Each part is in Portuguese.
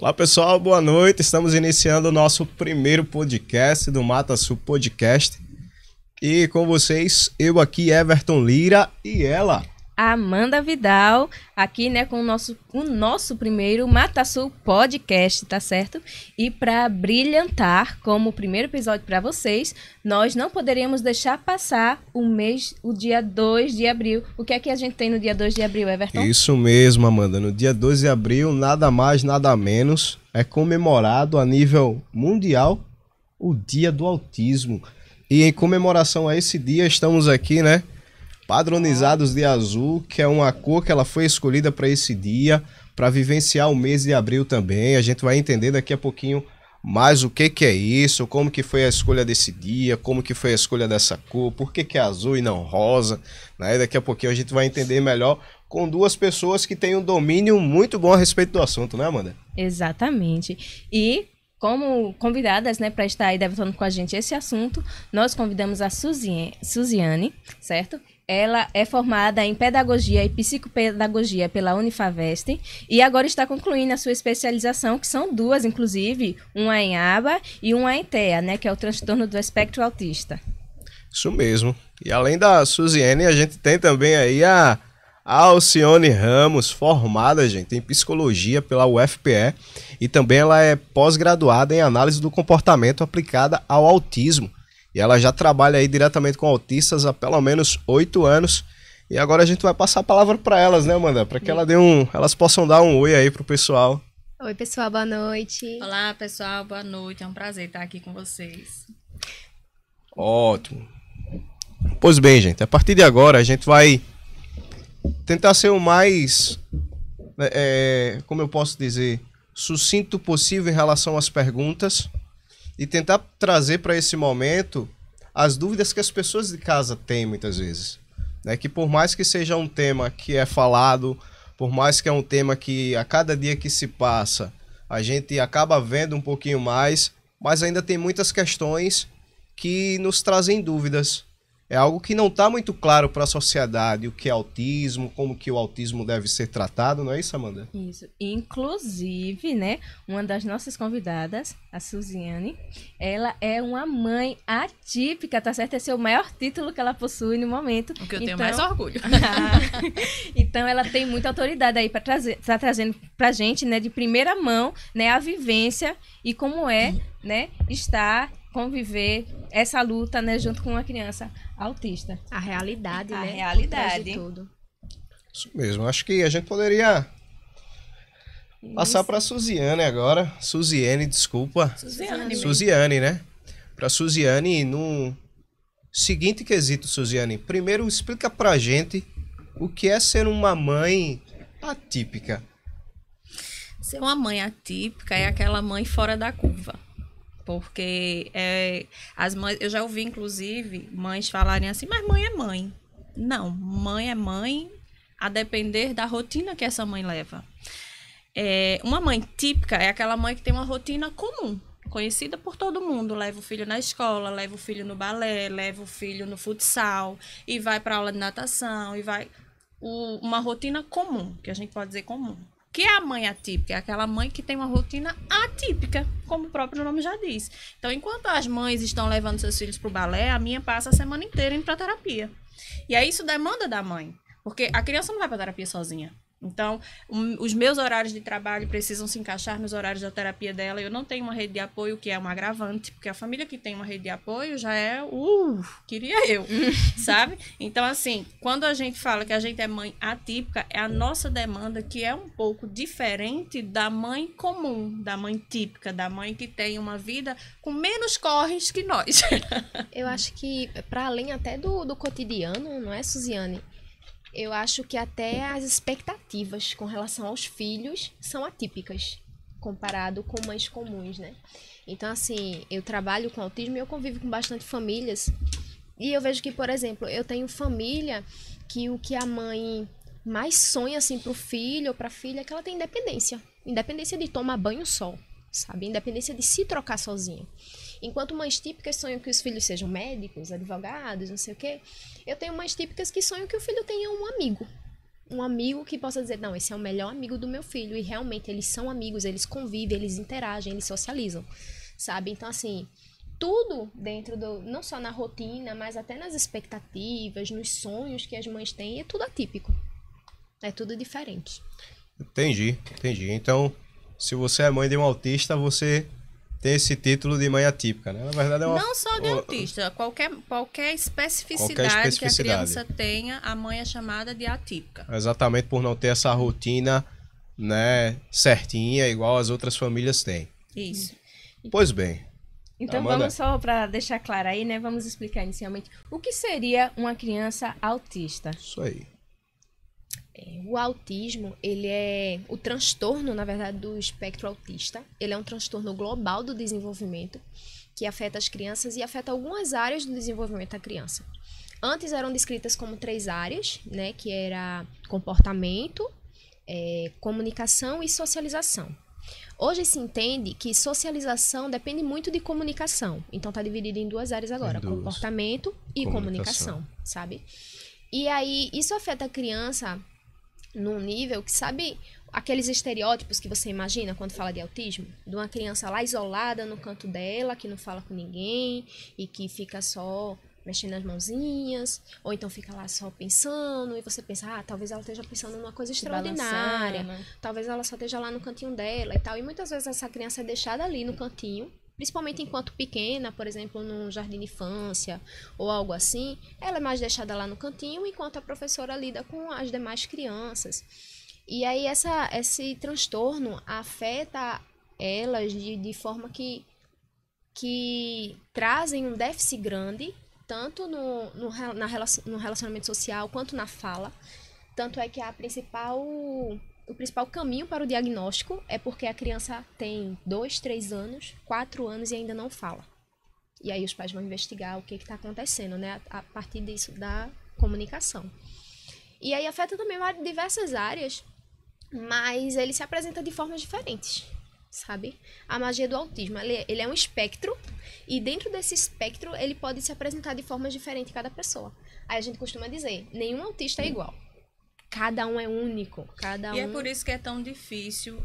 Olá pessoal, boa noite. Estamos iniciando o nosso primeiro podcast do Mata Sul Podcast. E com vocês, eu aqui, Everton Lira, e ela, Amanda Vidal, aqui, né, com o nosso primeiro Mata Sul Podcast, tá certo? E para brilhantar como primeiro episódio para vocês, nós não poderíamos deixar passar o dia 2 de abril. O que é que a gente tem no dia 2 de abril, Everton? Isso mesmo, Amanda. No dia 2 de abril, nada mais, nada menos, é comemorado a nível mundial o Dia do Autismo. E em comemoração a esse dia, estamos aqui, né, padronizados de azul, que é uma cor que ela foi escolhida para esse dia, para vivenciar o mês de abril também. A gente vai entender daqui a pouquinho mais o que é isso, como que foi a escolha desse dia, como que foi a escolha dessa cor, por que é azul e não rosa, né? Daqui a pouquinho a gente vai entender melhor com duas pessoas que têm um domínio muito bom a respeito do assunto, né, Amanda? Exatamente. E como convidadas, né, para estar aí debatendo com a gente esse assunto, nós convidamos a Suziane, certo? Ela é formada em Pedagogia e Psicopedagogia pela Unifavest e agora está concluindo a sua especialização, que são duas, inclusive, uma em ABA e uma em TEA, né, que é o transtorno do espectro autista. Isso mesmo. E além da Suziane, a gente tem também aí a Alcione Ramos, formada, gente, em Psicologia pela UFPE e também ela é pós-graduada em Análise do Comportamento aplicada ao autismo. E ela já trabalha aí diretamente com autistas há pelo menos 8 anos. E agora a gente vai passar a palavra para elas, né, Amanda? Para que elas possam dar um oi aí pro pessoal. Oi, pessoal, boa noite. Olá, pessoal, boa noite. É um prazer estar aqui com vocês. Ótimo. Pois bem, gente, a partir de agora a gente vai tentar ser o mais, como eu posso dizer, sucinto possível em relação às perguntas. E tentar trazer para esse momento as dúvidas que as pessoas de casa têm muitas vezes. Né? Que por mais que seja um tema que é falado, por mais que é um tema que a cada dia que se passa a gente acaba vendo um pouquinho mais, mas ainda tem muitas questões que nos trazem dúvidas. É algo que não está muito claro para a sociedade, o que é autismo, como que o autismo deve ser tratado, não é isso, Amanda? Isso. Inclusive, né, uma das nossas convidadas, a Suziane, ela é uma mãe atípica, tá certo? Esse é o maior título que ela possui no momento. O que eu tenho mais orgulho. Então, ela tem muita autoridade aí para tá trazendo pra gente, né, de primeira mão, né, a vivência e como é, né, conviver essa luta, né, junto com uma criança autista. A realidade, né? A realidade. De tudo. Isso mesmo. Acho que a gente poderia passar para a Suziane agora. Suziane, desculpa. Suziane, né? Para Suziane, no seguinte quesito, Suziane. Primeiro, explica pra gente o que é ser uma mãe atípica. Ser uma mãe atípica é aquela mãe fora da curva. Porque as mães, eu já ouvi, inclusive, mães falarem assim, mas mãe é mãe. Não, mãe é mãe a depender da rotina que essa mãe leva. Uma mãe típica é aquela mãe que tem uma rotina comum, conhecida por todo mundo. Leva o filho na escola, leva o filho no balé, leva o filho no futsal, e vai para aula de natação, e vai... uma rotina comum, que a gente pode dizer comum. Que é a mãe atípica? É aquela mãe que tem uma rotina atípica, como o próprio nome já diz. Então, enquanto as mães estão levando seus filhos para o balé, a minha passa a semana inteira indo para terapia. E aí isso demanda da mãe, porque a criança não vai para terapia sozinha. Então, os meus horários de trabalho precisam se encaixar nos horários da terapia dela. Eu não tenho uma rede de apoio, que é um agravante, porque a família que tem uma rede de apoio já é, queria eu, sabe? Então, assim, quando a gente fala que a gente é mãe atípica, é a nossa demanda que é um pouco diferente da mãe comum, da mãe típica, da mãe que tem uma vida com menos corres que nós. Eu acho que, para além até do cotidiano, não é, Suziane? Eu acho que até as expectativas com relação aos filhos são atípicas, comparado com mães comuns, né? Então, assim, eu trabalho com autismo e eu convivo com bastante famílias. E eu vejo que, por exemplo, eu tenho família que o que a mãe mais sonha, assim, pro filho ou pra filha é que ela tem independência. Independência de tomar banho só, sabe? Independência de se trocar sozinha. Enquanto mães típicas sonham que os filhos sejam médicos, advogados, não sei o quê, eu tenho mães típicas que sonham que o filho tenha um amigo. um amigo que possa dizer, não, esse é o melhor amigo do meu filho. E realmente eles são amigos, eles convivem, eles interagem, eles socializam, sabe? Então, assim, tudo dentro não só na rotina, mas até nas expectativas, nos sonhos que as mães têm, é tudo atípico. É tudo diferente. Entendi. Então, se você é mãe de um autista, você tem esse título de mãe atípica, né? Na verdade é uma... Não só de autista, qualquer especificidade que a criança tenha, a mãe é chamada de atípica. Exatamente por não ter essa rotina, né, certinha, igual as outras famílias têm. Isso. Pois bem. Então Amanda, vamos só para deixar claro aí, né? Vamos explicar inicialmente o que seria uma criança autista. Isso aí. O autismo, ele é o transtorno, na verdade, do espectro autista. Ele é um transtorno global do desenvolvimento que afeta as crianças e afeta algumas áreas do desenvolvimento da criança. Antes eram descritas como 3 áreas, né? Que era comportamento, comunicação e socialização. Hoje se entende que socialização depende muito de comunicação. Então está dividido em 2 áreas agora, comportamento e comunicação, sabe? E aí isso afeta a criança num nível que, sabe, aqueles estereótipos que você imagina quando fala de autismo? De uma criança lá isolada no canto dela, que não fala com ninguém e que fica só mexendo as mãozinhas, ou então fica lá só pensando, e você pensa, talvez ela esteja pensando numa coisa extraordinária, talvez ela só esteja lá no cantinho dela e tal. E muitas vezes essa criança é deixada ali no cantinho, principalmente enquanto pequena, por exemplo, num jardim de infância ou algo assim, ela é mais deixada lá no cantinho, enquanto a professora lida com as demais crianças. E aí esse transtorno afeta elas de forma que trazem um déficit grande, tanto no relacionamento social quanto na fala. Tanto é que o principal caminho para o diagnóstico é porque a criança tem 2, 3 anos, 4 anos e ainda não fala. E aí os pais vão investigar o que está acontecendo, né? A partir disso, da comunicação. E aí afeta também diversas áreas, mas ele se apresenta de formas diferentes, sabe? A magia do autismo, ele é um espectro, e dentro desse espectro ele pode se apresentar de formas diferentes em cada pessoa. Aí a gente costuma dizer, nenhum autista é igual. Cada um é único, E é por isso que é tão difícil.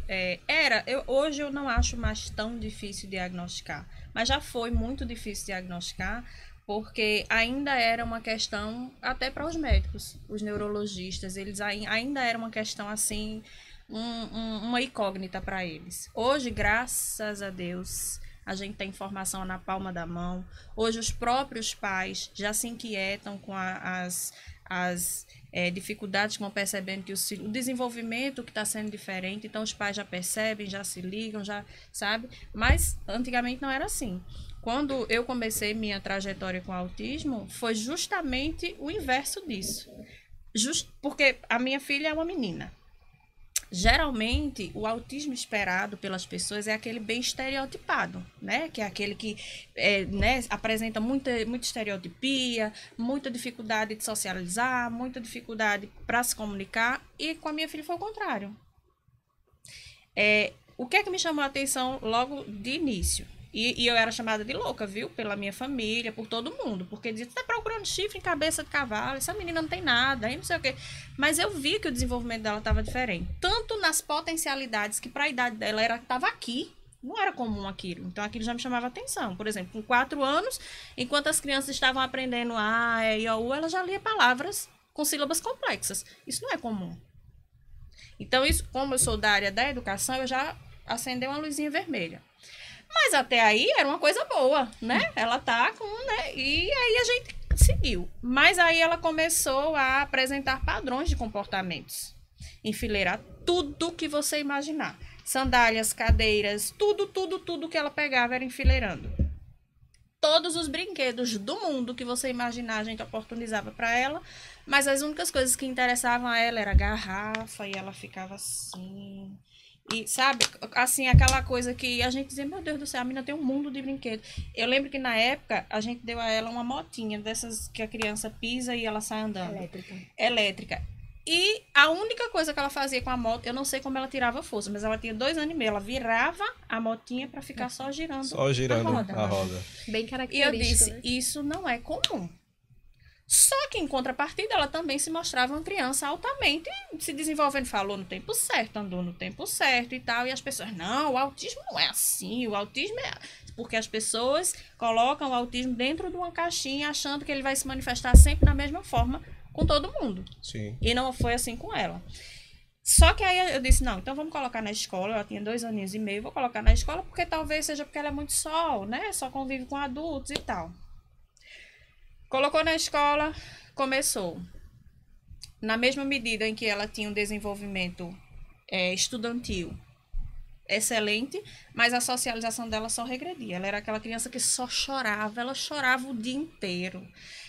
Hoje eu não acho mais tão difícil diagnosticar, mas já foi muito difícil diagnosticar, porque ainda era uma questão, até para os médicos, os neurologistas, eles ainda era uma questão assim, uma incógnita para eles. Hoje, graças a Deus, a gente tem informação na palma da mão. Hoje os próprios pais já se inquietam com as dificuldades que vão percebendo que o desenvolvimento que está sendo diferente, então os pais já percebem, já se ligam, já sabe, mas antigamente não era assim. Quando eu comecei minha trajetória com autismo, foi justamente o inverso disso, porque a minha filha é uma menina. Geralmente, o autismo esperado pelas pessoas é aquele bem estereotipado, né? Que é aquele que apresenta muita estereotipia, muita dificuldade de socializar, muita dificuldade para se comunicar. E com a minha filha foi o contrário. O que é que me chamou a atenção logo de início? E eu era chamada de louca, viu? Pela minha família, por todo mundo. Porque dizia, você tá procurando chifre em cabeça de cavalo, essa menina não tem nada, aí não sei o quê. Mas eu vi que o desenvolvimento dela estava diferente. Tanto nas potencialidades, que para a idade dela estava aqui, não era comum aquilo. Então aquilo já me chamava atenção. Por exemplo, com 4 anos, enquanto as crianças estavam aprendendo A, E, I, O, U, ela já lia palavras com sílabas complexas. Isso não é comum. Então, isso, como eu sou da área da educação, eu já acendei uma luzinha vermelha. Mas até aí era uma coisa boa, né? Ela tá com, né? E aí a gente seguiu. Mas aí ela começou a apresentar padrões de comportamentos. Enfileirar tudo que você imaginar. Sandálias, cadeiras, tudo que ela pegava era enfileirando. Todos os brinquedos do mundo que você imaginar, a gente oportunizava para ela. Mas as únicas coisas que interessavam a ela era a garrafa, e ela ficava assim... E, sabe, assim, aquela coisa que a gente dizia, meu Deus do céu, a menina tem um mundo de brinquedos. Eu lembro que na época, a gente deu a ela uma motinha dessas que a criança pisa e ela sai andando. Elétrica. E a única coisa que ela fazia com a moto, eu não sei como ela tirava força, mas ela tinha 2 anos e meio. Ela virava a motinha para ficar só girando a roda. Bem característico. E eu disse, né? isso não é comum. Só que, em contrapartida, ela também se mostrava uma criança altamente se desenvolvendo. Falou no tempo certo, andou no tempo certo e tal. E as pessoas, não, o autismo não é assim, o autismo é... Porque as pessoas colocam o autismo dentro de uma caixinha, achando que ele vai se manifestar sempre da mesma forma com todo mundo. Sim. E não foi assim com ela. Só que aí eu disse, não, então vamos colocar na escola. Ela tinha 2 aninhos e meio, vou colocar na escola, porque talvez seja porque ela é muito né? Só convive com adultos e tal. Colocou na escola, começou. Na mesma medida em que ela tinha um desenvolvimento estudantil excelente, mas a socialização dela só regredia. Ela era aquela criança que só chorava, ela chorava o dia inteiro.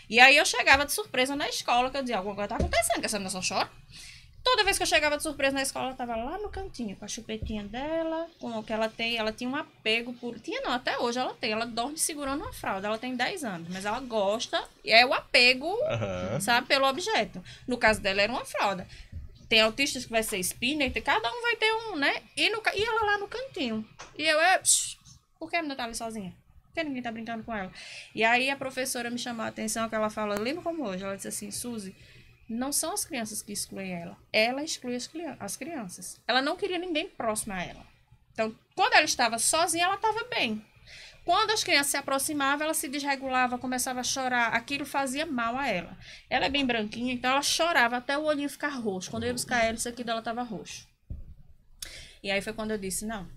E aí eu chegava de surpresa na escola, que eu dizia, alguma coisa tá acontecendo, que essa menina só chora. Toda vez que eu chegava de surpresa na escola, ela estava lá no cantinho, com a chupetinha dela, com o que ela tinha um apego por... Tinha não, até hoje ela tem, ela dorme segurando uma fralda, ela tem 10 anos, mas ela gosta, é o apego, sabe, pelo objeto. No caso dela era uma fralda. Tem autistas que vai ser spinner, cada um vai ter um, né? E ela lá no cantinho. E eu, por que a menina tá ali sozinha? Por que ninguém tá brincando com ela? E aí a professora me chamou a atenção, que ela fala, eu lembro como hoje, ela disse assim, Suzy, não são as crianças que excluem ela exclui as crianças. Ela não queria ninguém próximo a ela. Então, quando ela estava sozinha, ela estava bem. Quando as crianças se aproximavam, ela se desregulava, começava a chorar. Aquilo fazia mal a ela. Ela é bem branquinha, então ela chorava até o olhinho ficar roxo. Quando eu ia buscar ela, isso aqui dela estava roxo. E aí foi quando eu disse, não.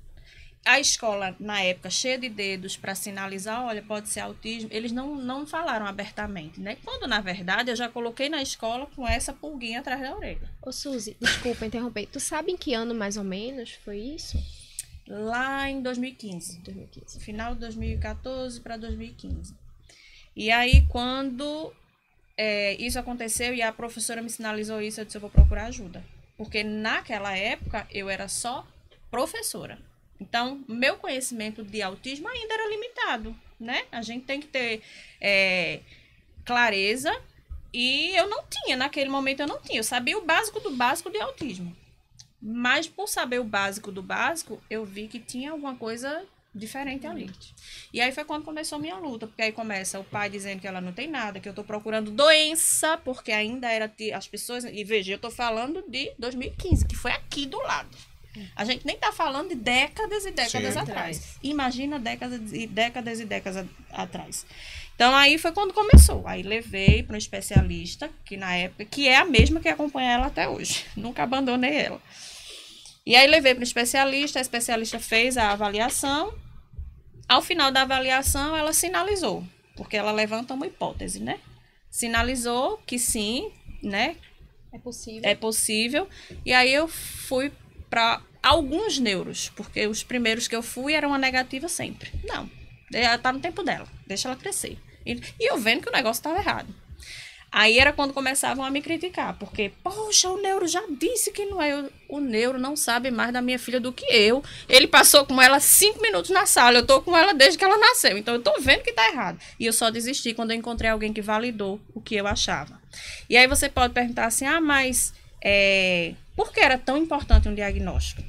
A escola, na época, cheia de dedos para sinalizar, olha, pode ser autismo, eles não falaram abertamente, né? Quando, na verdade, eu já coloquei na escola com essa pulguinha atrás da orelha. Ô, Suzy, desculpa interromper. Tu sabe em que ano, mais ou menos, foi isso? Lá em 2015. Final de 2014 para 2015. E aí, quando isso aconteceu e a professora me sinalizou isso, eu disse, eu vou procurar ajuda. Porque naquela época, eu era só professora. Então, meu conhecimento de autismo ainda era limitado, né? A gente tem que ter clareza e eu não tinha, naquele momento eu não tinha. Eu sabia o básico do básico de autismo. Mas por saber o básico do básico, eu vi que tinha alguma coisa diferente ali. E aí foi quando começou a minha luta, porque aí começa o pai dizendo que ela não tem nada, que eu tô procurando doença, porque ainda era as pessoas... E veja, eu tô falando de 2015, que foi aqui do lado. A gente nem tá falando de décadas e décadas atrás. Imagina décadas e décadas atrás. Então aí foi quando começou. Aí levei para um especialista, que na época, que é a mesma que acompanha ela até hoje. Nunca abandonei ela. E aí levei para o especialista, a especialista fez a avaliação. Ao final da avaliação, ela sinalizou, porque ela levanta uma hipótese, né? Sinalizou que sim, né? É possível. E aí eu fui para alguns neuros, porque os primeiros que eu fui eram uma negativa sempre. Não, ela tá no tempo dela, deixa ela crescer. E eu vendo que o negócio estava errado. Aí era quando começavam a me criticar, porque, poxa, o neuro já disse que não é. O neuro não sabe mais da minha filha do que eu. Ele passou com ela 5 minutos na sala, eu tô com ela desde que ela nasceu, então eu tô vendo que tá errado. E eu só desisti quando eu encontrei alguém que validou o que eu achava. E aí você pode perguntar assim, mas por que era tão importante um diagnóstico?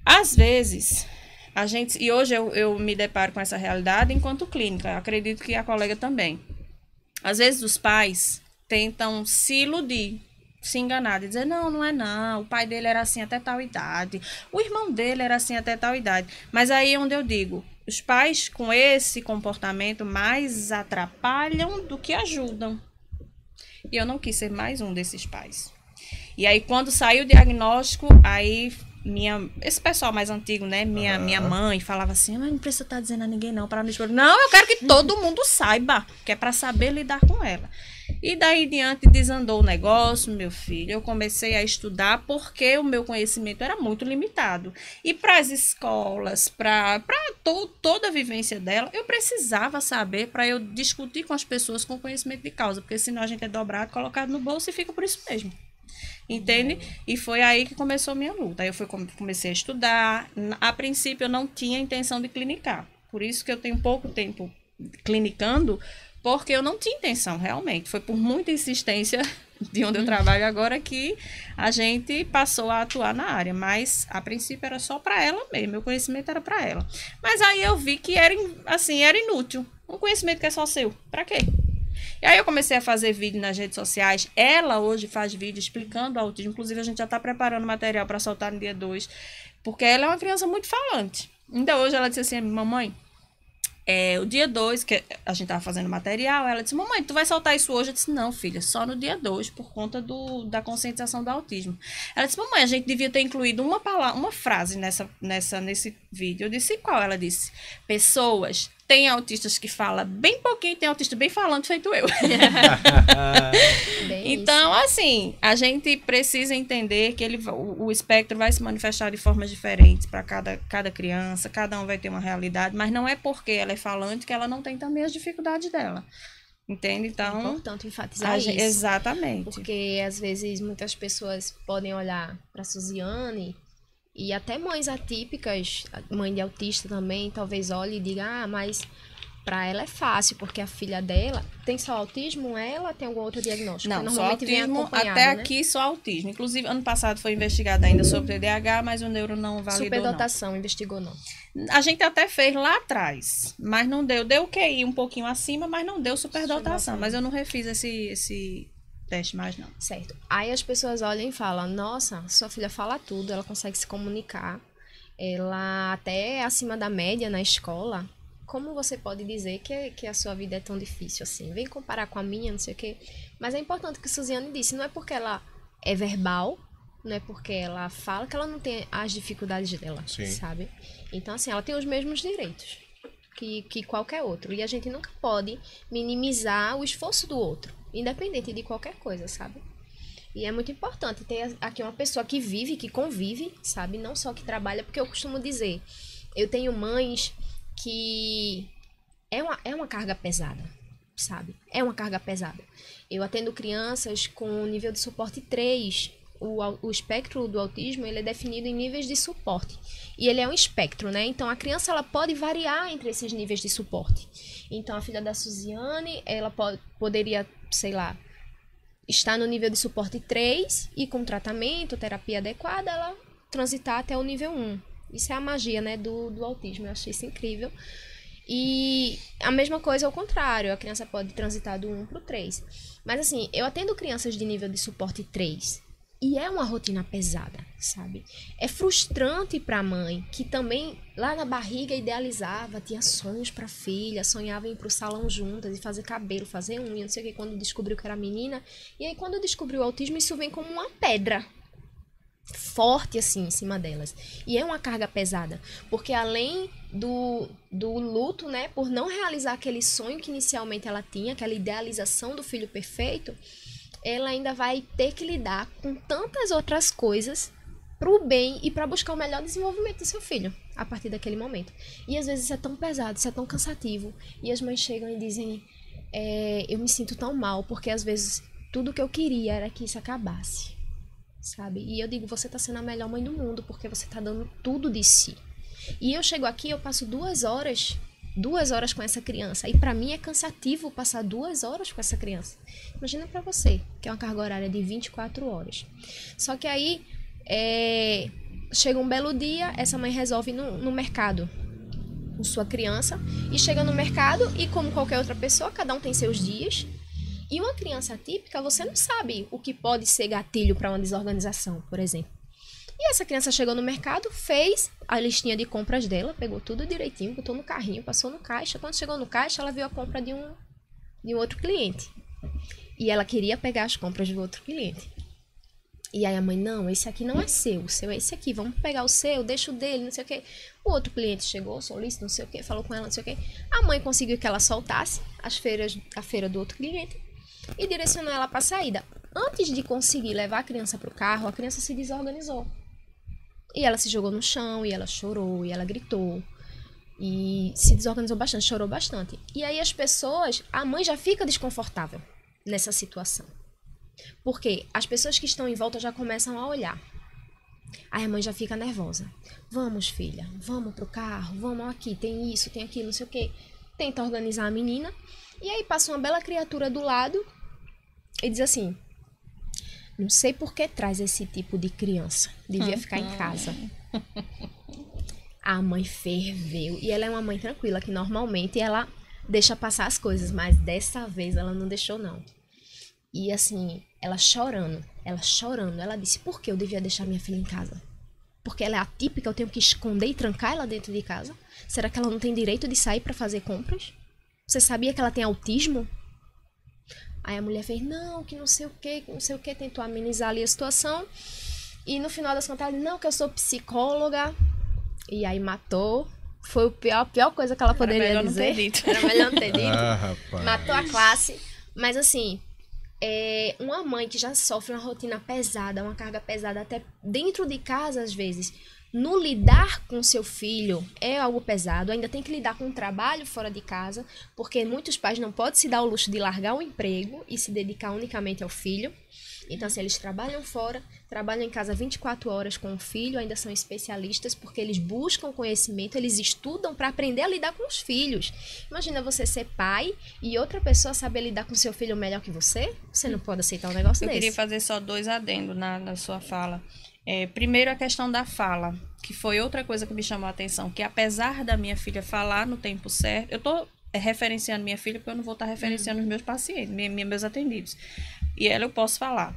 Às vezes, a gente, e hoje eu me deparo com essa realidade enquanto clínica, acredito que a colega também. Às vezes os pais tentam se iludir, se enganar, dizer, não é não, o pai dele era assim até tal idade, o irmão dele era assim até tal idade. Mas aí é onde eu digo, os pais com esse comportamento mais atrapalham do que ajudam. E eu não quis ser mais um desses pais. E aí quando saiu o diagnóstico, aí esse pessoal mais antigo, né, minha mãe falava assim, mas não precisa estar dizendo a ninguém não, para não, eu quero que todo mundo saiba, que é para saber lidar com ela. E daí diante desandou o negócio, meu filho, eu comecei a estudar porque o meu conhecimento era muito limitado. E para as escolas, para toda a vivência dela, eu precisava saber para eu discutir com as pessoas com conhecimento de causa, porque senão a gente é dobrado, colocado no bolso e fica por isso mesmo. Entende? E foi aí que começou a minha luta. Aí eu comecei a estudar. A princípio eu não tinha intenção de clinicar. Por isso que eu tenho pouco tempo clinicando, porque eu não tinha intenção, realmente. Foi por muita insistência de onde eu trabalho agora que a gente passou a atuar na área. Mas a princípio era só para ela mesmo. Meu conhecimento era para ela. Mas aí eu vi que era inútil. Um conhecimento que é só seu. Para quê? E aí eu comecei a fazer vídeo nas redes sociais. Ela hoje faz vídeo explicando o autismo. Inclusive, a gente já está preparando material para soltar no dia 2, porque ela é uma criança muito falante. Então, hoje ela disse assim, mamãe, o dia 2, que a gente tava fazendo material, ela disse, mamãe, tu vai soltar isso hoje? Eu disse, não, filha, só no dia 2, por conta da conscientização do autismo. Ela disse, mamãe, a gente devia ter incluído uma frase nesse vídeo. Eu disse, qual? Ela disse, pessoas, tem autistas que falam bem pouquinho, tem autista bem falando, feito eu. Então, assim, a gente precisa entender que o espectro vai se manifestar de formas diferentes para cada criança, cada um vai ter uma realidade, mas não é porque ela é falante que ela não tem também as dificuldades dela. Entende? Então, é importante enfatizar isso. Exatamente. Porque, às vezes, muitas pessoas podem olhar para a Suziane e até mães atípicas, mãe de autista também, talvez olhe e diga, mas para ela é fácil, porque a filha dela tem só autismo, ela tem algum outro diagnóstico? Não, normalmente só autismo, vem acompanhado, até né? aqui só autismo. Inclusive, ano passado foi investigado ainda sobre TDAH, mas o neuro não validou, Superdotação, investigou não. A gente até fez lá atrás, mas não deu. Deu QI um pouquinho acima, mas não deu superdotação. Mas eu não refiz esse teste mais, não. Certo. Aí as pessoas olham e falam, nossa, sua filha fala tudo, ela consegue se comunicar, ela até é acima da média na escola. Como você pode dizer que a sua vida é tão difícil assim? Vem comparar com a minha, não sei o quê. Mas é importante o que a Suziane disse, não é porque ela é verbal, não é porque ela fala que ela não tem as dificuldades dela, Sim. sabe? Então, assim, ela tem os mesmos direitos que qualquer outro. E a gente nunca pode minimizar o esforço do outro, independente de qualquer coisa, sabe? E é muito importante ter aqui uma pessoa que vive, que convive, sabe? Não só que trabalha, porque eu costumo dizer, eu tenho mães que é uma carga pesada, sabe? É uma carga pesada. Eu atendo crianças com nível de suporte 3. O espectro do autismo, ele é definido em níveis de suporte. E ele é um espectro, né? Então, a criança, ela pode variar entre esses níveis de suporte. Então, a filha da Suziane, ela poderia, sei lá, estar no nível de suporte 3 e com tratamento, terapia adequada, ela transitar até o nível 1. Isso é a magia, né, do autismo. Eu achei isso incrível. E a mesma coisa ao contrário. A criança pode transitar do 1 para o 3. Mas, assim, eu atendo crianças de nível de suporte 3. E é uma rotina pesada, sabe? É frustrante para a mãe, que também lá na barriga idealizava, tinha sonhos para a filha, sonhava em ir pro salão juntas e fazer cabelo, fazer unha, não sei o que, quando descobriu que era menina. E aí, quando descobriu o autismo, isso vem como uma pedra forte, assim, em cima delas. E é uma carga pesada, porque além do luto, né, por não realizar aquele sonho que inicialmente ela tinha, aquela idealização do filho perfeito, ela ainda vai ter que lidar com tantas outras coisas pro bem e para buscar o melhor desenvolvimento do seu filho a partir daquele momento. E às vezes isso é tão pesado, isso é tão cansativo. E as mães chegam e dizem, eu me sinto tão mal, porque às vezes tudo que eu queria era que isso acabasse, sabe? E eu digo, você tá sendo a melhor mãe do mundo, porque você tá dando tudo de si. E eu chego aqui, eu passo 2 horas com essa criança. E pra mim é cansativo passar 2 horas com essa criança. Imagina pra você, que é uma carga horária de 24 horas. Só que aí, chega um belo dia, essa mãe resolve ir no mercado com sua criança. E chega no mercado e, como qualquer outra pessoa, cada um tem seus dias. E uma criança atípica, você não sabe o que pode ser gatilho para uma desorganização, por exemplo. E essa criança chegou no mercado, fez a listinha de compras dela, pegou tudo direitinho, botou no carrinho, passou no caixa. Quando chegou no caixa, ela viu a compra de um outro cliente. E ela queria pegar as compras do outro cliente. E aí a mãe, não, esse aqui não é seu, o seu é esse aqui, vamos pegar o seu, deixa o dele, não sei o quê. O outro cliente chegou, solícito, não sei o quê, falou com ela, não sei o quê. A mãe conseguiu que ela soltasse a feira do outro cliente e direcionou ela para a saída. Antes de conseguir levar a criança para o carro, a criança se desorganizou. E ela se jogou no chão, e ela chorou, e ela gritou. E se desorganizou bastante, chorou bastante. E aí as pessoas, a mãe já fica desconfortável nessa situação. Porque as pessoas que estão em volta já começam a olhar. Aí a mãe já fica nervosa. Vamos, filha, vamos pro carro, vamos aqui, tem isso, tem aquilo, não sei o quê. Tenta organizar a menina. E aí passa uma bela criatura do lado e diz assim, não sei por que traz esse tipo de criança. Devia ficar em casa. A mãe ferveu. E ela é uma mãe tranquila, que normalmente ela deixa passar as coisas, mas dessa vez ela não deixou, não. E assim, ela chorando, ela disse, por que eu devia deixar minha filha em casa? Porque ela é atípica, eu tenho que esconder e trancar ela dentro de casa? Será que ela não tem direito de sair pra fazer compras? Você sabia que ela tem autismo? Aí a mulher fez, não, que não sei o que, tentou amenizar ali a situação. E no final das contas, ela disse, não, que eu sou psicóloga. E aí matou. Foi a pior coisa que ela poderia dizer. Era melhor não ter dito. rapaz. Matou a classe. Mas assim, uma mãe que já sofre uma rotina pesada, uma carga pesada até dentro de casa às vezes, no lidar com seu filho é algo pesado, ainda tem que lidar com o trabalho fora de casa, porque muitos pais não podem se dar o luxo de largar o emprego e se dedicar unicamente ao filho. Então, assim, eles trabalham fora, trabalham em casa 24 horas com o filho, ainda são especialistas porque eles buscam conhecimento, eles estudam para aprender a lidar com os filhos. Imagina você ser pai e outra pessoa saber lidar com seu filho melhor que você? Você não pode aceitar um negócio desse. Eu queria fazer só 2 adendos na sua fala. Primeiro, a questão da fala, que foi outra coisa que me chamou a atenção, que apesar da minha filha falar no tempo certo, eu tô referenciando minha filha porque eu não vou estar referenciando os meus pacientes, meus atendidos. E ela eu posso falar.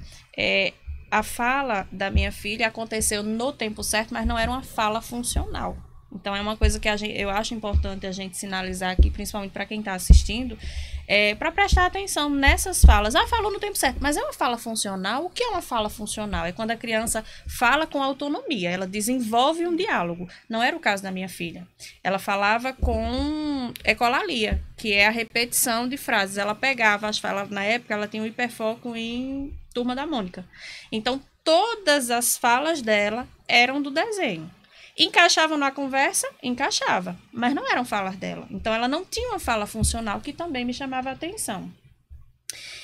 A fala da minha filha aconteceu no tempo certo, mas não era uma fala funcional. Então, é uma coisa que eu acho importante a gente sinalizar aqui, principalmente para quem está assistindo, para prestar atenção nessas falas. Falou no tempo certo, mas é uma fala funcional? O que é uma fala funcional? É quando a criança fala com autonomia, ela desenvolve um diálogo. Não era o caso da minha filha. Ela falava com ecolalia, que é a repetição de frases. Ela pegava as falas, na época ela tinha um hiperfoco em Turma da Mônica. Então, todas as falas dela eram do desenho. Encaixavam na conversa? Encaixava, mas não eram falas dela. Então, ela não tinha uma fala funcional, que também me chamava a atenção.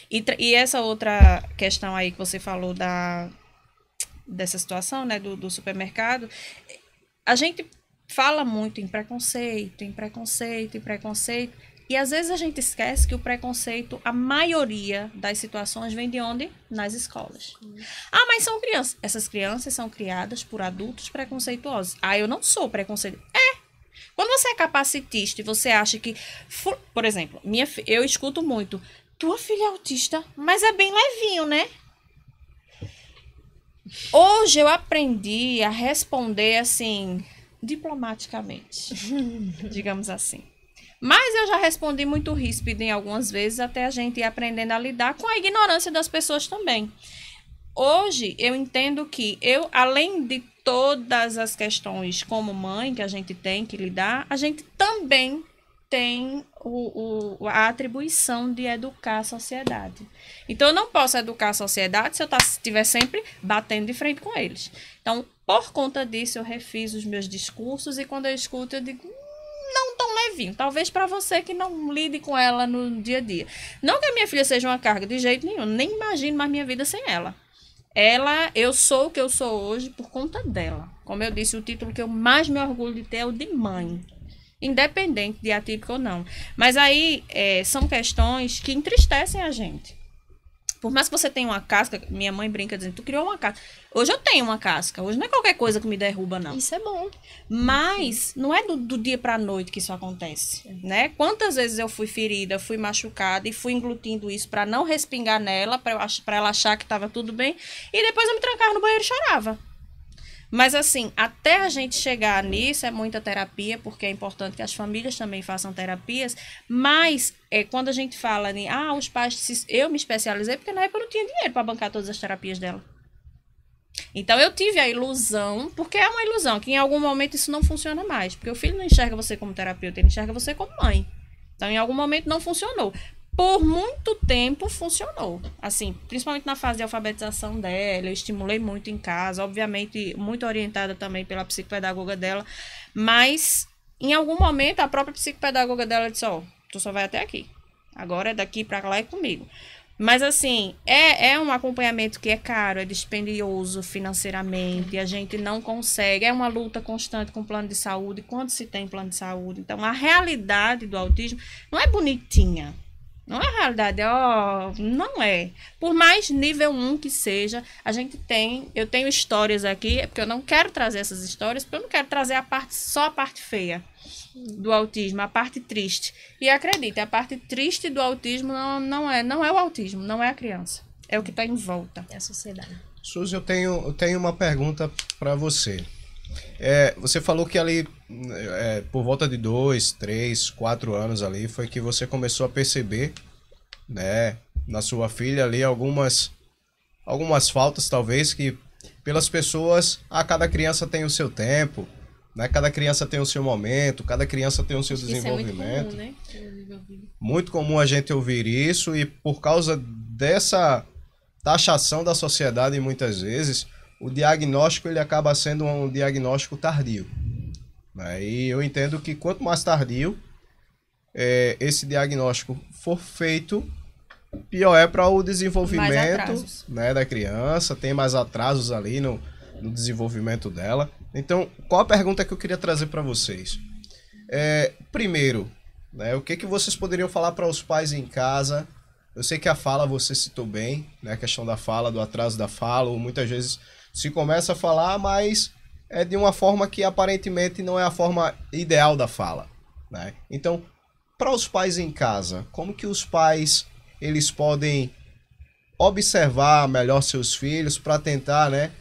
E essa outra questão aí que você falou dessa situação, né, do supermercado, a gente fala muito em preconceito, e às vezes a gente esquece que o preconceito, a maioria das situações vem de onde? Nas escolas. Mas são crianças. Essas crianças são criadas por adultos preconceituosos. Eu não sou preconceituoso. Quando você é capacitista e você acha que... Por exemplo, eu escuto muito, tua filha é autista, mas é bem levinho, né? Hoje eu aprendi a responder assim, diplomaticamente, digamos assim. Mas eu já respondi muito ríspido em algumas vezes, até a gente ir aprendendo a lidar com a ignorância das pessoas também. Hoje, eu entendo que além de todas as questões como mãe que a gente tem que lidar, a gente também tem a atribuição de educar a sociedade. Então, eu não posso educar a sociedade se eu estiver sempre batendo de frente com eles. Então, por conta disso, eu refiz os meus discursos e quando eu escuto, eu digo... não tão levinho, talvez para você que não lide com ela no dia a dia. Não que a minha filha seja uma carga de jeito nenhum, nem imagino mais minha vida sem ela. Eu sou o que eu sou hoje por conta dela. Como eu disse, o título que eu mais me orgulho de ter é o de mãe, independente de atípico ou não. Mas aí são questões que entristecem a gente. Por mais que você tenha uma casca, minha mãe brinca dizendo, tu criou uma casca. Hoje eu tenho uma casca, hoje não é qualquer coisa que me derruba, não. Isso é bom. Mas não é do dia pra noite que isso acontece, né? Quantas vezes eu fui ferida, fui machucada e fui englutindo isso pra não respingar nela, pra ela achar que tava tudo bem, e depois eu me trancava no banheiro e chorava. Mas assim, até a gente chegar nisso é muita terapia, porque é importante que as famílias também façam terapias, mas quando a gente fala em, os pais, eu me especializei porque na época eu não tinha dinheiro para bancar todas as terapias dela. Então eu tive a ilusão, porque é uma ilusão, que em algum momento isso não funciona mais, porque o filho não enxerga você como terapeuta, ele enxerga você como mãe. Então em algum momento não funcionou. Por muito tempo funcionou, assim, principalmente na fase de alfabetização dela, eu estimulei muito em casa, obviamente muito orientada também pela psicopedagoga dela, mas em algum momento a própria psicopedagoga dela disse, tu só vai até aqui, agora é daqui pra lá é comigo. Mas assim, é um acompanhamento que é caro, é dispendioso financeiramente, a gente não consegue, é uma luta constante com o plano de saúde, quando se tem plano de saúde. Então a realidade do autismo não é bonitinha. Não é realidade, ó, não é. Por mais nível 1 que seja, eu tenho histórias aqui, porque eu não quero trazer essas histórias, porque eu não quero trazer só a parte feia do autismo, a parte triste. E acredite, a parte triste do autismo não é o autismo, não é a criança. É o que está em volta. É a sociedade. Suzy, eu tenho uma pergunta para você. Você falou que ali, por volta de 2, 3, 4 anos ali, foi que você começou a perceber, né, na sua filha ali algumas faltas, talvez, que pelas pessoas, cada criança tem o seu tempo, né, cada criança tem o seu momento, cada criança tem o seu desenvolvimento. Isso é muito comum, né? Muito comum a gente ouvir isso, e por causa dessa taxação da sociedade, muitas vezes, o diagnóstico ele acaba sendo um diagnóstico tardio, né? E eu entendo que quanto mais tardio esse diagnóstico for feito, pior é para o desenvolvimento, né, da criança, tem mais atrasos ali no desenvolvimento dela. Então, qual a pergunta que eu queria trazer para vocês? Primeiro, né, o que vocês poderiam falar para os pais em casa? Eu sei que a fala você citou bem, né, a questão da fala, do atraso da fala, ou muitas vezes se começa a falar, mas é de uma forma que aparentemente não é a forma ideal da fala, né? Então, para os pais em casa, como que os pais eles podem observar melhor seus filhos para tentar, né,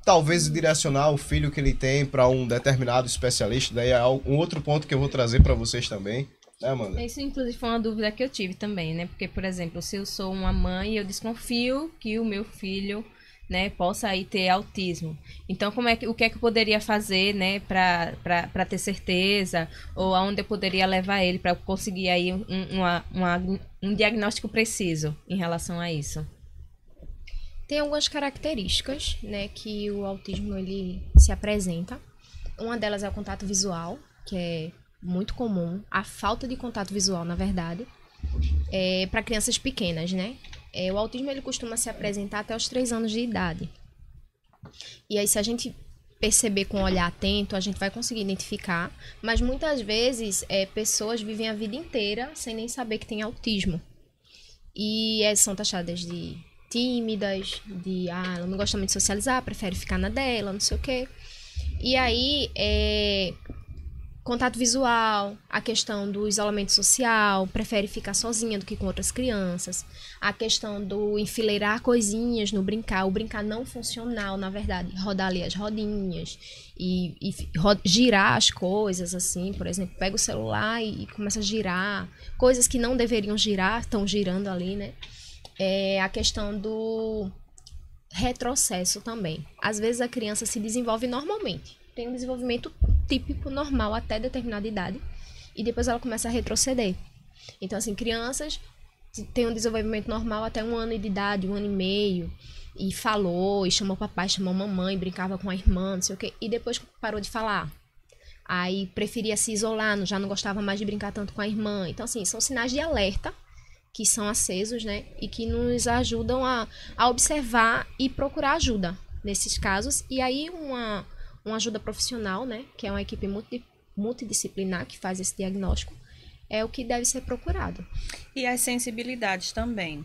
talvez direcionar o filho que ele tem para um determinado especialista? Daí é um outro ponto que eu vou trazer para vocês também. Amanda? Isso, inclusive, foi uma dúvida que eu tive também, né? Porque, por exemplo, se eu sou uma mãe, eu desconfio que o meu filho, né, possa aí ter autismo. Então, o que é que eu poderia fazer, né, para ter certeza? Ou aonde eu poderia levar ele para conseguir aí um diagnóstico preciso em relação a isso? Tem algumas características, né, que o autismo ele se apresenta. Uma delas é o contato visual, que é muito comum, a falta de contato visual, na verdade, para crianças pequenas, né? O autismo ele costuma se apresentar até os 3 anos de idade. E aí, se a gente perceber com um olhar atento, a gente vai conseguir identificar, mas muitas vezes pessoas vivem a vida inteira sem nem saber que tem autismo. E são taxadas de tímidas, ela não gosta muito de socializar, prefere ficar na dela, não sei o quê. E aí, contato visual, a questão do isolamento social, prefere ficar sozinha do que com outras crianças, a questão do enfileirar coisinhas no brincar, o brincar não funcional, na verdade, rodar ali as rodinhas e girar as coisas, assim, por exemplo, pega o celular e começa a girar, coisas que não deveriam girar, estão girando ali, né? A questão do retrocesso também. Às vezes a criança se desenvolve normalmente, tem um desenvolvimento típico, normal, até determinada idade, e depois ela começa a retroceder. Então, assim, crianças têm um desenvolvimento normal até 1 ano de idade, 1 ano e meio, e falou, e chamou papai, chamou mamãe, brincava com a irmã, não sei o quê, e depois parou de falar. Aí preferia se isolar, já não gostava mais de brincar tanto com a irmã. Então, assim, são sinais de alerta que são acesos, né, e que nos ajudam a observar e procurar ajuda nesses casos. E aí uma ajuda profissional, né, que é uma equipe multidisciplinar que faz esse diagnóstico, é o que deve ser procurado. E as sensibilidades também.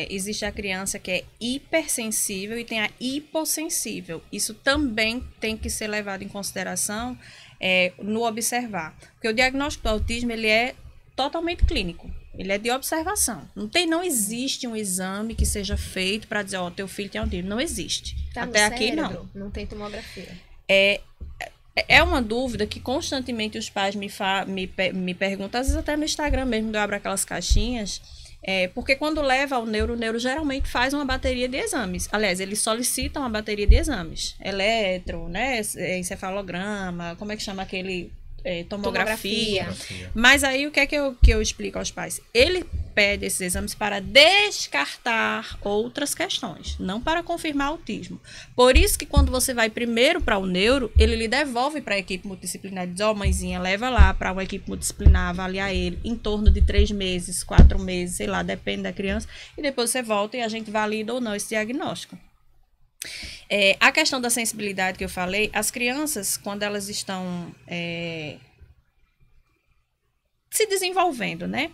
Existe a criança que é hipersensível e tem a hipossensível. Isso também tem que ser levado em consideração no observar. Porque o diagnóstico do autismo ele é totalmente clínico. Ele é de observação. Não existe um exame que seja feito para dizer, teu filho tem autismo. Não existe. Tá até no aqui cérebro, não tem tomografia. É uma dúvida que constantemente os pais me perguntam, às vezes até no Instagram mesmo, eu abro aquelas caixinhas, porque quando leva ao neuro, o neuro geralmente faz uma bateria de exames. Aliás, eles solicitam uma bateria de exames. Eletro, né, encefalograma, como é que chama aquele... tomografia. Mas aí o que é que eu explico aos pais? Ele pede esses exames para descartar outras questões, não para confirmar autismo. Por isso que quando você vai primeiro para o neuro, ele lhe devolve para a equipe multidisciplinar, diz, mãezinha, leva lá para uma equipe multidisciplinar, avaliar ele em torno de 3 meses, 4 meses, sei lá, depende da criança, e depois você volta e a gente valida ou não esse diagnóstico. A questão da sensibilidade que eu falei, as crianças, quando elas estão se desenvolvendo, né?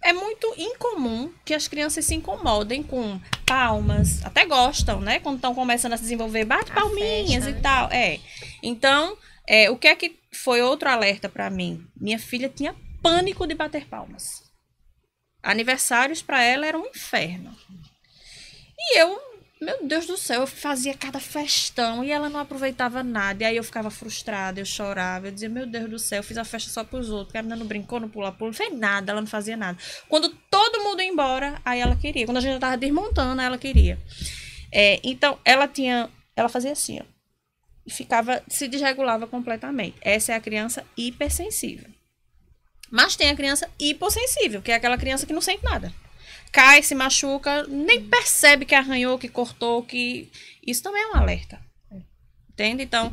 é muito incomum que as crianças se incomodem com palmas, até gostam, né? Quando estão começando a se desenvolver, bate palminhas festa, e né? tal. Então, o que é que foi outro alerta para mim? Minha filha tinha pânico de bater palmas. Aniversários para ela era um inferno. E eu, meu Deus do céu, eu fazia cada festão e ela não aproveitava nada. E aí eu ficava frustrada, eu chorava, eu dizia, meu Deus do céu, eu fiz a festa só pros outros, porque a menina não brincou, não pula-pula, não fez nada, ela não fazia nada. Quando todo mundo ia embora, aí ela queria. Quando a gente já tava desmontando, aí ela queria. Então, ela fazia assim, ó, e se desregulava completamente. Essa é a criança hipersensível. Mas tem a criança hipossensível, que é aquela criança que não sente nada. Cai, se machuca, nem percebe que arranhou, que cortou, que... Isso também é um alerta. Entende? Então,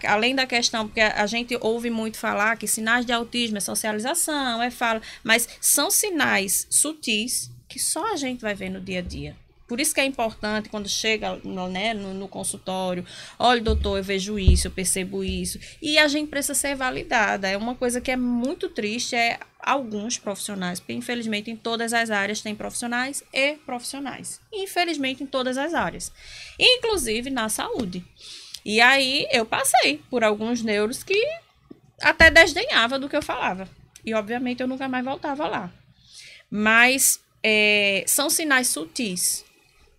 além da questão, porque a gente ouve muito falar que sinais de autismo é socialização, é fala, mas são sinais sutis que só a gente vai ver no dia a dia. Por isso que é importante quando chega no consultório, olha, doutor, eu vejo isso, eu percebo isso. E a gente precisa ser validada. É uma coisa que é muito triste, alguns profissionais, porque infelizmente em todas as áreas tem profissionais e profissionais. Infelizmente em todas as áreas. Inclusive na saúde. E aí eu passei por alguns neuros que até desdenhava do que eu falava. E obviamente eu nunca mais voltava lá. Mas são sinais sutis.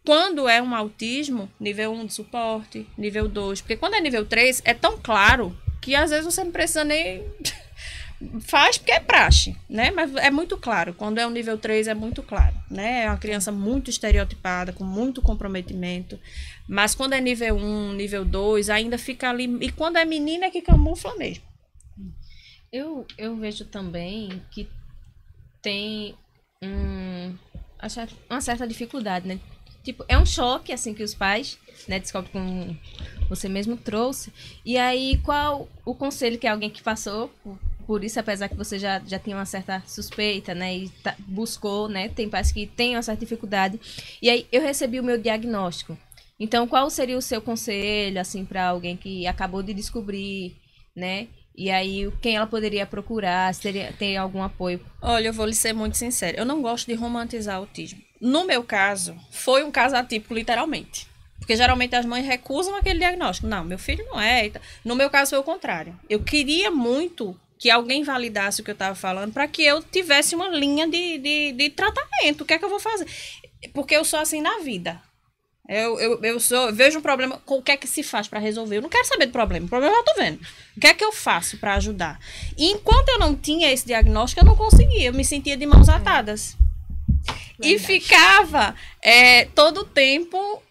Quando é um autismo, nível 1 de suporte, nível 2. Porque quando é nível 3, é tão claro que às vezes você não precisa nem... Faz porque é praxe, né? Mas é muito claro. Quando é um nível 3, é muito claro, né? É uma criança muito estereotipada, com muito comprometimento. Mas quando é nível 1, nível 2, ainda fica ali... E quando é menina é que camufla mesmo. Eu vejo também que tem uma certa dificuldade, né? Tipo, é um choque, assim, que os pais, né, descobrem, como você mesmo trouxe. E aí, qual o conselho que alguém que passou por isso, apesar que você já tinha uma certa suspeita, né, e buscou, né, tem pais que têm uma certa dificuldade. E aí, eu recebi o meu diagnóstico. Então, qual seria o seu conselho, assim, para alguém que acabou de descobrir, né? E aí, quem ela poderia procurar, se tem algum apoio? Olha, eu vou lhe ser muito sincera. Eu não gosto de romantizar autismo. No meu caso, foi um caso atípico, literalmente. Porque geralmente as mães recusam aquele diagnóstico. Não, meu filho não é. No meu caso foi o contrário. Eu queria muito que alguém validasse o que eu estava falando para que eu tivesse uma linha de tratamento. O que é que eu vou fazer? Porque eu sou assim na vida. Eu vejo um problema, o que é que se faz para resolver? Eu não quero saber do problema, o problema eu já tô vendo. O que é que eu faço para ajudar? E enquanto eu não tinha esse diagnóstico, eu não conseguia, eu me sentia de mãos atadas. E ficava todo o tempo,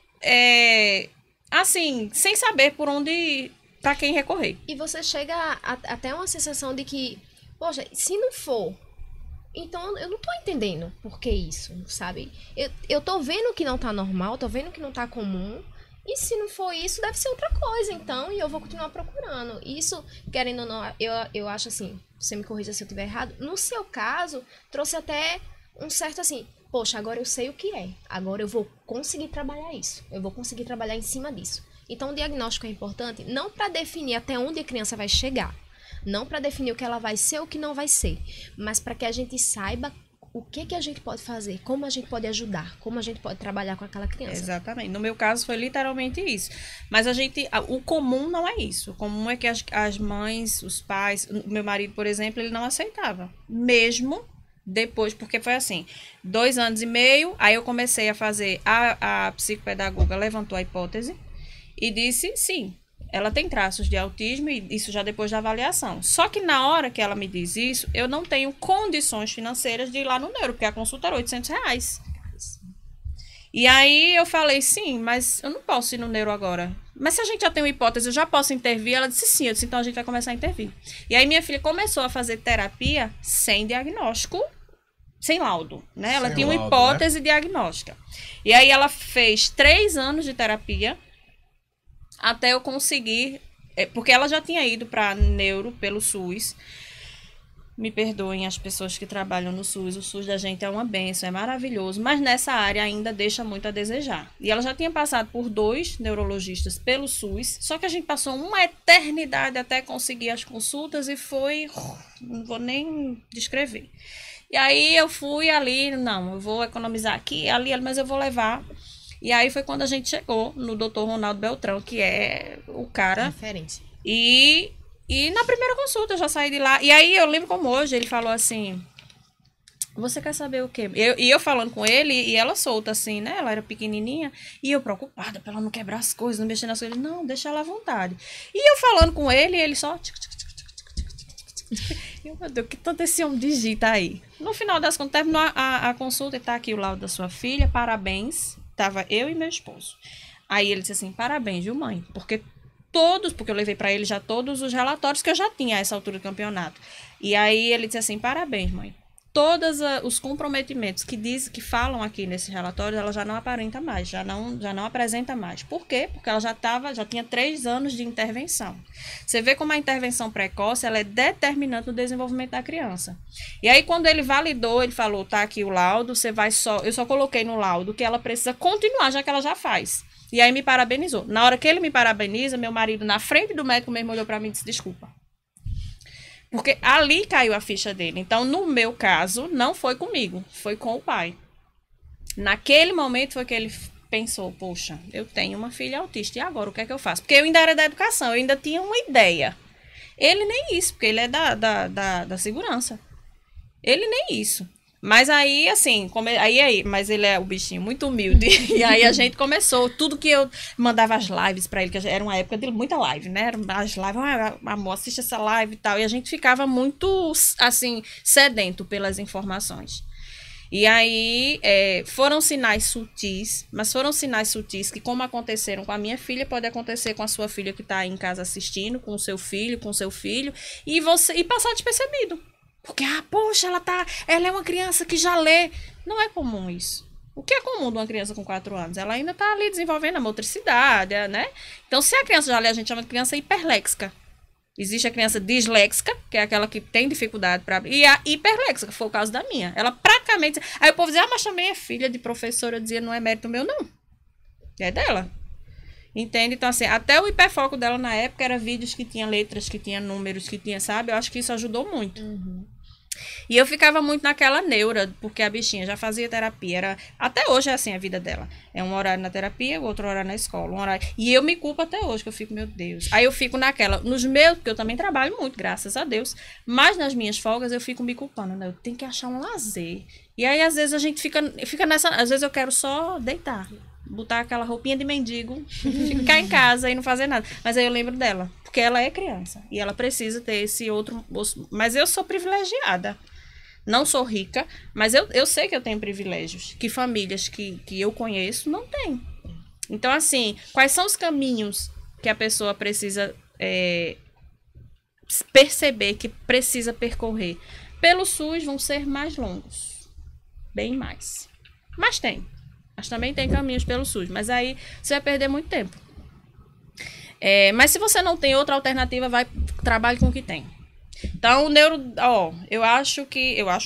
assim, sem saber por onde, para quem recorrer. E você chega até uma sensação de que, poxa, se não for, então eu não tô entendendo por que isso, sabe? Eu tô vendo que não tá normal, tô vendo que não tá comum. E se não for isso, deve ser outra coisa, então, e eu vou continuar procurando. Isso, querendo ou não, eu acho assim, você me corrija se eu estiver errado, no seu caso, trouxe até um certo assim, poxa, agora eu sei o que é, agora eu vou conseguir trabalhar isso, eu vou conseguir trabalhar em cima disso. Então, o diagnóstico é importante, não para definir até onde a criança vai chegar, não para definir o que ela vai ser ou o que não vai ser, mas para que a gente saiba o que a gente pode fazer, como a gente pode ajudar, como a gente pode trabalhar com aquela criança. Exatamente. No meu caso foi literalmente isso. Mas o comum não é isso. O comum é que as mães, os pais, o meu marido, por exemplo, ele não aceitava. Mesmo depois, porque foi assim, 2 anos e meio, aí eu comecei a fazer, a psicopedagoga levantou a hipótese e disse, sim, ela tem traços de autismo, e isso já depois da avaliação. Só que na hora que ela me diz isso, eu não tenho condições financeiras de ir lá no neuro, porque a consulta era R$800. E aí eu falei, sim, mas eu não posso ir no neuro agora. Mas se a gente já tem uma hipótese, eu já posso intervir? Ela disse sim, eu disse, então a gente vai começar a intervir. E aí minha filha começou a fazer terapia sem diagnóstico, sem laudo, né? Ela tinha uma hipótese diagnóstica. E aí ela fez 3 anos de terapia, até eu conseguir, porque ela já tinha ido para neuro pelo SUS. Me perdoem as pessoas que trabalham no SUS, o SUS da gente é uma bênção, é maravilhoso, mas nessa área ainda deixa muito a desejar. E ela já tinha passado por 2 neurologistas pelo SUS, só que a gente passou uma eternidade até conseguir as consultas e foi, não vou nem descrever. E aí eu fui ali, não, eu vou economizar aqui, ali, mas eu vou levar. E aí foi quando a gente chegou no Dr. Ronaldo Beltrão, que é o cara. Referência. E na primeira consulta eu já saí de lá. E aí eu lembro como hoje, ele falou assim: você quer saber o quê? Eu falando com ele e ela solta assim, né? Ela era pequenininha e eu preocupada pra ela não quebrar as coisas, não mexer nas coisas. Ele, não, deixa ela à vontade. E eu falando com ele e ele só... Eu, meu Deus, que tanto esse homem digita aí. No final das contas, terminou a consulta e tá aqui o laudo da sua filha, parabéns. Tava eu e meu esposo. Aí ele disse assim, parabéns, viu, mãe? Porque eu levei pra ele já todos os relatórios que eu já tinha a essa altura do campeonato. E aí ele disse assim, parabéns, mãe. Todos os comprometimentos que falam aqui nesse relatório, ela já não aparenta mais, já não apresenta mais. Por quê? Porque ela já tinha 3 anos de intervenção. Você vê como a intervenção precoce, ela é determinante no desenvolvimento da criança. E aí, quando ele validou, ele falou, tá aqui o laudo, eu só coloquei no laudo que ela precisa continuar, já que ela já faz. E aí me parabenizou. Na hora que ele me parabeniza, meu marido, na frente do médico mesmo, olhou pra mim e disse, desculpa. Porque ali caiu a ficha dele. Então, no meu caso, não foi comigo, foi com o pai. Naquele momento foi que ele pensou, poxa, eu tenho uma filha autista, e agora o que é que eu faço? Porque eu ainda era da educação, eu ainda tinha uma ideia. Ele nem isso, porque ele é da segurança. Ele nem isso. Mas aí, assim, mas ele é o bichinho muito humilde. E aí a gente começou, tudo que eu mandava as lives pra ele, que era uma época de muita live, né? As lives, amor, assiste essa live e tal. E a gente ficava muito, assim, sedento pelas informações. E aí foram sinais sutis, mas foram sinais sutis que, como aconteceram com a minha filha, pode acontecer com a sua filha que tá aí em casa assistindo, com o seu filho, e passar despercebido. Porque, poxa, ela é uma criança que já lê. Não é comum isso. O que é comum de uma criança com 4 anos? Ela ainda está ali desenvolvendo a motricidade, né? Então, se a criança já lê, a gente chama de criança hiperléxica. Existe a criança disléxica, que é aquela que tem dificuldade para... E a hiperléxica, que foi o caso da minha. Ela praticamente... Aí o povo dizia, mas também é filha de professora. Eu dizia, não é mérito meu, não. É dela. Entende? Então, assim, até o hiperfoco dela na época era vídeos que tinha letras, que tinha números, que tinha, sabe? Eu acho que isso ajudou muito. Uhum. E eu ficava muito naquela neura, porque a bichinha já fazia terapia. Até hoje é assim a vida dela. É um horário na terapia, outro horário na escola. E eu me culpo até hoje, que eu fico, meu Deus. Aí eu fico naquela, porque eu também trabalho muito, graças a Deus. Mas nas minhas folgas eu fico me culpando, né? Eu tenho que achar um lazer. E aí, às vezes, a gente fica nessa... Às vezes eu quero só deitar. Botar aquela roupinha de mendigo, ficar em casa e não fazer nada. Mas aí eu lembro dela, porque ela é criança e ela precisa ter esse outro... Mas eu sou privilegiada. Não sou rica, mas eu sei que eu tenho privilégios, que famílias que eu conheço não têm. Então, assim, quais são os caminhos que a pessoa precisa perceber que precisa percorrer? Pelo SUS vão ser mais longos. Bem mais. Mas também tem caminhos pelo SUS. Mas aí você vai perder muito tempo. Mas se você não tem outra alternativa, trabalhe com o que tem. Então, eu acho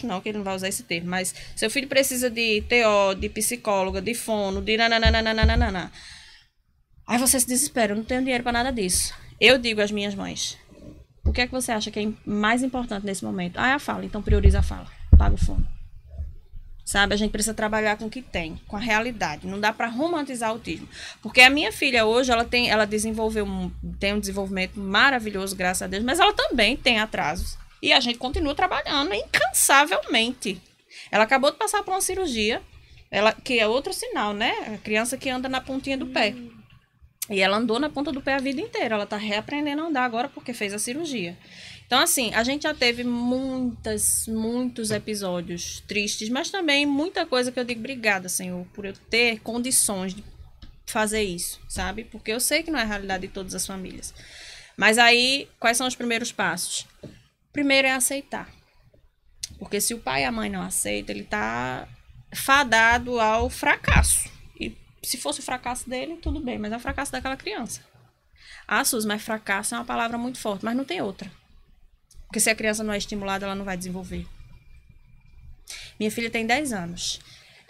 não, que ele não vai usar esse termo, mas seu filho precisa de TO, de psicóloga, de fono, de nananana. Aí você se desespera, eu não tenho dinheiro para nada disso. Eu digo às minhas mães, o que é que você acha que é mais importante nesse momento? É a fala, então prioriza a fala, paga o fono. Sabe, a gente precisa trabalhar com o que tem, com a realidade. Não dá para romantizar o autismo. Porque a minha filha hoje, ela tem um desenvolvimento maravilhoso, graças a Deus, mas ela também tem atrasos. E a gente continua trabalhando incansavelmente. Ela acabou de passar por uma cirurgia, que é outro sinal, né? A criança que anda na pontinha do pé. E ela andou na ponta do pé a vida inteira. Ela tá reaprendendo a andar agora porque fez a cirurgia. Então, assim, a gente já teve muitos episódios tristes, mas também muita coisa que eu digo, obrigada, Senhor, por eu ter condições de fazer isso, sabe? Porque eu sei que não é a realidade de todas as famílias. Mas aí, quais são os primeiros passos? Primeiro é aceitar. Porque se o pai e a mãe não aceitam, ele tá fadado ao fracasso. E se fosse o fracasso dele, tudo bem, mas é o fracasso daquela criança. Suzy, mas fracasso é uma palavra muito forte, mas não tem outra. Porque se a criança não é estimulada, ela não vai desenvolver. Minha filha tem 10 anos.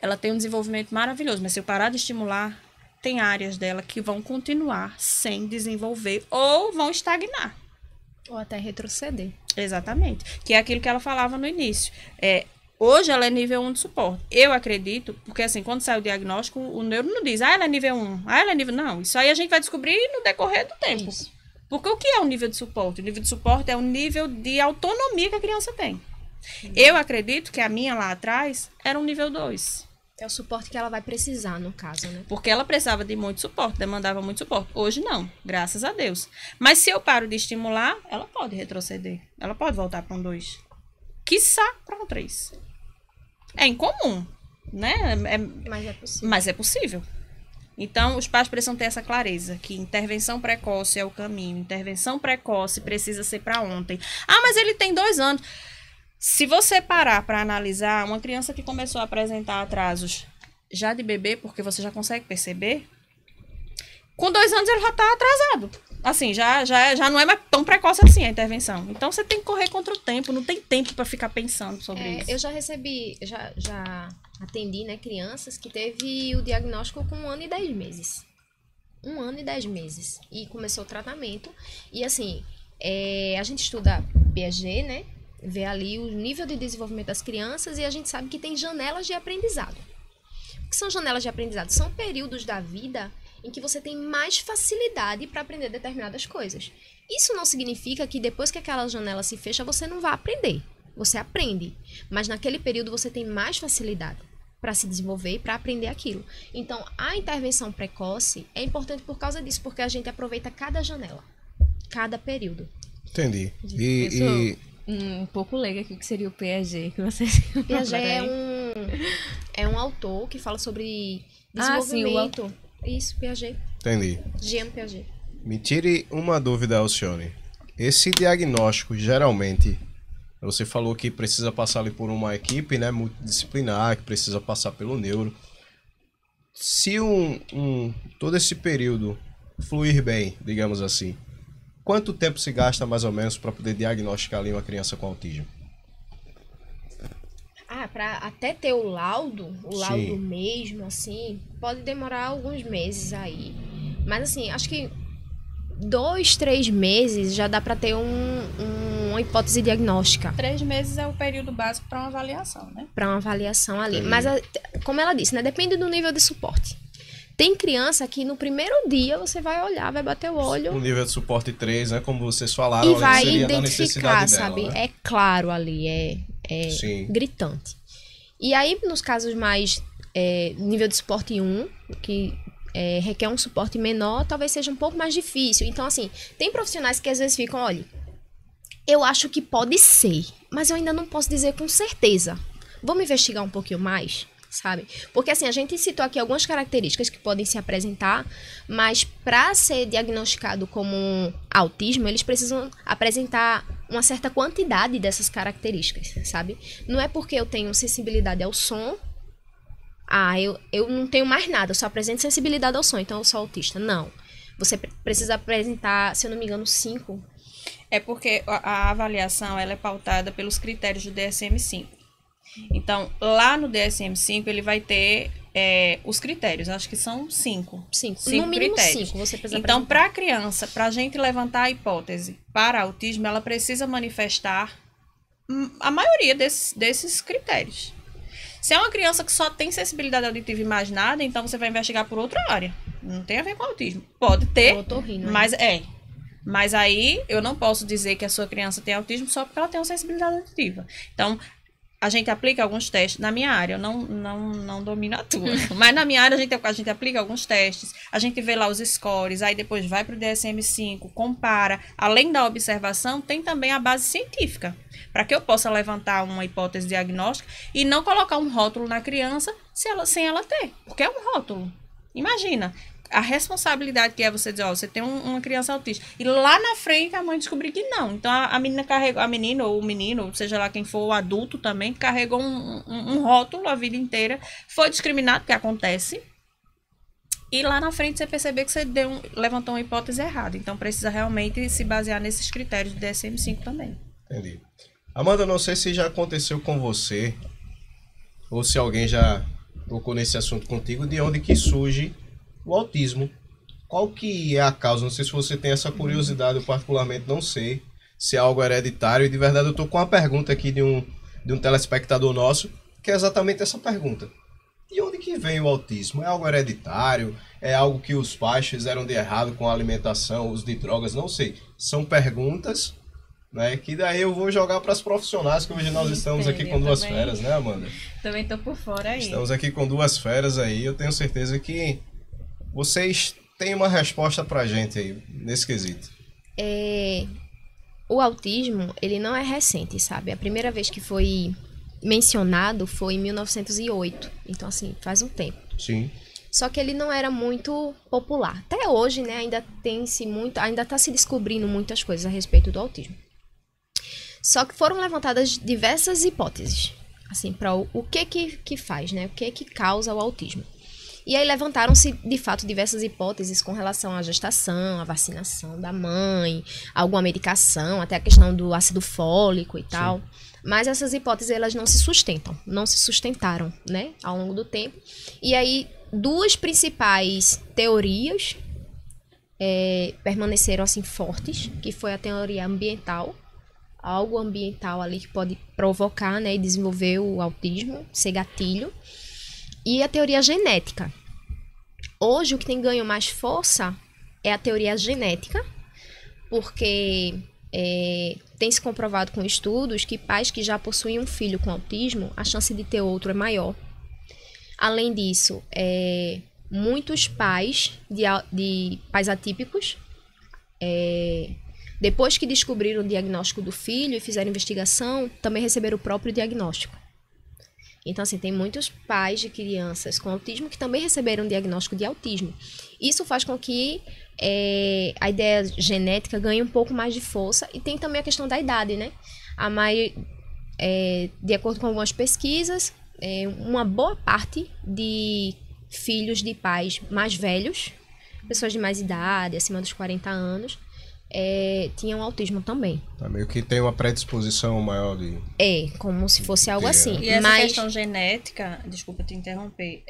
Ela tem um desenvolvimento maravilhoso, mas se eu parar de estimular, tem áreas dela que vão continuar sem desenvolver ou vão estagnar. Ou até retroceder. Exatamente. Que é aquilo que ela falava no início. Hoje ela é nível 1 de suporte. Eu acredito, porque assim, quando sai o diagnóstico, o neuro não diz, ela é nível 1, ela é nível... Não, isso aí a gente vai descobrir no decorrer do tempo. Isso. Porque o que é um nível de suporte? O nível de suporte é o nível de autonomia que a criança tem. Eu acredito que a minha lá atrás era um nível 2. É o suporte que ela vai precisar, no caso, né? Porque ela precisava de muito suporte, demandava muito suporte. Hoje não, graças a Deus. Mas se eu paro de estimular, ela pode retroceder. Ela pode voltar para um 2. Quiçá para um 3. É incomum, né? Mas é possível. Mas é possível. Então, os pais precisam ter essa clareza, que intervenção precoce é o caminho. Intervenção precoce precisa ser para ontem. Ah, mas ele tem 2 anos. Se você parar para analisar, uma criança que começou a apresentar atrasos já de bebê, porque você já consegue perceber, com 2 anos ele já está atrasado. Assim, já não é mais tão precoce assim a intervenção. Então, você tem que correr contra o tempo, não tem tempo para ficar pensando sobre isso. Eu já recebi, já atendi, né, crianças que teve o diagnóstico com 1 ano e 10 meses. 1 ano e 10 meses. E começou o tratamento. E assim, a gente estuda Piaget, né? Vê ali o nível de desenvolvimento das crianças e a gente sabe que tem janelas de aprendizado. O que são janelas de aprendizado? São períodos da vida em que você tem mais facilidade para aprender determinadas coisas. Isso não significa que depois que aquela janela se fecha, você não vai aprender. Você aprende, mas naquele período você tem mais facilidade para se desenvolver e para aprender aquilo. Então, a intervenção precoce é importante por causa disso, porque a gente aproveita cada janela, cada período. Entendi. Eu sou um pouco leiga aqui, o que seria o Piaget, que vocês Piaget é um autor que fala sobre desenvolvimento. Sim, Isso, Piaget. Entendi. Jean Piaget. Me tire uma dúvida, Alcione. Esse diagnóstico, geralmente, você falou que precisa passar ali por uma equipe, né, multidisciplinar, que precisa passar pelo neuro. Se todo esse período fluir bem, digamos assim, quanto tempo se gasta mais ou menos para poder diagnosticar ali uma criança com autismo? Para até ter o laudo Sim. mesmo, assim, pode demorar alguns meses aí. Mas assim, acho que 2, 3 meses já dá para ter uma hipótese diagnóstica. 3 meses é o período básico para uma avaliação, né? Para uma avaliação ali. Entendi. Mas, como ela disse, né? Depende do nível de suporte. Tem criança que no primeiro dia você vai olhar, vai bater o olho O nível de suporte 3, né, como vocês falaram, e ali vai seria da identificar, necessidade sabe? dela, né? É claro ali, Sim. gritante. E aí, nos casos mais nível de suporte 1, que requer um suporte menor, talvez seja um pouco mais difícil. Então, assim, tem profissionais que às vezes ficam, olha, eu acho que pode ser, mas eu ainda não posso dizer com certeza. Vamos investigar um pouquinho mais, sabe? Porque, assim, a gente citou aqui algumas características que podem se apresentar, mas para ser diagnosticado como autismo, eles precisam apresentar uma certa quantidade dessas características, sabe? Não é porque eu tenho sensibilidade ao som, eu não tenho mais nada, eu só apresento sensibilidade ao som, então eu sou autista. Não. Você precisa apresentar, se eu não me engano, 5. É porque a avaliação ela é pautada pelos critérios do DSM-5. Então, lá no DSM-5, ele vai ter os critérios. Acho que são 5. 5. No mínimo critérios. 5 você precisa Então, apresentar. para a criança, para a gente levantar a hipótese para autismo, ela precisa manifestar a maioria desses critérios. Se é uma criança que só tem sensibilidade auditiva e mais nada, então você vai investigar por outra área. Não tem a ver com autismo. Pode ter, Otorrino, mas Mas aí eu não posso dizer que a sua criança tem autismo só porque ela tem uma sensibilidade auditiva. Então, a gente aplica alguns testes. Na minha área, eu não domino a tua. Mas na minha área, a gente aplica alguns testes. A gente vê lá os scores. Aí depois vai para o DSM-5, compara. Além da observação, tem também a base científica. Para que eu possa levantar uma hipótese diagnóstica e não colocar um rótulo na criança sem ela ter. Porque é um rótulo. Imagina a responsabilidade que é você dizer, você tem uma criança autista. E lá na frente a mãe descobriu que não. Então a menina carregou, a menina ou o menino, seja lá quem for, o adulto também, carregou um rótulo a vida inteira. Foi discriminado, que acontece. E lá na frente você percebeu que você levantou uma hipótese errada. Então precisa realmente se basear nesses critérios do DSM-5 também. Entendi. Amanda, não sei se já aconteceu com você, ou se alguém já tocou nesse assunto contigo, de onde que surge o autismo. Qual que é a causa? Não sei se você tem essa curiosidade, eu particularmente não sei se é algo hereditário. E de verdade eu tô com uma pergunta aqui de de um telespectador nosso, que é exatamente essa pergunta. De onde que vem o autismo? É algo hereditário? É algo que os pais fizeram de errado com a alimentação, uso de drogas? Não sei. São perguntas, né, que daí eu vou jogar para as profissionais, que hoje nós estamos aqui com duas feras, né, Amanda? Também tô por fora aí. Estamos aqui com duas feras aí, eu tenho certeza que vocês têm uma resposta pra gente aí, nesse quesito. O autismo, ele não é recente, sabe? A primeira vez que foi mencionado foi em 1908. Então, assim, faz um tempo. Sim. Só que ele não era muito popular. Até hoje, né, ainda está se descobrindo muitas coisas a respeito do autismo. Só que foram levantadas diversas hipóteses, assim, para o que faz, né? O que causa o autismo. E aí levantaram-se, de fato, diversas hipóteses com relação à gestação, à vacinação da mãe, alguma medicação, até a questão do ácido fólico e tal. Sim. Mas essas hipóteses, elas não se sustentaram, né, ao longo do tempo. E aí, duas principais teorias permaneceram, assim, fortes, que foi a teoria ambiental, algo ambiental ali que pode provocar, né, e desenvolver o autismo, ser gatilho, e a teoria genética. Hoje, o que tem ganho mais força é a teoria genética, porque tem se comprovado com estudos que pais que já possuem um filho com autismo, a chance de ter outro é maior. Além disso, muitos pais de pais atípicos, depois que descobriram o diagnóstico do filho e fizeram investigação, também receberam o próprio diagnóstico. Então, assim, tem muitos pais de crianças com autismo que também receberam um diagnóstico de autismo. Isso faz com que a ideia genética ganhe um pouco mais de força. E tem também a questão da idade, né? De acordo com algumas pesquisas, uma boa parte de filhos de pais mais velhos, pessoas de mais idade, acima dos 40 anos, tinham autismo também. Tá meio que tem uma predisposição maior de... como se fosse algo assim. E essa questão genética, desculpa te interromper,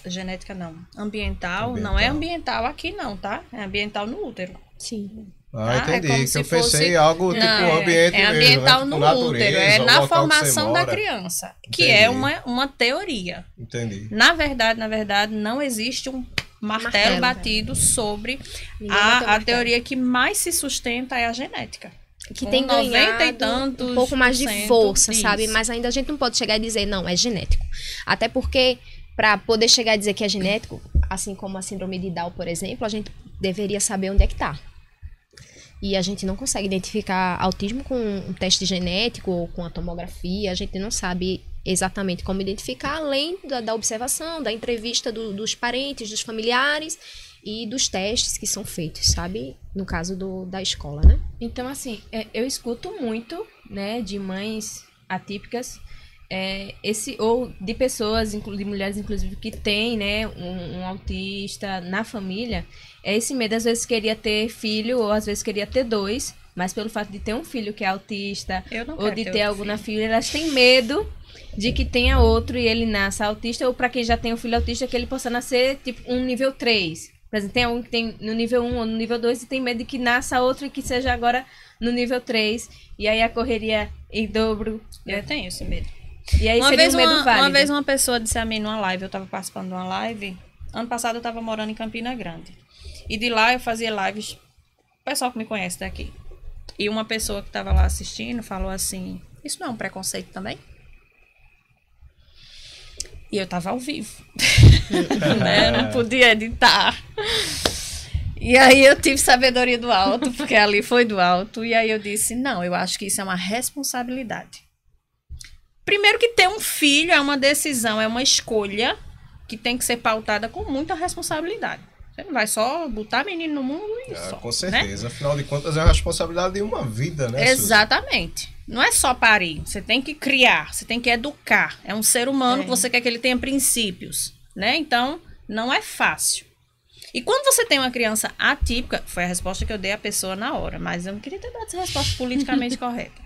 genética não, ambiental, não é ambiental aqui não, tá? É ambiental no útero. Sim. Entendi, que eu pensei algo tipo ambiente mesmo, ambiental né? No tipo útero, na formação da criança, que é uma teoria. Entendi. Na verdade, não existe um martelo batido sobre a teoria que mais se sustenta é a genética. Que tem ganhado um pouco mais de força, sabe? Mas ainda a gente não pode chegar e dizer, não, é genético. Até porque, para poder chegar a dizer que é genético, assim como a síndrome de Down, por exemplo, a gente deveria saber onde é que está. E a gente não consegue identificar autismo com um teste genético ou com a tomografia. A gente não sabe exatamente como identificar, além da observação, da entrevista dos parentes, dos familiares e dos testes que são feitos, sabe? No caso da escola, né? Então, assim, eu escuto muito, né, de mães atípicas, ou de pessoas, de mulheres, inclusive, que têm, né, um autista na família. Esse medo, às vezes, queria ter filho, ou às vezes queria ter dois, mas pelo fato de ter um filho que é autista, ou de ter algo na filha, elas têm medo de que tenha outro e ele nasça autista, ou para quem já tem um filho autista, que ele possa nascer, tipo, um nível 3. Por exemplo, tem alguém que tem no nível 1 ou no nível 2 e tem medo de que nasça outro e que seja agora no nível 3. E aí a correria em dobro. Eu tenho esse medo. E aí seria um medo válido. Uma vez uma pessoa disse a mim numa live, eu estava participando de uma live, ano passado eu estava morando em Campina Grande. E de lá eu fazia lives, o pessoal que me conhece daqui. E uma pessoa que estava lá assistindo falou assim, isso não é um preconceito também? E eu tava ao vivo. Né? Eu não podia editar. E aí eu tive sabedoria do alto, porque ali foi do alto. E aí eu disse, não, eu acho que isso é uma responsabilidade. Primeiro que ter um filho é uma decisão, é uma escolha que tem que ser pautada com muita responsabilidade. Você não vai só botar menino no mundo e só. Com certeza. Né? Afinal de contas, é a responsabilidade de uma vida, né? Exatamente. Suzy? Não é só parir. Você tem que criar, você tem que educar. É um ser humano que você quer que ele tenha princípios, né? Então, não é fácil. E quando você tem uma criança atípica, foi a resposta que eu dei à pessoa na hora, mas eu não queria ter dado essa resposta politicamente correta.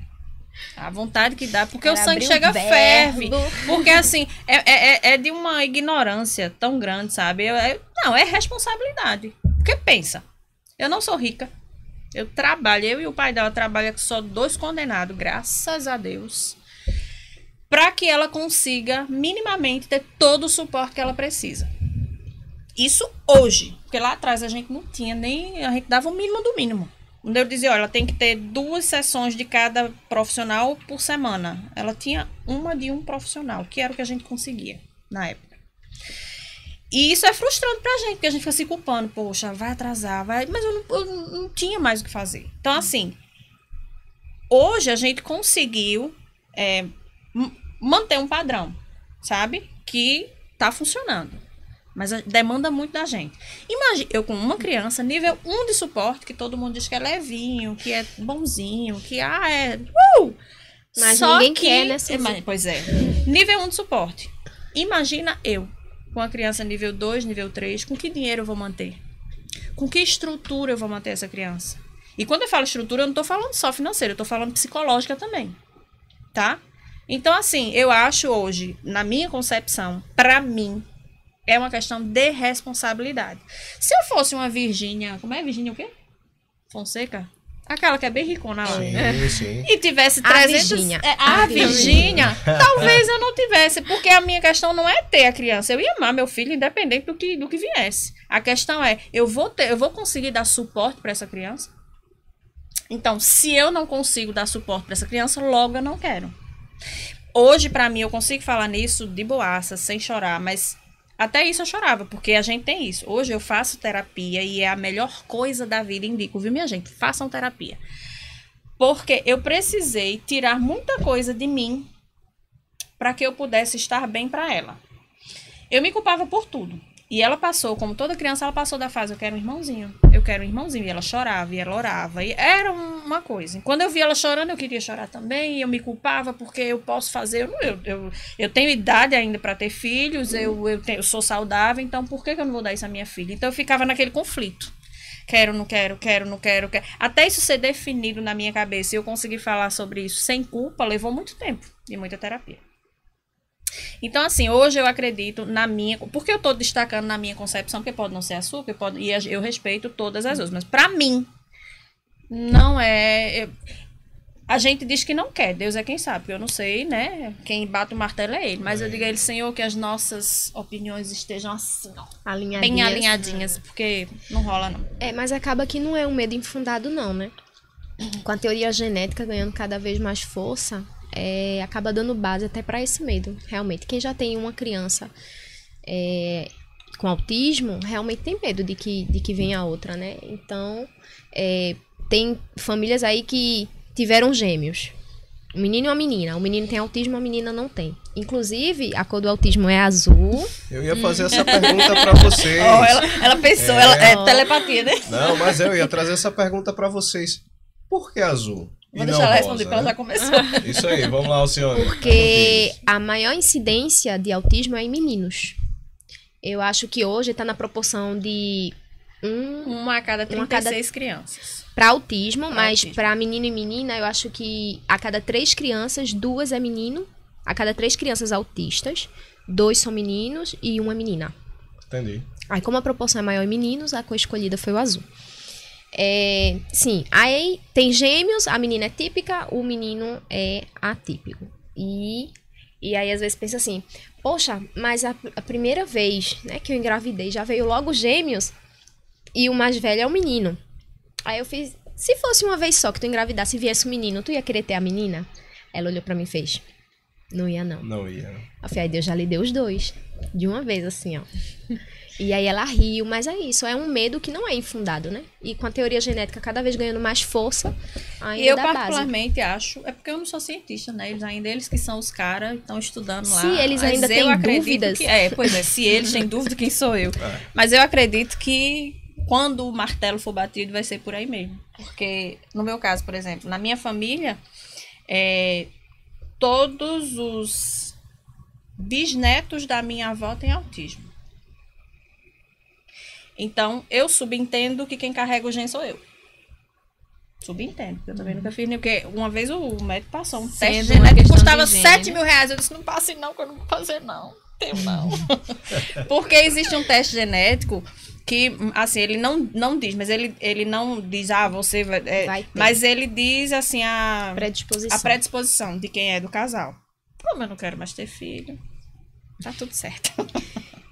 A vontade que dá, porque o sangue chega ferve. Porque, assim, é de uma ignorância tão grande, sabe? Não, é responsabilidade. Porque pensa, eu não sou rica. Eu trabalho, eu e o pai dela trabalham só 2 condenados, graças a Deus. para que ela consiga minimamente ter todo o suporte que ela precisa. Isso hoje, porque lá atrás a gente não tinha nem, a gente dava o mínimo do mínimo. Quando eu dizia, olha, ela tem que ter 2 sessões de cada profissional por semana. Ela tinha uma de um profissional, que era o que a gente conseguia na época. E isso é frustrante pra gente, porque a gente fica se culpando. Poxa, vai atrasar, vai... Mas eu não tinha mais o que fazer. Então, assim, hoje a gente conseguiu manter um padrão, sabe? Que tá funcionando. Mas demanda muito da gente. Imagina, eu com uma criança, nível 1 de suporte, que todo mundo diz que é levinho, que é bonzinho, que é... Mas Só ninguém que, quer, né, Suzy? Pois é. Nível 1 de suporte. Imagina eu, com a criança nível 2, nível 3, com que dinheiro eu vou manter? Com que estrutura eu vou manter essa criança? E quando eu falo estrutura, eu não tô falando só financeira, eu tô falando psicológica também. Tá? Então, assim, eu acho hoje, na minha concepção, pra mim, é uma questão de responsabilidade. Se eu fosse uma Virgínia... Como é Virgínia o quê? Fonseca? Aquela que é bem ricona lá. Sim, sim. E tivesse A 300... Virgínia. A Virgínia. Talvez eu não tivesse. Porque a minha questão não é ter a criança. Eu ia amar meu filho independente do que viesse. A questão é, eu vou conseguir dar suporte para essa criança? Então, se eu não consigo dar suporte para essa criança, logo eu não quero. Hoje, para mim, eu consigo falar nisso de boaça, sem chorar, mas... Até isso eu chorava, porque a gente tem isso. Hoje eu faço terapia e é a melhor coisa da vida, indico, viu, minha gente? Façam terapia. Porque eu precisei tirar muita coisa de mim para que eu pudesse estar bem para ela. Eu me culpava por tudo. E ela passou, como toda criança, ela passou da fase, eu quero um irmãozinho. Eu quero um irmãozinho. E ela chorava, e ela orava. E era uma coisa. E quando eu via ela chorando, eu queria chorar também. E eu me culpava porque eu posso fazer... Eu tenho idade ainda para ter filhos. Eu sou saudável. Então, por que eu não vou dar isso à minha filha? Então, eu ficava naquele conflito. Quero, não quero, quero, não quero, quero. Até isso ser definido na minha cabeça e eu conseguir falar sobre isso sem culpa, levou muito tempo e muita terapia. Então, assim, hoje eu acredito na minha... Porque eu estou destacando na minha concepção, porque pode não ser a sua, e eu respeito todas as outras. Mas, para mim, não é... A gente diz que não quer, Deus é quem sabe, porque eu não sei, né? Quem bate o martelo é ele. Mas eu digo a ele, Senhor, que as nossas opiniões estejam assim, ó, bem alinhadinhas, porque não rola, não. Mas acaba que não é um medo infundado, não, né? Com a teoria genética ganhando cada vez mais força... acaba dando base até para esse medo, realmente. Quem já tem uma criança com autismo, realmente tem medo de que venha a outra, né? Então, tem famílias aí que tiveram gêmeos. Um menino e uma menina. O menino tem autismo, a menina não tem. Inclusive, a cor do autismo é azul. Eu ia fazer essa pergunta para vocês. Ela pensou, ela é telepatia, né? Não, mas eu ia trazer essa pergunta para vocês. Por que azul? Vou deixar ela responder, porque ela já começou. Isso aí, vamos lá, Alcione. Porque a maior incidência de autismo é em meninos. Eu acho que hoje está na proporção de uma a cada 36 crianças. Para autismo, mas para menino e menina, eu acho que a cada 3 crianças, 2 é menino. A cada 3 crianças autistas, 2 são meninos e 1 é menina. Entendi. Aí, como a proporção é maior em meninos, a cor escolhida foi o azul. Sim, aí tem gêmeos, a menina é típica, o menino é atípico. E aí às vezes pensa assim, poxa, mas a primeira vez, né, que eu engravidei já veio logo gêmeos e o mais velho é o menino. Aí eu fiz, se fosse uma vez só que tu engravidasse e viesse o menino, tu ia querer ter a menina? Ela olhou pra mim e fez, não ia não. Não ia. Eu falei, aí Deus já lhe deu os 2, de uma vez assim, ó. E aí ela riu, mas é isso, é um medo que não é infundado, né? E com a teoria genética cada vez ganhando mais força, ainda e eu dá base. particularmente acho, é porque eu não sou cientista, né? Eles que são os caras, estão estudando lá. Se eles ainda têm dúvidas. Pois é, se eles têm dúvida, quem sou eu? Mas eu acredito que quando o martelo for batido vai ser por aí mesmo. Porque, no meu caso, por exemplo, na minha família, todos os bisnetos da minha avó têm autismo. Então, eu subentendo que quem carrega o gene sou eu. Subentendo, porque eu também nunca fiz nem... Porque uma vez o médico passou um teste genético, custava 7 mil reais. Eu disse, não passe não, que eu não vou fazer não. Tenho não. Porque existe um teste genético que, assim, ele não diz, mas ele não diz, você vai ter. Mas ele diz, assim, a predisposição de quem é do casal. Como eu não quero mais ter filho, tá tudo certo.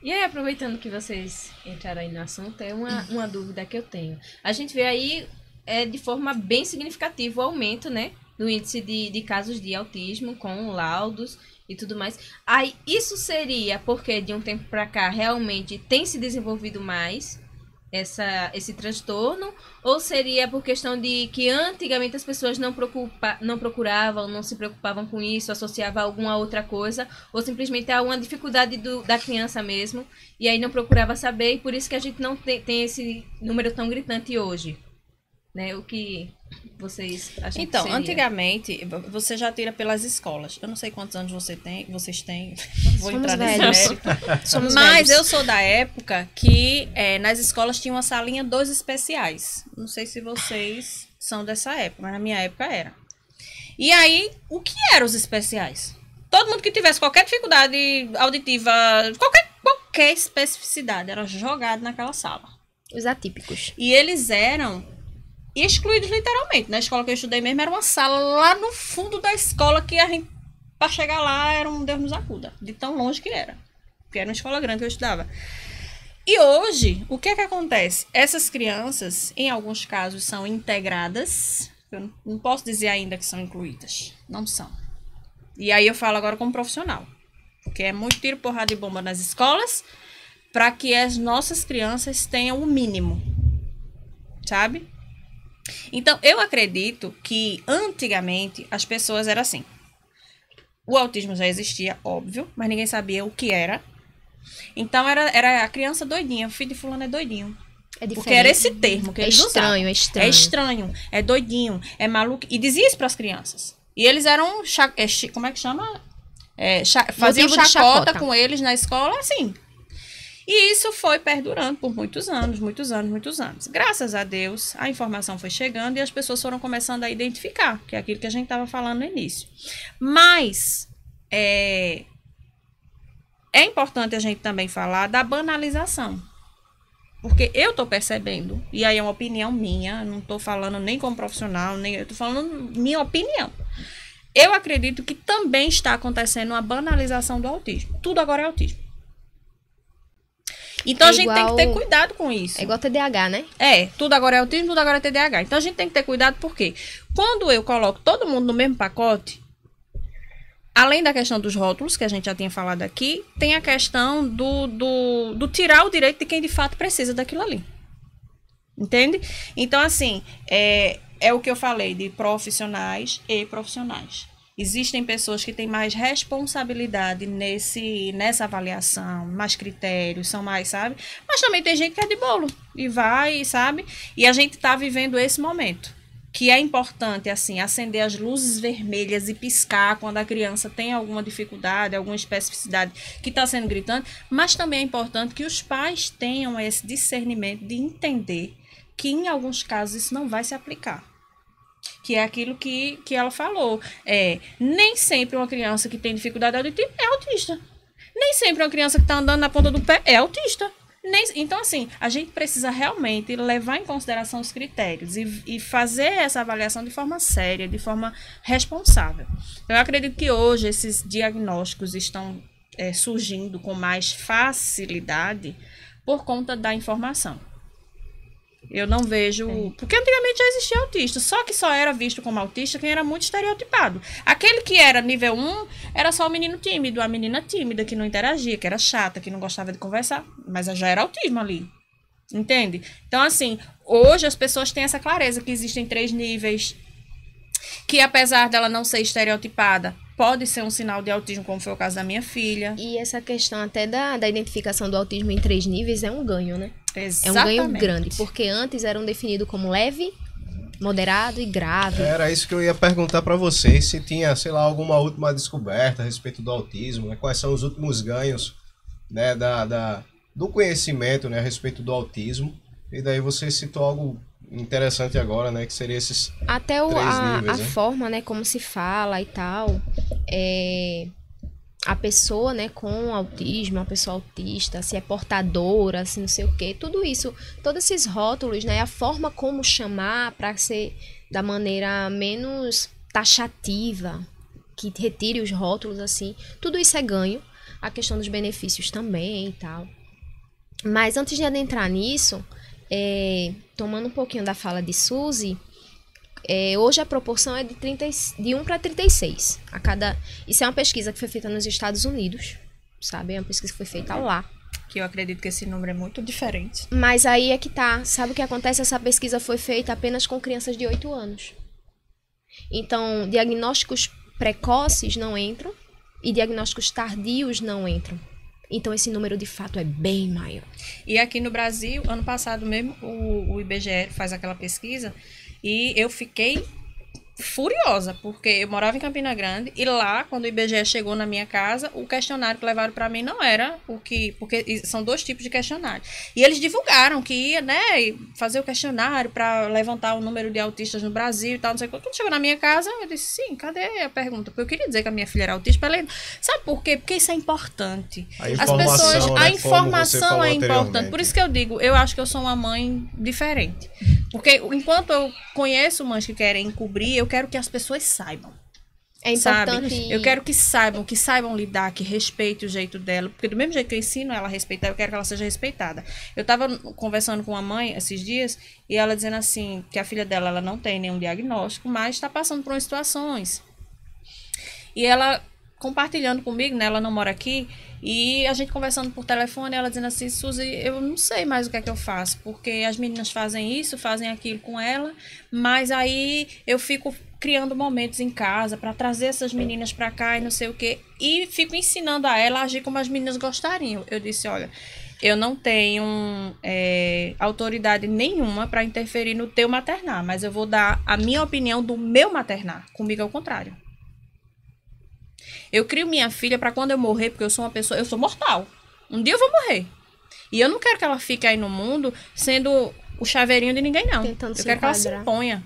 E aí, aproveitando que vocês entraram aí no assunto, é uma dúvida que eu tenho. A gente vê aí, de forma bem significativa, o aumento, né, no índice de casos de autismo, com laudos e tudo mais. Aí, isso seria porque, de um tempo para cá, realmente tem se desenvolvido mais esse transtorno? Ou seria por questão de que antigamente as pessoas não procuravam, não se preocupavam com isso, associavam a alguma outra coisa, ou simplesmente a uma dificuldade da criança mesmo, e aí não procurava saber, e por isso que a gente não tem esse número tão gritante hoje, né? O que vocês acham Então, que seria? antigamente, você já tira pelas escolas. Eu não sei quantos anos vocês têm. Vou Somos entrar nesse velhos. mérito. Somos Mas velhos. eu sou da época que nas escolas tinha uma salinha 2 especiais. Não sei se vocês são dessa época, mas na minha época era. E aí, o que eram os especiais? Todo mundo que tivesse qualquer dificuldade auditiva, qualquer especificidade, era jogado naquela sala. Os atípicos. E eles eram excluídos literalmente. Na escola que eu estudei mesmo, era uma sala lá no fundo da escola que a gente, pra chegar lá, era um Deus nos acuda. De tão longe que era. Porque era uma escola grande que eu estudava. E hoje, o que é que acontece? Essas crianças, em alguns casos, são integradas. Eu não posso dizer ainda que são incluídas. Não são. E aí eu falo agora como profissional. Porque é muito tiro, porrada e bomba nas escolas para que as nossas crianças tenham o mínimo. Sabe? Então, eu acredito que antigamente as pessoas eram assim. O autismo já existia, óbvio, mas ninguém sabia o que era. Então, era a criança doidinha. O filho de fulano é doidinho. É diferente. Porque era esse termo que eles usavam. É estranho. É estranho, é doidinho, é maluco. E dizia isso para as crianças. E eles eram, como é que chama? Faziam Motivo de chacota chacota com eles na escola, assim. E isso foi perdurando por muitos anos. Graças a Deus, a informação foi chegando e as pessoas foram começando a identificar, que é aquilo que a gente estava falando no início. Mas é importante a gente também falar da banalização. Porque eu estou percebendo, e aí é uma opinião minha, não estou falando nem como profissional, nem eu estou falando minha opinião. Eu acredito que também está acontecendo uma banalização do autismo. Tudo agora é autismo. Então a gente tem que ter cuidado com isso. É igual TDAH, né? Tudo agora é autismo, tudo agora é TDAH. Então a gente tem que ter cuidado porque quando eu coloco todo mundo no mesmo pacote, além da questão dos rótulos, que a gente já tinha falado aqui, tem a questão do tirar o direito de quem de fato precisa daquilo ali. Entende? Então, assim, é o que eu falei de profissionais e profissionais. Existem pessoas que têm mais responsabilidade nessa avaliação, mais critérios, são mais, sabe? Mas também tem gente que é de bolo e vai, sabe? E a gente está vivendo esse momento, que é importante, assim, acender as luzes vermelhas e piscar quando a criança tem alguma dificuldade, alguma especificidade que está sendo gritante, mas também é importante que os pais tenham esse discernimento de entender que em alguns casos isso não vai se aplicar. Que é aquilo que ela falou. Nem sempre uma criança que tem dificuldade auditiva é autista. Nem sempre uma criança que está andando na ponta do pé é autista. Então, assim, a gente precisa realmente levar em consideração os critérios e fazer essa avaliação de forma séria, de forma responsável. Eu acredito que hoje esses diagnósticos estão surgindo com mais facilidade por conta da informação. Eu não vejo... Porque antigamente já existia autista, só que só era visto como autista quem era muito estereotipado. Aquele que era nível 1 era só o menino tímido, a menina tímida, que não interagia, que era chata, que não gostava de conversar. Mas já era autismo ali. Entende? Então, assim, hoje as pessoas têm essa clareza que existem 3 níveis, que apesar dela não ser estereotipada, pode ser um sinal de autismo, como foi o caso da minha filha. E essa questão até da identificação do autismo em 3 níveis é um ganho, né? Exatamente. É um ganho grande, porque antes eram definidos como leve, moderado e grave. Era isso que eu ia perguntar para vocês, se tinha, sei lá, alguma última descoberta a respeito do autismo, né? Quais são os últimos ganhos, né, do conhecimento, né, a respeito do autismo. E daí você citou algo interessante agora, né, que seria esses até 3 níveis, a né? forma, né, como se fala e tal, a pessoa, né, com autismo, a pessoa autista, se é portadora, se não sei o quê, tudo isso, todos esses rótulos, né, a forma como chamar para ser da maneira menos taxativa, que retire os rótulos, assim. Tudo isso é ganho. A questão dos benefícios também e tal. Mas antes de adentrar nisso, tomando um pouquinho da fala de Suzy, hoje a proporção é de 1 para 36. Isso é uma pesquisa que foi feita nos Estados Unidos, sabe? É uma pesquisa que foi feita lá. Que eu acredito que esse número é muito diferente. Mas aí é que tá. Sabe o que acontece? Essa pesquisa foi feita apenas com crianças de 8 anos. Então, diagnósticos precoces não entram e diagnósticos tardios não entram. Então, esse número de fato é bem maior. E aqui no Brasil, ano passado mesmo, o IBGE faz aquela pesquisa e eu fiquei furiosa, porque eu morava em Campina Grande e lá, quando o IBGE chegou na minha casa, o questionário que levaram para mim não era o que... Porque são 2 tipos de questionário. E eles divulgaram que ia, né, fazer o questionário para levantar o número de autistas no Brasil e tal, não sei o que. Quando chegou na minha casa, eu disse, sim, cadê a pergunta? Porque eu queria dizer que a minha filha era autista. Ela... Sabe por quê? Porque isso é importante. A informação é importante. Por isso que eu digo, eu acho que eu sou uma mãe diferente. Porque enquanto eu conheço mães que querem encobrir, eu quero que as pessoas saibam. É importante. Sabe? Eu quero que saibam lidar, que respeitem o jeito dela. Porque do mesmo jeito que eu ensino ela a respeitar, eu quero que ela seja respeitada. Eu estava conversando com uma mãe esses dias e ela dizendo assim, que a filha dela ela não tem nenhum diagnóstico, mas está passando por umas situações. E ela compartilhando comigo, né? Ela não mora aqui. E a gente conversando por telefone, ela dizendo assim, Suzy, eu não sei mais o que é que eu faço, porque as meninas fazem isso, fazem aquilo com ela, mas aí eu fico criando momentos em casa para trazer essas meninas para cá e não sei o quê, e fico ensinando a ela a agir como as meninas gostariam. Eu disse, olha, eu não tenho autoridade nenhuma para interferir no teu maternar, mas eu vou dar a minha opinião do meu maternar, comigo é o contrário. Eu crio minha filha para quando eu morrer, porque eu sou uma pessoa, eu sou mortal. Um dia eu vou morrer. E eu não quero que ela fique aí no mundo sendo o chaveirinho de ninguém, não. Eu quero que ela se imponha.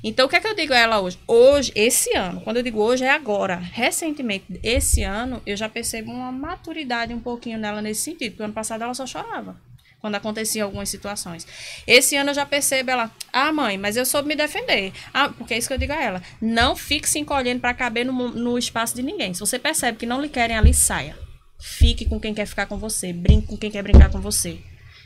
Então, o que é que eu digo a ela hoje? Hoje, esse ano, quando eu digo hoje, é agora. Recentemente, esse ano, eu já percebo uma maturidade um pouquinho nela nesse sentido. Porque ano passado ela só chorava quando aconteciam algumas situações. Esse ano eu já percebo ela, mãe, mas eu soube me defender. Porque é isso que eu digo a ela. Não fique se encolhendo para caber no espaço de ninguém. Se você percebe que não lhe querem ali, saia. Fique com quem quer ficar com você. Brinque com quem quer brincar com você.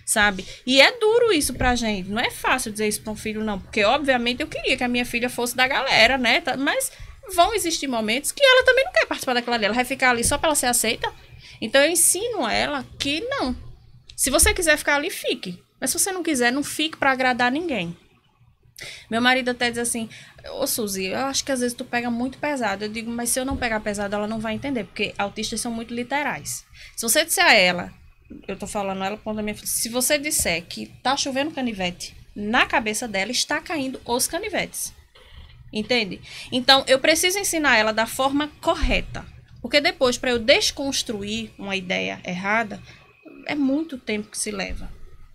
Sabe? E é duro isso pra gente. Não é fácil dizer isso pra um filho, não. Porque, obviamente, eu queria que a minha filha fosse da galera, né? Mas vão existir momentos que ela também não quer participar daquela dela. Vai ficar ali só pra ela ser aceita. Então, eu ensino a ela que não. Se você quiser ficar ali, fique. Mas se você não quiser, não fique pra agradar ninguém. Meu marido até diz assim, Suzy, eu acho que às vezes tu pega muito pesado. Eu digo, mas se eu não pegar pesado, ela não vai entender. Porque autistas são muito literais. Se você disser a ela, eu tô falando ela quando a minha filha, se você disser que tá chovendo canivete, na cabeça dela está caindo os canivetes. Entende? Então, eu preciso ensinar ela da forma correta. Porque depois, para eu desconstruir uma ideia errada, é muito tempo que se leva.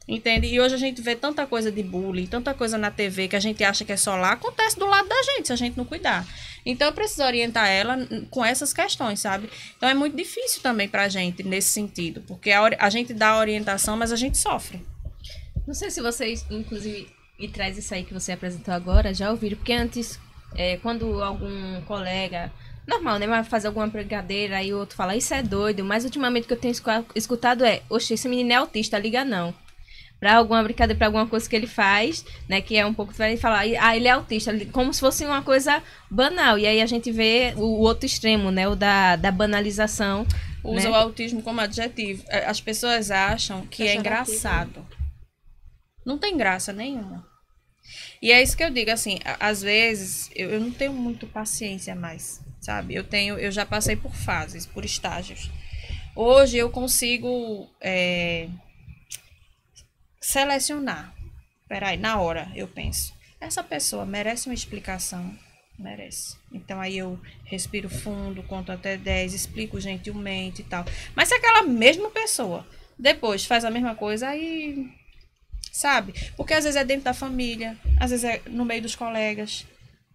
Entende? E hoje a gente vê tanta coisa de bullying, tanta coisa na TV que a gente acha que é só lá, acontece do lado da gente, se a gente não cuidar. Então eu preciso orientar ela com essas questões, sabe? Então é muito difícil também pra gente nesse sentido, porque a gente dá a orientação, mas a gente sofre. Não sei se vocês, inclusive, e traz isso aí que você apresentou agora, já ouviram, porque antes, quando algum colega... Normal, né? Mas fazer alguma brincadeira, aí o outro fala, isso é doido. Mas ultimamente o que eu tenho escutado é, oxe, esse menino é autista, liga não. Pra alguma brincadeira, pra alguma coisa que ele faz, né? Que é um pouco diferente, falar, ele é autista, como se fosse uma coisa banal. E aí a gente vê o outro extremo, né? O da banalização. Usa, né, o autismo como adjetivo. As pessoas acham que é engraçado. Não tem graça nenhuma. E é isso que eu digo, assim, às vezes eu não tenho muito paciência mais, sabe? Eu já passei por fases, por estágios. Hoje eu consigo selecionar. Peraí, na hora eu penso, essa pessoa merece uma explicação? Merece. Então aí eu respiro fundo, conto até 10, explico gentilmente e tal. Mas se aquela mesma pessoa depois faz a mesma coisa, aí... Sabe? Porque às vezes é dentro da família, às vezes é no meio dos colegas.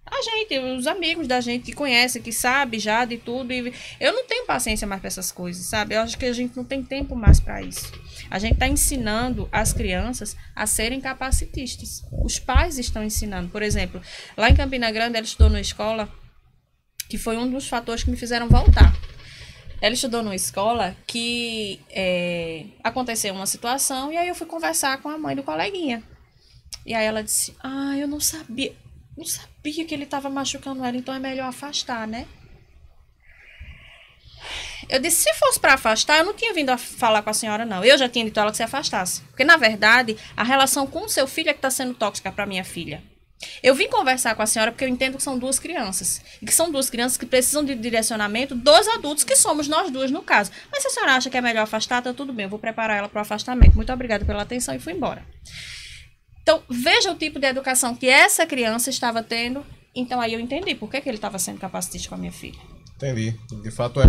A gente, os amigos da gente que conhece, que sabe já de tudo. E eu não tenho paciência mais para essas coisas, sabe? Eu acho que a gente não tem tempo mais para isso. A gente está ensinando as crianças a serem capacitistas. Os pais estão ensinando. Por exemplo, lá em Campina Grande, ela estudou numa escola que foi um dos fatores que me fizeram voltar. Ela estudou numa escola que aconteceu uma situação e aí eu fui conversar com a mãe do coleguinha. E aí ela disse, eu não sabia que ele estava machucando ela, então é melhor afastar, né? Eu disse, se fosse para afastar, eu não tinha vindo a falar com a senhora, não. Eu já tinha dito a ela que se afastasse. Porque, na verdade, a relação com o seu filho é que está sendo tóxica para minha filha. Eu vim conversar com a senhora porque eu entendo que são duas crianças. E que são duas crianças que precisam de direcionamento dos adultos, que somos nós duas, no caso. Mas se a senhora acha que é melhor afastar, tá tudo bem. Eu vou preparar ela para o afastamento. Muito obrigada pela atenção e fui embora. Então, veja o tipo de educação que essa criança estava tendo. Então, aí eu entendi por que ele estava sendo capacitista com a minha filha. Entendi. De fato, é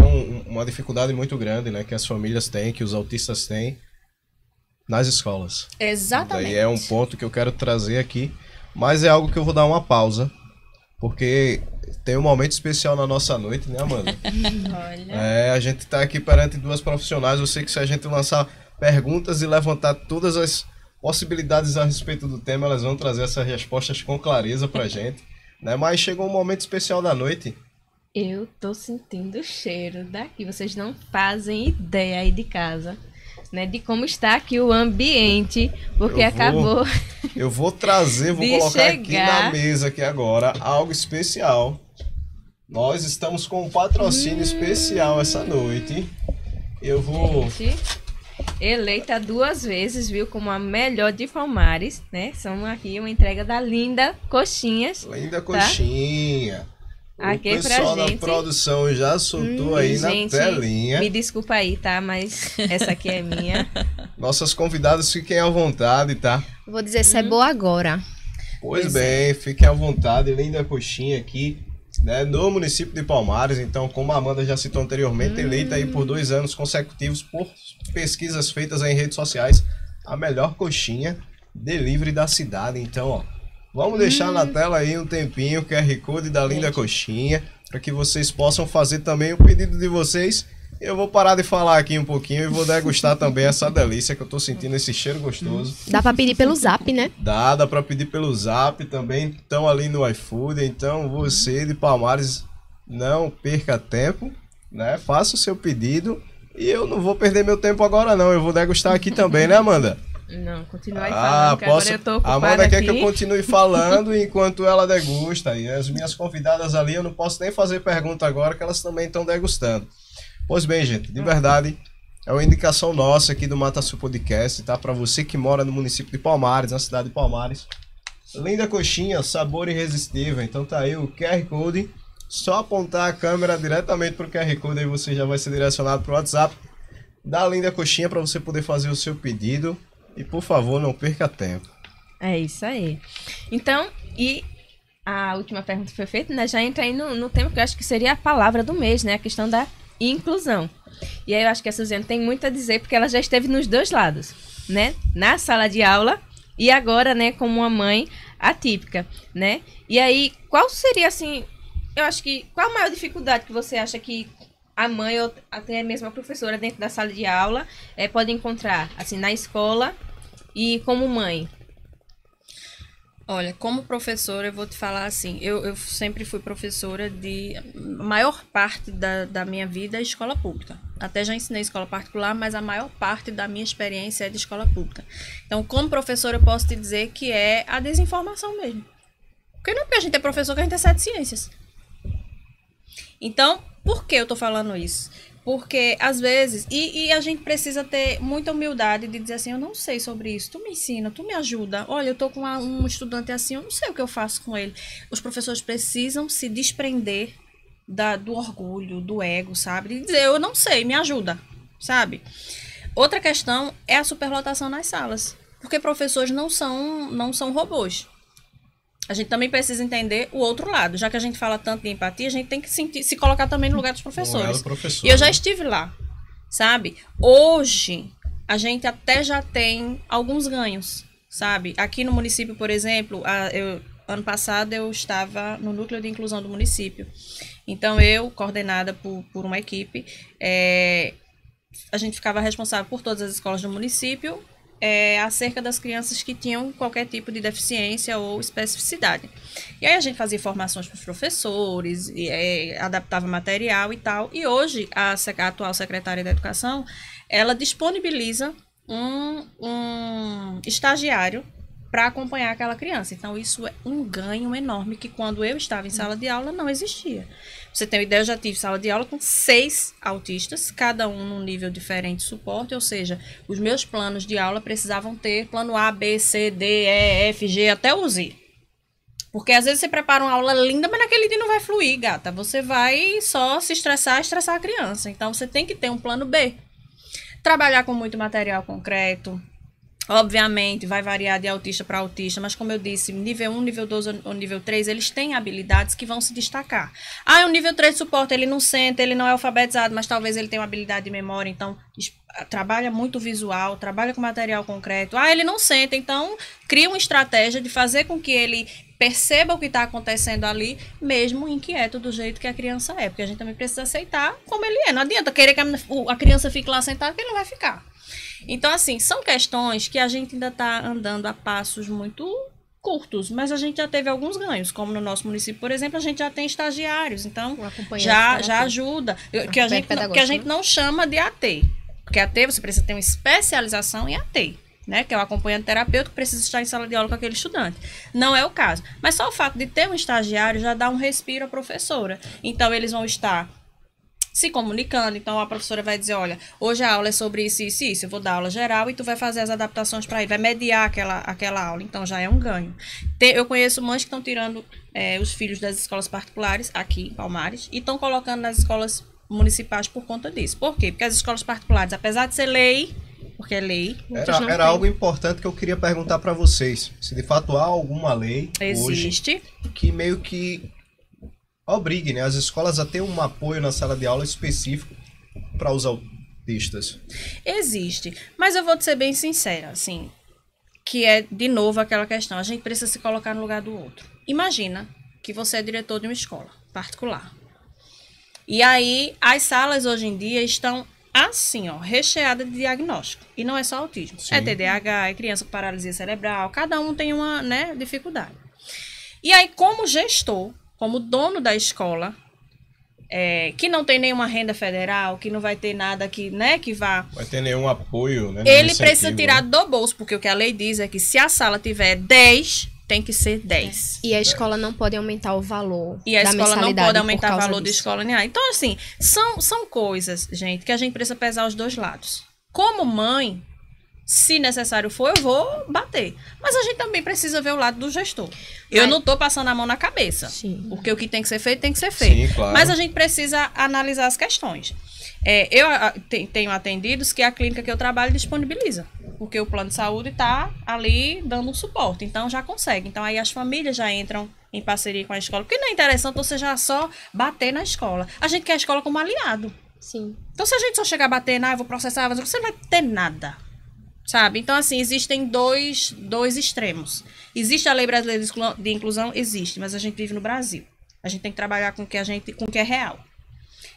uma dificuldade muito grande, né, que as famílias têm, que os autistas têm nas escolas. Exatamente. Daí é um ponto que eu quero trazer aqui, mas é algo que eu vou dar uma pausa, porque tem um momento especial na nossa noite, né, Amanda? Olha. A gente está aqui perante duas profissionais. Eu sei que se a gente lançar perguntas e levantar todas as possibilidades a respeito do tema, elas vão trazer essas respostas com clareza pra gente, né? Mas chegou um momento especial da noite. Eu tô sentindo o cheiro daqui. Vocês não fazem ideia aí de casa, né? De como está aqui o ambiente, porque acabou. Eu vou trazer, vou colocar aqui na mesa aqui agora algo especial. Nós estamos com um patrocínio especial essa noite. Eu vou... Gente, eleita 2 vezes, viu, como a melhor de Palmares, né? São aqui uma entrega da Linda Coxinhas. Linda Coxinha. Aqui o pessoal pra da gente. Produção já soltou aí Gente, na telinha. Me desculpa aí, tá? Mas essa aqui é minha. Nossas convidadas fiquem à vontade, tá? Vou dizer se é boa agora. Pois bem, fiquem à vontade. Linda Coxinha aqui, né, no município de Palmares. Então, como a Amanda já citou anteriormente, eleita aí por 2 anos consecutivos por pesquisas feitas em redes sociais, a melhor coxinha delivery da cidade. Então, ó, vamos deixar na tela aí um tempinho o QR Code da Linda Coxinha, para que vocês possam fazer também o pedido de vocês. Eu vou parar de falar aqui um pouquinho e vou degustar também essa delícia que eu tô sentindo, esse cheiro gostoso. Dá pra pedir pelo Zap, né? Dá pra pedir pelo Zap também, estão ali no iFood. Então você de Palmares, não perca tempo, né? Faça o seu pedido e eu não vou perder meu tempo agora não, eu vou degustar aqui também, né, Amanda? Não, continue aí falando, que posso... agora eu tô ocupada Amanda aqui. quer que eu continue falando enquanto ela degusta. E as minhas convidadas ali, eu não posso nem fazer pergunta agora, que elas também estão degustando. Pois bem, gente, de verdade, é uma indicação nossa aqui do Mata Sul Podcast, tá? Para você que mora no município de Palmares, na cidade de Palmares. Linda Coxinha, sabor irresistível. Então tá aí o QR Code. Só apontar a câmera diretamente pro QR Code, aí você já vai ser direcionado pro WhatsApp da Linda Coxinha para você poder fazer o seu pedido. E por favor, não perca tempo. É isso aí. Então, e a última pergunta foi feita, né? Já entra aí no tema que eu acho que seria a palavra do mês, né? A questão da inclusão. E aí eu acho que a Suzane tem muito a dizer, porque ela já esteve nos 2 lados, né? Na sala de aula e agora, né, como uma mãe atípica, né? E aí, qual seria, assim, eu acho que, qual a maior dificuldade que você acha que a mãe ou até mesmo a professora dentro da sala de aula pode encontrar, assim, na escola e como mãe? Olha, como professora, eu vou te falar assim, eu sempre fui professora de... A maior parte da minha vida é escola pública. Até já ensinei escola particular, mas a maior parte da minha experiência é de escola pública. Então, como professora, eu posso te dizer que é a desinformação mesmo. Porque não é porque a gente é professor que a gente é 7 ciências. Então, por que eu tô falando isso? Porque, às vezes, e a gente precisa ter muita humildade de dizer assim, eu não sei sobre isso, tu me ensina, tu me ajuda. Olha, eu tô com um estudante assim, eu não sei o que eu faço com ele. Os professores precisam se desprender do orgulho, do ego, sabe? De dizer, eu não sei, me ajuda, sabe? Outra questão é a superlotação nas salas. Porque professores não são robôs. A gente também precisa entender o outro lado. Já que a gente fala tanto de empatia, a gente tem que se colocar também no lugar dos professores. E eu já estive lá, sabe? Hoje, a gente até já tem alguns ganhos, sabe? Aqui no município, por exemplo, ano passado eu estava no núcleo de inclusão do município. Então, eu, coordenada por uma equipe, a gente ficava responsável por todas as escolas do município acerca das crianças que tinham qualquer tipo de deficiência ou especificidade. E aí a gente fazia formações para os professores, adaptava material e tal. E hoje a atual secretária da Educação, ela disponibiliza um estagiário para acompanhar aquela criança. Então, isso é um ganho enorme que quando eu estava em sala de aula não existia. Você tem uma ideia, eu já tive sala de aula com 6 autistas, cada um num nível diferente de suporte, ou seja, os meus planos de aula precisavam ter plano A, B, C, D, E, F, G, até o Z. Porque às vezes você prepara uma aula linda, mas naquele dia não vai fluir, gata. Você vai só se estressar a criança. Então, você tem que ter um plano B. Trabalhar com muito material concreto. Obviamente, vai variar de autista para autista, mas como eu disse, nível 1, nível 2 ou nível 3, eles têm habilidades que vão se destacar. Ah, o nível 3 de suporte, ele não senta, ele não é alfabetizado, mas talvez ele tenha uma habilidade de memória, então trabalha muito visual, trabalha com material concreto. Ah, ele não senta, então cria uma estratégia de fazer com que ele perceba o que está acontecendo ali, mesmo inquieto do jeito que a criança é, porque a gente também precisa aceitar como ele é. Não adianta querer que a criança fique lá sentada, porque ele não vai ficar. Então, assim, são questões que a gente ainda está andando a passos muito curtos, mas a gente já teve alguns ganhos, como no nosso município, por exemplo, a gente já tem estagiários, então já ajuda, que a gente não chama de AT, porque AT você precisa ter uma especialização em AT, né, que é o acompanhante terapêutico que precisa estar em sala de aula com aquele estudante. Não é o caso, mas só o fato de ter um estagiário já dá um respiro à professora, então eles vão estar se comunicando, então a professora vai dizer, olha, hoje a aula é sobre isso, isso e isso, eu vou dar aula geral e tu vai fazer as adaptações para ele, vai mediar aquela aula, então já é um ganho. Eu conheço mães que estão tirando os filhos das escolas particulares aqui em Palmares e estão colocando nas escolas municipais por conta disso. Por quê? Porque as escolas particulares, apesar de ser lei, porque é lei... Era algo importante que eu queria perguntar para vocês, se de fato há alguma lei existe hoje que meio que obrigue, né, as escolas a ter um apoio na sala de aula específico para os autistas. Existe, mas eu vou te ser bem sincera, assim, que é, de novo, aquela questão, a gente precisa se colocar no lugar do outro. Imagina que você é diretor de uma escola particular. E aí, as salas hoje em dia estão assim, ó, recheadas de diagnóstico. E não é só autismo. Sim. É TDAH, é criança com paralisia cerebral, cada um tem uma, né, dificuldade. E aí, como gestor, como dono da escola, que não tem nenhuma renda federal, que não vai ter nada que, né, que vá... Vai ter nenhum apoio, né? Ele precisa tirar do bolso, porque o que a lei diz é que se a sala tiver 10, tem que ser 10. E a escola não pode aumentar o valor da mensalidade. E a escola não pode aumentar o valor da escola. Então, assim, são coisas, gente, que a gente precisa pesar os dois lados. Como mãe, se necessário for, eu vou bater. Mas a gente também precisa ver o lado do gestor. Eu não estou passando a mão na cabeça. Sim. Porque o que tem que ser feito, tem que ser feito. Sim, claro. Mas a gente precisa analisar as questões. Eu tenho atendidos que a clínica que eu trabalho disponibiliza. Porque o plano de saúde está ali dando um suporte. Então, já consegue. Então, aí as famílias já entram em parceria com a escola. Porque não é interessante você já só bater na escola. A gente quer a escola como aliado. Sim. Então, se a gente só chegar a bater, eu vou processar, você não vai ter nada. Sabe? Então, assim, existem dois extremos. Existe a Lei Brasileira de Inclusão? Existe, mas a gente vive no Brasil. A gente tem que trabalhar com o que é real.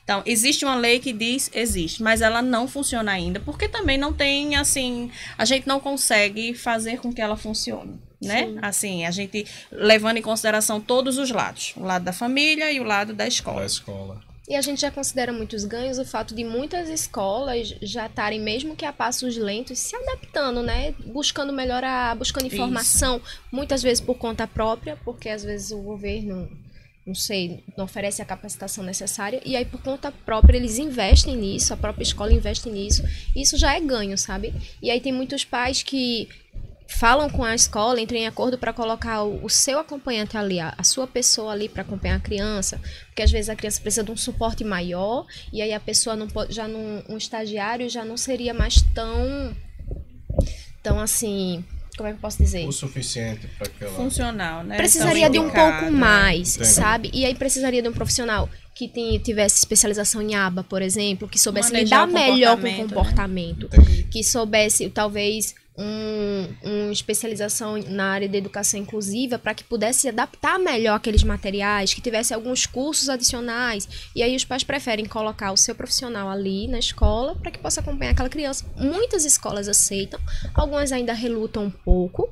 Então, existe uma lei que diz, existe, mas ela não funciona ainda, porque também não tem, assim, a gente não consegue fazer com que ela funcione, né? Sim. Assim, a gente levando em consideração todos os lados, o lado da família e o lado da escola. Da escola. E a gente já considera muitos ganhos o fato de muitas escolas já estarem, mesmo que a passos lentos, se adaptando, né? Buscando melhorar, buscando informação, isso. Muitas vezes por conta própria, porque às vezes o governo, não sei, não oferece a capacitação necessária, e aí por conta própria eles investem nisso, a própria escola investe nisso, isso já é ganho, sabe? E aí tem muitos pais que falam com a escola, entram em acordo para colocar o seu acompanhante ali, a sua pessoa ali para acompanhar a criança, porque às vezes a criança precisa de um suporte maior, e aí a pessoa não pode, um estagiário já não seria mais tão assim, como é que eu posso dizer? O suficiente para aquela... Funcional, né? Precisaria de um pouco mais, sabe? E aí precisaria de um profissional que tivesse especialização em aba, por exemplo, que soubesse lidar melhor com o comportamento, né? Que soubesse, talvez, uma especialização na área de educação inclusiva para que pudesse adaptar melhor aqueles materiais, que tivesse alguns cursos adicionais. E aí os pais preferem colocar o seu profissional ali na escola para que possa acompanhar aquela criança. Muitas escolas aceitam, algumas ainda relutam um pouco,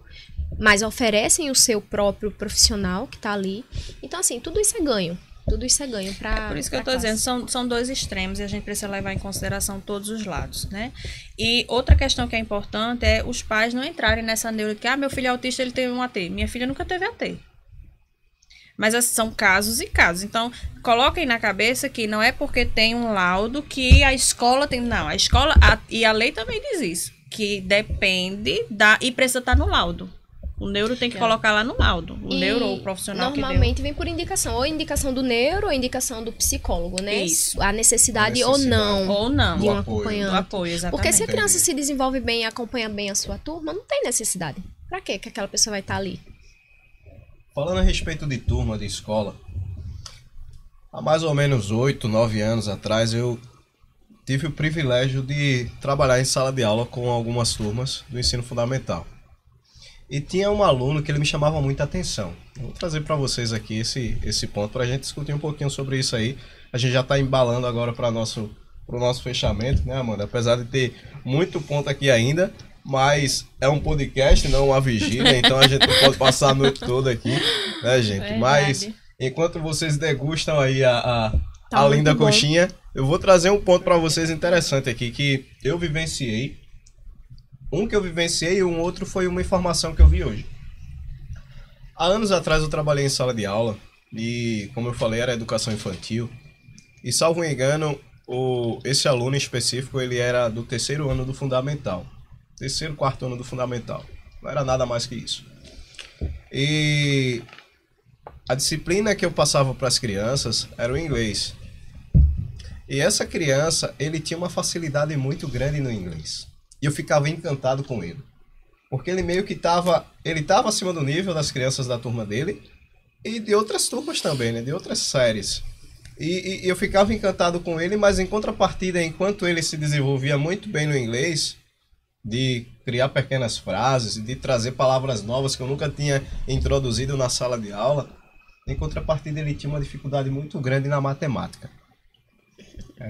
mas oferecem o seu próprio profissional que está ali. Então, assim, tudo isso é ganho. Tudo isso é ganho para. É por isso que eu estou dizendo, são dois extremos e a gente precisa levar em consideração todos os lados, né? E outra questão que é importante é os pais não entrarem nessa neura que, meu filho é autista, ele teve um AT. Minha filha nunca teve AT. Mas são casos e casos. Então, coloquem na cabeça que não é porque tem um laudo que a escola tem. Não, a escola, e a lei também diz isso, que depende e precisa estar no laudo. O neuro tem que colocar lá no laudo. O neuro ou o profissional normalmente que deu. Vem por indicação. Ou indicação do neuro ou indicação do psicólogo, né? Isso. A necessidade ou não. Ou não. De um apoio. acompanhante. Do apoio, exatamente. Porque se a criança se desenvolve bem e acompanha bem a sua turma, não tem necessidade. Pra quê que aquela pessoa vai estar ali? Falando a respeito de turma de escola, há mais ou menos 8, 9 anos atrás eu tive o privilégio de trabalhar em sala de aula com algumas turmas do ensino fundamental. E tinha um aluno que ele me chamava muita atenção. Eu vou trazer para vocês aqui esse ponto para a gente discutir um pouquinho sobre isso aí. A gente já está embalando agora para o nosso fechamento, né, Amanda? Apesar de ter muito ponto aqui ainda, mas é um podcast, não uma vigília, então a gente não pode passar a noite toda aqui, né, gente? Verdade. Mas enquanto vocês degustam aí a Tá linda muito bom. coxinha, eu vou trazer um ponto para vocês interessante aqui que eu vivenciei. Um que eu vivenciei e um outro foi uma informação que eu vi hoje. Há anos atrás eu trabalhei em sala de aula e, como eu falei, era educação infantil. E, salvo engano, esse aluno em específico, ele era do 3º ano do fundamental. 3º, 4º ano do fundamental. Não era nada mais que isso. E a disciplina que eu passava para as crianças era o inglês. E essa criança, ele tinha uma facilidade muito grande no inglês. E eu ficava encantado com ele. Porque ele meio que estava acima do nível das crianças da turma dele e de outras turmas também, né? De outras séries. E eu ficava encantado com ele, mas em contrapartida, enquanto ele se desenvolvia muito bem no inglês, de criar pequenas frases, de trazer palavras novas que eu nunca tinha introduzido na sala de aula, em contrapartida ele tinha uma dificuldade muito grande na matemática.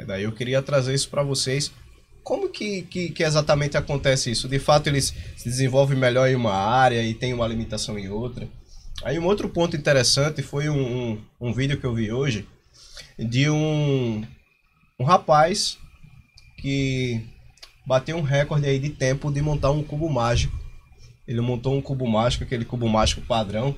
Daí eu queria trazer isso para vocês. Como que exatamente acontece isso? De fato, eles se desenvolvem melhor em uma área e tem uma limitação em outra. Aí um outro ponto interessante foi um vídeo que eu vi hoje de um rapaz que bateu um recorde aí de tempo de montar um cubo mágico. Ele montou um cubo mágico, aquele cubo mágico padrão.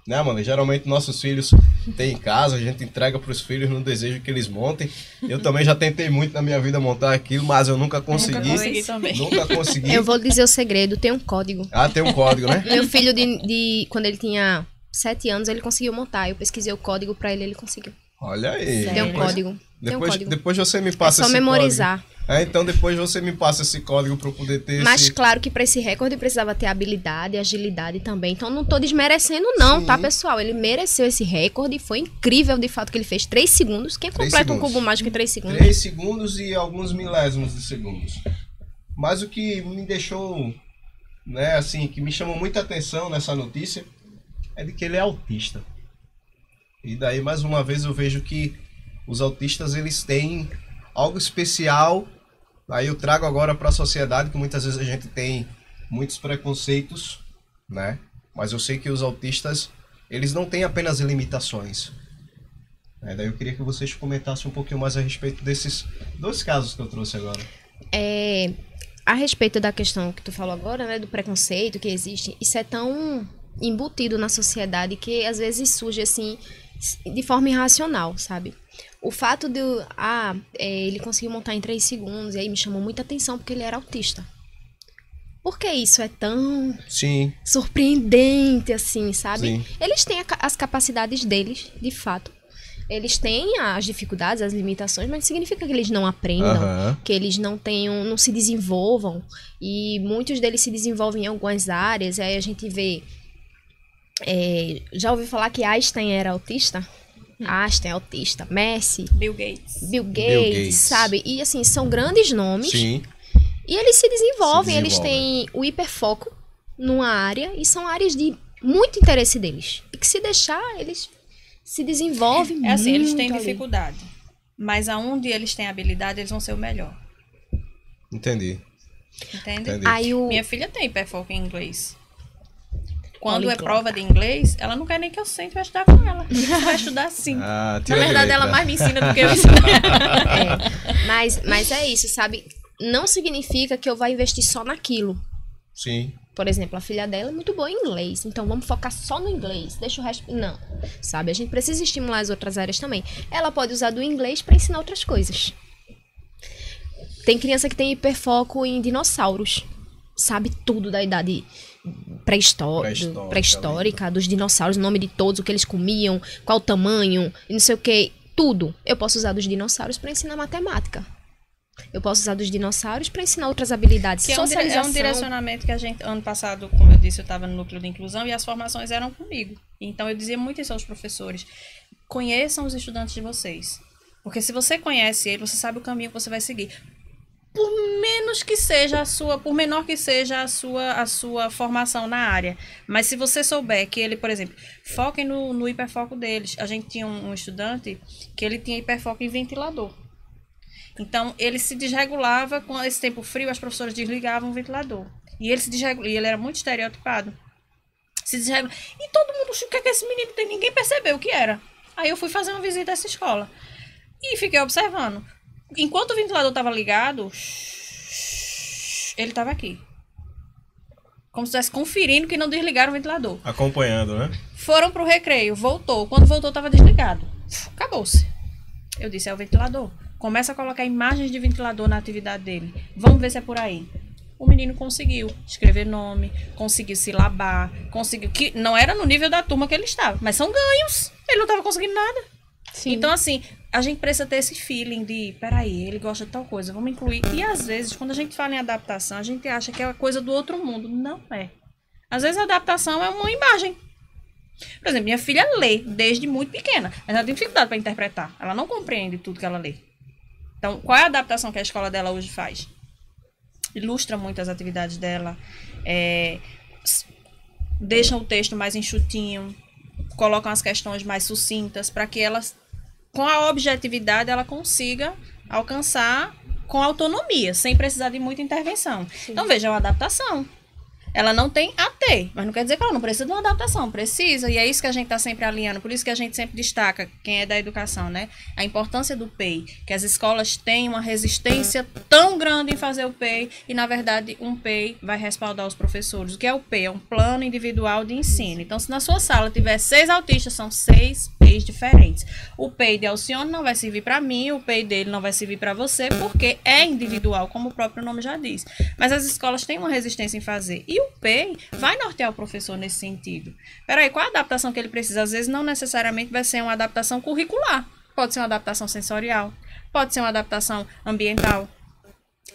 Né, mano? Geralmente nossos filhos têm em casa, a gente entrega para os filhos no desejo que eles montem. Eu também já tentei muito na minha vida montar aquilo, mas eu nunca consegui. Nunca consegui também. Nunca consegui. Eu vou dizer o segredo, tem um código. Ah, tem um código, né? Meu filho, quando ele tinha 7 anos, ele conseguiu montar. Eu pesquisei o código pra ele conseguiu. Olha aí. Tem um código. Tem um código. Depois você me passa É só esse memorizar. código. Então depois você me passa esse código para eu poder ter Mas claro que para esse recorde precisava ter habilidade e agilidade também. Então não tô desmerecendo não, Sim. Tá, pessoal? Ele mereceu esse recorde. Foi incrível, de fato, que ele fez 3 segundos. Quem 3 completa um segundos. cubo mágico em 3 segundos? 3 segundos e alguns milésimos de segundos. Mas o que me deixou, né, assim, que me chamou muita atenção nessa notícia é de que ele é autista. E daí, mais uma vez, eu vejo que os autistas, eles têm algo especial. Aí eu trago agora para a sociedade, que muitas vezes a gente tem muitos preconceitos, né? Mas eu sei que os autistas, eles não têm apenas limitações. Daí eu queria que vocês comentassem um pouquinho mais a respeito desses 2 casos que eu trouxe agora. A respeito da questão que tu falou agora, né, do preconceito que existe, isso é tão embutido na sociedade que às vezes surge assim de forma irracional, sabe? O fato de ele conseguiu montar em 3 segundos e aí me chamou muita atenção porque ele era autista. Por que isso é tão Sim. surpreendente assim, sabe? Sim. Eles têm as capacidades deles, de fato. Eles têm as dificuldades, as limitações, mas não significa que eles não aprendam, que eles não se desenvolvam. E muitos deles se desenvolvem em algumas áreas. Aí a gente vê... já ouviu falar que Einstein era autista? Einstein é autista. Messi. Bill Gates. Bill Gates, sabe? E assim, são grandes nomes. Sim. E eles se desenvolvem, Se eles desenvolvem. têm o hiperfoco numa área e são áreas de muito interesse deles. E que se deixar, eles se desenvolvem muito. É assim, eles têm ali. dificuldade. Mas aonde eles têm habilidade, eles vão ser o melhor. Entendi. Entende? Entendi. Aí o... Minha filha tem hiperfoco em inglês. Quando é Poliglota. prova de inglês, ela não quer nem que eu sente pra estudar com ela. Ela vai estudar sim. Ah, Na tira verdade, direito, ela né? mais me ensina do que eu ensino ela. Mas é isso, sabe? Não significa que eu vá investir só naquilo. Sim. Por exemplo, a filha dela é muito boa em inglês, então vamos focar só no inglês, deixa o resto... Não, sabe? A gente precisa estimular as outras áreas também. Ela pode usar do inglês para ensinar outras coisas. Tem criança que tem hiperfoco em dinossauros. Sabe tudo da idade pré-histórica, dos dinossauros, o nome de todos, o que eles comiam, qual o tamanho, e não sei o que, tudo. Eu posso usar dos dinossauros para ensinar matemática. Eu posso usar dos dinossauros para ensinar outras habilidades. Que é Socialização. um direcionamento que a gente, ano passado, como eu disse, eu estava no núcleo de inclusão e as formações eram comigo. Então eu dizia muito isso aos professores. Conheçam os estudantes de vocês. Porque se você conhece ele, você sabe o caminho que você vai seguir. Por menos que seja a sua, por menor que seja a sua formação na área. Mas se você souber que ele, por exemplo, foquem no hiperfoco deles. A gente tinha um estudante que ele tinha hiperfoco em ventilador. Então, ele se desregulava com esse tempo frio, as professoras desligavam o ventilador. E ele se desregulava, e ele era muito estereotipado. Se desregulava. E todo mundo, o que é que esse menino tem? Ninguém percebeu o que era. Aí eu fui fazer uma visita a essa escola. E fiquei observando. Enquanto o ventilador estava ligado, ele estava aqui. Como se estivesse conferindo que não desligaram o ventilador. Acompanhando, né? Foram pro recreio, voltou. Quando voltou, estava desligado. Acabou-se. Eu disse, é o ventilador. Começa a colocar imagens de ventilador na atividade dele. Vamos ver se é por aí. O menino conseguiu escrever nome, conseguiu silabar, conseguiu... Que não era no nível da turma que ele estava, mas são ganhos. Ele não estava conseguindo nada. Sim. Então, assim, a gente precisa ter esse feeling de, peraí, ele gosta de tal coisa, vamos incluir. E às vezes, quando a gente fala em adaptação, a gente acha que é uma coisa do outro mundo. Não é. Às vezes a adaptação é uma imagem. Por exemplo, minha filha lê desde muito pequena, mas ela tem dificuldade para interpretar. Ela não compreende tudo que ela lê. Então, qual é a adaptação que a escola dela hoje faz? Ilustra muito as atividades dela, deixa o texto mais enxutinho, colocam as questões mais sucintas, para que elas, com a objetividade, ela consiga alcançar com autonomia, sem precisar de muita intervenção. Sim. Então, veja, é uma adaptação. Ela não tem AT, mas não quer dizer que ela não precisa de uma adaptação, precisa, e é isso que a gente está sempre alinhando, por isso que a gente sempre destaca, quem é da educação, né, a importância do PEI, que as escolas têm uma resistência tão grande em fazer o PEI, e na verdade um PEI vai respaldar os professores. O que é o PEI? É um plano individual de ensino. Então, se na sua sala tiver 6 autistas, são 6 PEIs diferentes. O PEI de Alcione não vai servir para mim, o PEI dele não vai servir para você, porque é individual, como o próprio nome já diz. Mas as escolas têm uma resistência em fazer, e o PEI vai nortear o professor nesse sentido. Peraí, qual a adaptação que ele precisa? Às vezes não necessariamente vai ser uma adaptação curricular. Pode ser uma adaptação sensorial, pode ser uma adaptação ambiental,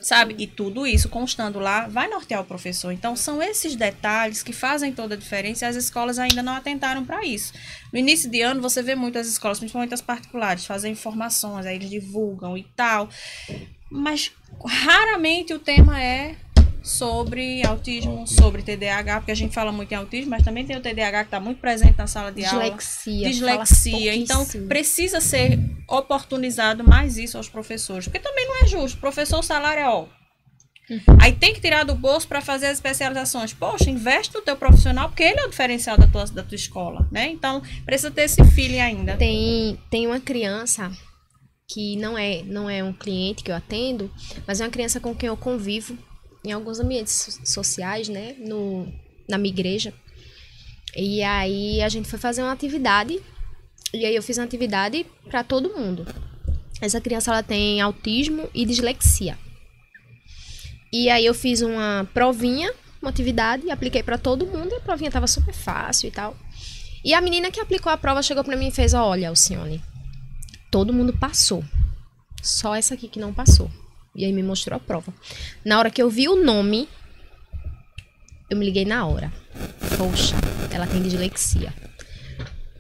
sabe? E tudo isso, constando lá, vai nortear o professor. Então, são esses detalhes que fazem toda a diferença e as escolas ainda não atentaram para isso. No início de ano, você vê muitas escolas, principalmente as particulares, fazem informações, aí eles divulgam e tal. Mas, raramente o tema é sobre autismo, sobre TDAH, porque a gente fala muito em autismo, mas também tem o TDAH que está muito presente na sala de aula. Dislexia. Então, precisa ser oportunizado mais isso aos professores, porque também não é justo. O professor, o salário é ó. Aí tem que tirar do bolso para fazer as especializações. Poxa, investe no teu profissional, porque ele é o diferencial da tua escola, né? Então, precisa ter esse feeling ainda. Tem uma criança que não é um cliente que eu atendo, mas é uma criança com quem eu convivo em alguns ambientes sociais, né, na minha igreja. E aí a gente foi fazer uma atividade, e aí eu fiz uma atividade para todo mundo. Essa criança, ela tem autismo e dislexia. E aí eu fiz uma provinha, uma atividade, apliquei para todo mundo, e a provinha tava super fácil e tal. E a menina que aplicou a prova chegou para mim e fez, olha, Alcione, todo mundo passou, só essa aqui que não passou. E aí me mostrou a prova. Na hora que eu vi o nome, eu me liguei na hora. Poxa, ela tem dislexia.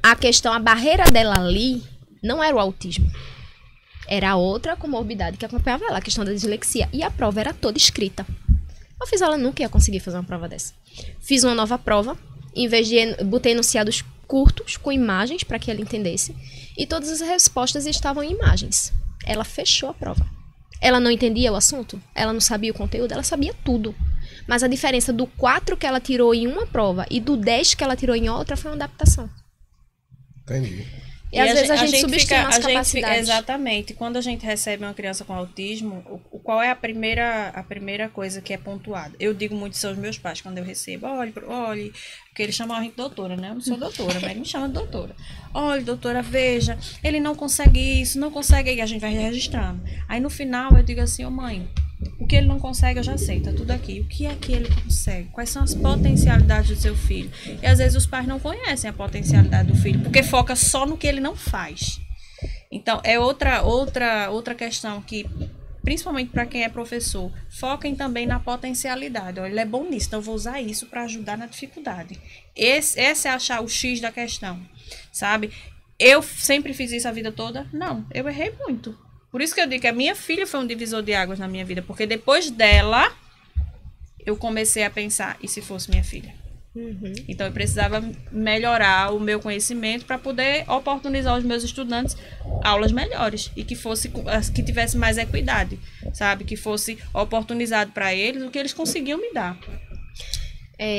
A barreira dela ali não era o autismo. Era outra comorbidade que acompanhava ela, a questão da dislexia. E a prova era toda escrita. Eu fiz, ela nunca ia conseguir fazer uma prova dessa. Fiz uma nova prova, em vez de botei enunciados curtos, com imagens, para que ela entendesse. E todas as respostas estavam em imagens. Ela fechou a prova. Ela não entendia o assunto, ela não sabia o conteúdo, ela sabia tudo. Mas a diferença do 4 que ela tirou em uma prova e do 10 que ela tirou em outra foi uma adaptação. Entendi. E às vezes a gente subestima as capacidades. Exatamente. Quando a gente recebe uma criança com autismo, qual é a primeira coisa que é pontuada? Eu digo muito isso aos meus pais quando eu recebo. Olha, porque eles chamam a gente de doutora, né? Eu não sou doutora, mas ele me chama de doutora. Olha, doutora, veja, ele não consegue isso, não consegue. E a gente vai registrando. Aí no final eu digo assim, mãe, o que ele não consegue eu já sei, tá tudo aqui. O que é que ele consegue? Quais são as potencialidades do seu filho? E às vezes os pais não conhecem a potencialidade do filho, porque foca só no que ele não faz. Então, é outra questão que, principalmente para quem é professor, foquem também na potencialidade. Olha, ele é bom nisso, então eu vou usar isso para ajudar na dificuldade. Esse é achar o X da questão, sabe? Eu sempre fiz isso a vida toda? Não, eu errei muito. Por isso que eu digo que a minha filha foi um divisor de águas na minha vida. Porque depois dela, eu comecei a pensar, e se fosse minha filha? Uhum. Então, eu precisava melhorar o meu conhecimento para poder oportunizar aos meus estudantes aulas melhores. E que tivesse mais equidade, sabe? Que fosse oportunizado para eles o que eles conseguiam me dar.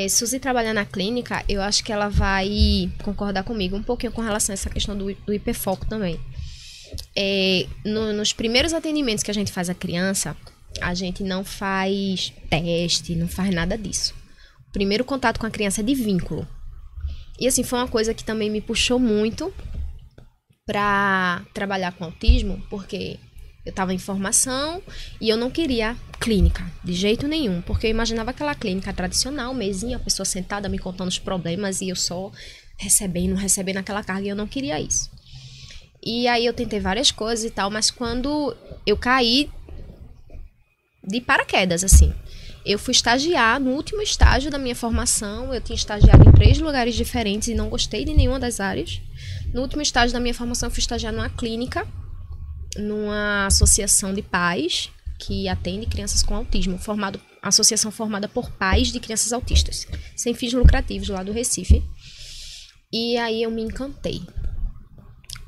Suzy trabalhar na clínica, eu acho que ela vai concordar comigo um pouquinho com relação a essa questão do hiperfoco também. Nos primeiros atendimentos que a gente faz a criança, a gente não faz teste, não faz nada disso. O primeiro contato com a criança é de vínculo. E assim, foi uma coisa que também me puxou muito para trabalhar com autismo, porque eu estava em formação e eu não queria clínica, de jeito nenhum, porque eu imaginava aquela clínica tradicional, mesinha, a pessoa sentada me contando os problemas e eu só recebendo aquela carga, e eu não queria isso. E aí eu tentei várias coisas e tal, mas quando eu caí de paraquedas, assim, eu fui estagiar no último estágio da minha formação. Eu tinha estagiado em 3 lugares diferentes e não gostei de nenhuma das áreas. No último estágio da minha formação, eu fui estagiar numa clínica, numa associação de pais que atende crianças com autismo, associação formada por pais de crianças autistas, sem fins lucrativos, lá do Recife. E aí eu me encantei.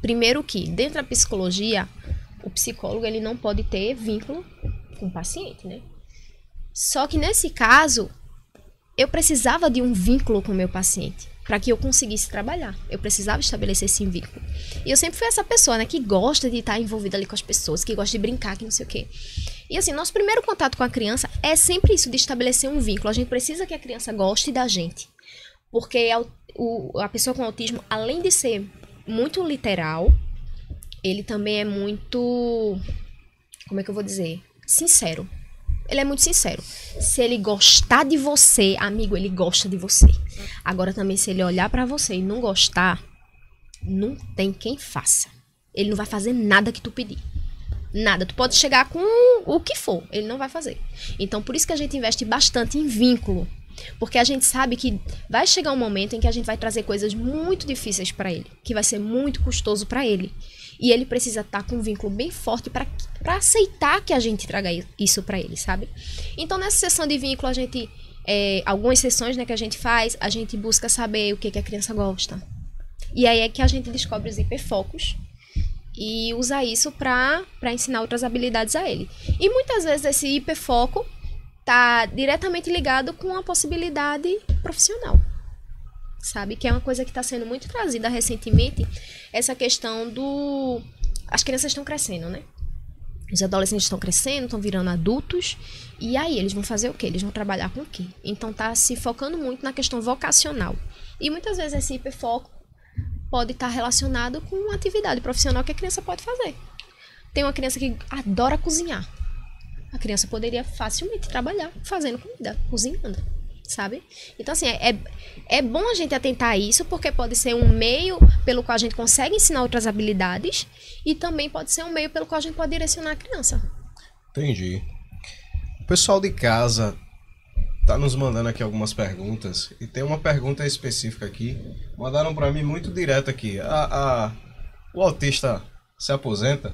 Primeiro que, dentro da psicologia, o psicólogo ele não pode ter vínculo com o paciente, né? Só que nesse caso, eu precisava de um vínculo com o meu paciente para que eu conseguisse trabalhar. Eu precisava estabelecer esse vínculo. E eu sempre fui essa pessoa, né, que gosta de estar envolvida ali com as pessoas, que gosta de brincar, que não sei o quê. E assim, nosso primeiro contato com a criança é sempre isso, de estabelecer um vínculo. A gente precisa que a criança goste da gente. Porque a pessoa com autismo, além de ser muito literal, ele também é muito, como é que eu vou dizer? Sincero. Ele é muito sincero. Se ele gostar de você, amigo, ele gosta de você. Agora também, se ele olhar pra você e não gostar, não tem quem faça. Ele não vai fazer nada que tu pedir. Nada. Tu pode chegar com o que for, ele não vai fazer. Então, por isso que a gente investe bastante em vínculo. Porque a gente sabe que vai chegar um momento em que a gente vai trazer coisas muito difíceis pra ele, que vai ser muito custoso pra ele. E ele precisa estar com um vínculo bem forte para aceitar que a gente traga isso pra ele, sabe? Então, nessa sessão de vínculo, a gente, algumas sessões, né, que a gente faz, a gente busca saber o que a criança gosta. E aí é que a gente descobre os hiperfocos e usa isso pra ensinar outras habilidades a ele. E muitas vezes esse hiperfoco tá diretamente ligado com a possibilidade profissional, sabe? Que é uma coisa que está sendo muito trazida recentemente, essa questão as crianças estão crescendo, né? Os adolescentes estão crescendo, estão virando adultos, e aí eles vão fazer o quê? Eles vão trabalhar com o quê? Então tá se focando muito na questão vocacional. E muitas vezes esse hiperfoco pode estar relacionado com uma atividade profissional que a criança pode fazer. Tem uma criança que adora cozinhar. A criança poderia facilmente trabalhar fazendo comida, cozinhando, sabe? Então, assim, é bom a gente atentar a isso, porque pode ser um meio pelo qual a gente consegue ensinar outras habilidades e também pode ser um meio pelo qual a gente pode direcionar a criança. Entendi. O pessoal de casa tá nos mandando aqui algumas perguntas e tem uma pergunta específica aqui. Mandaram para mim muito direto aqui. O autista se aposenta?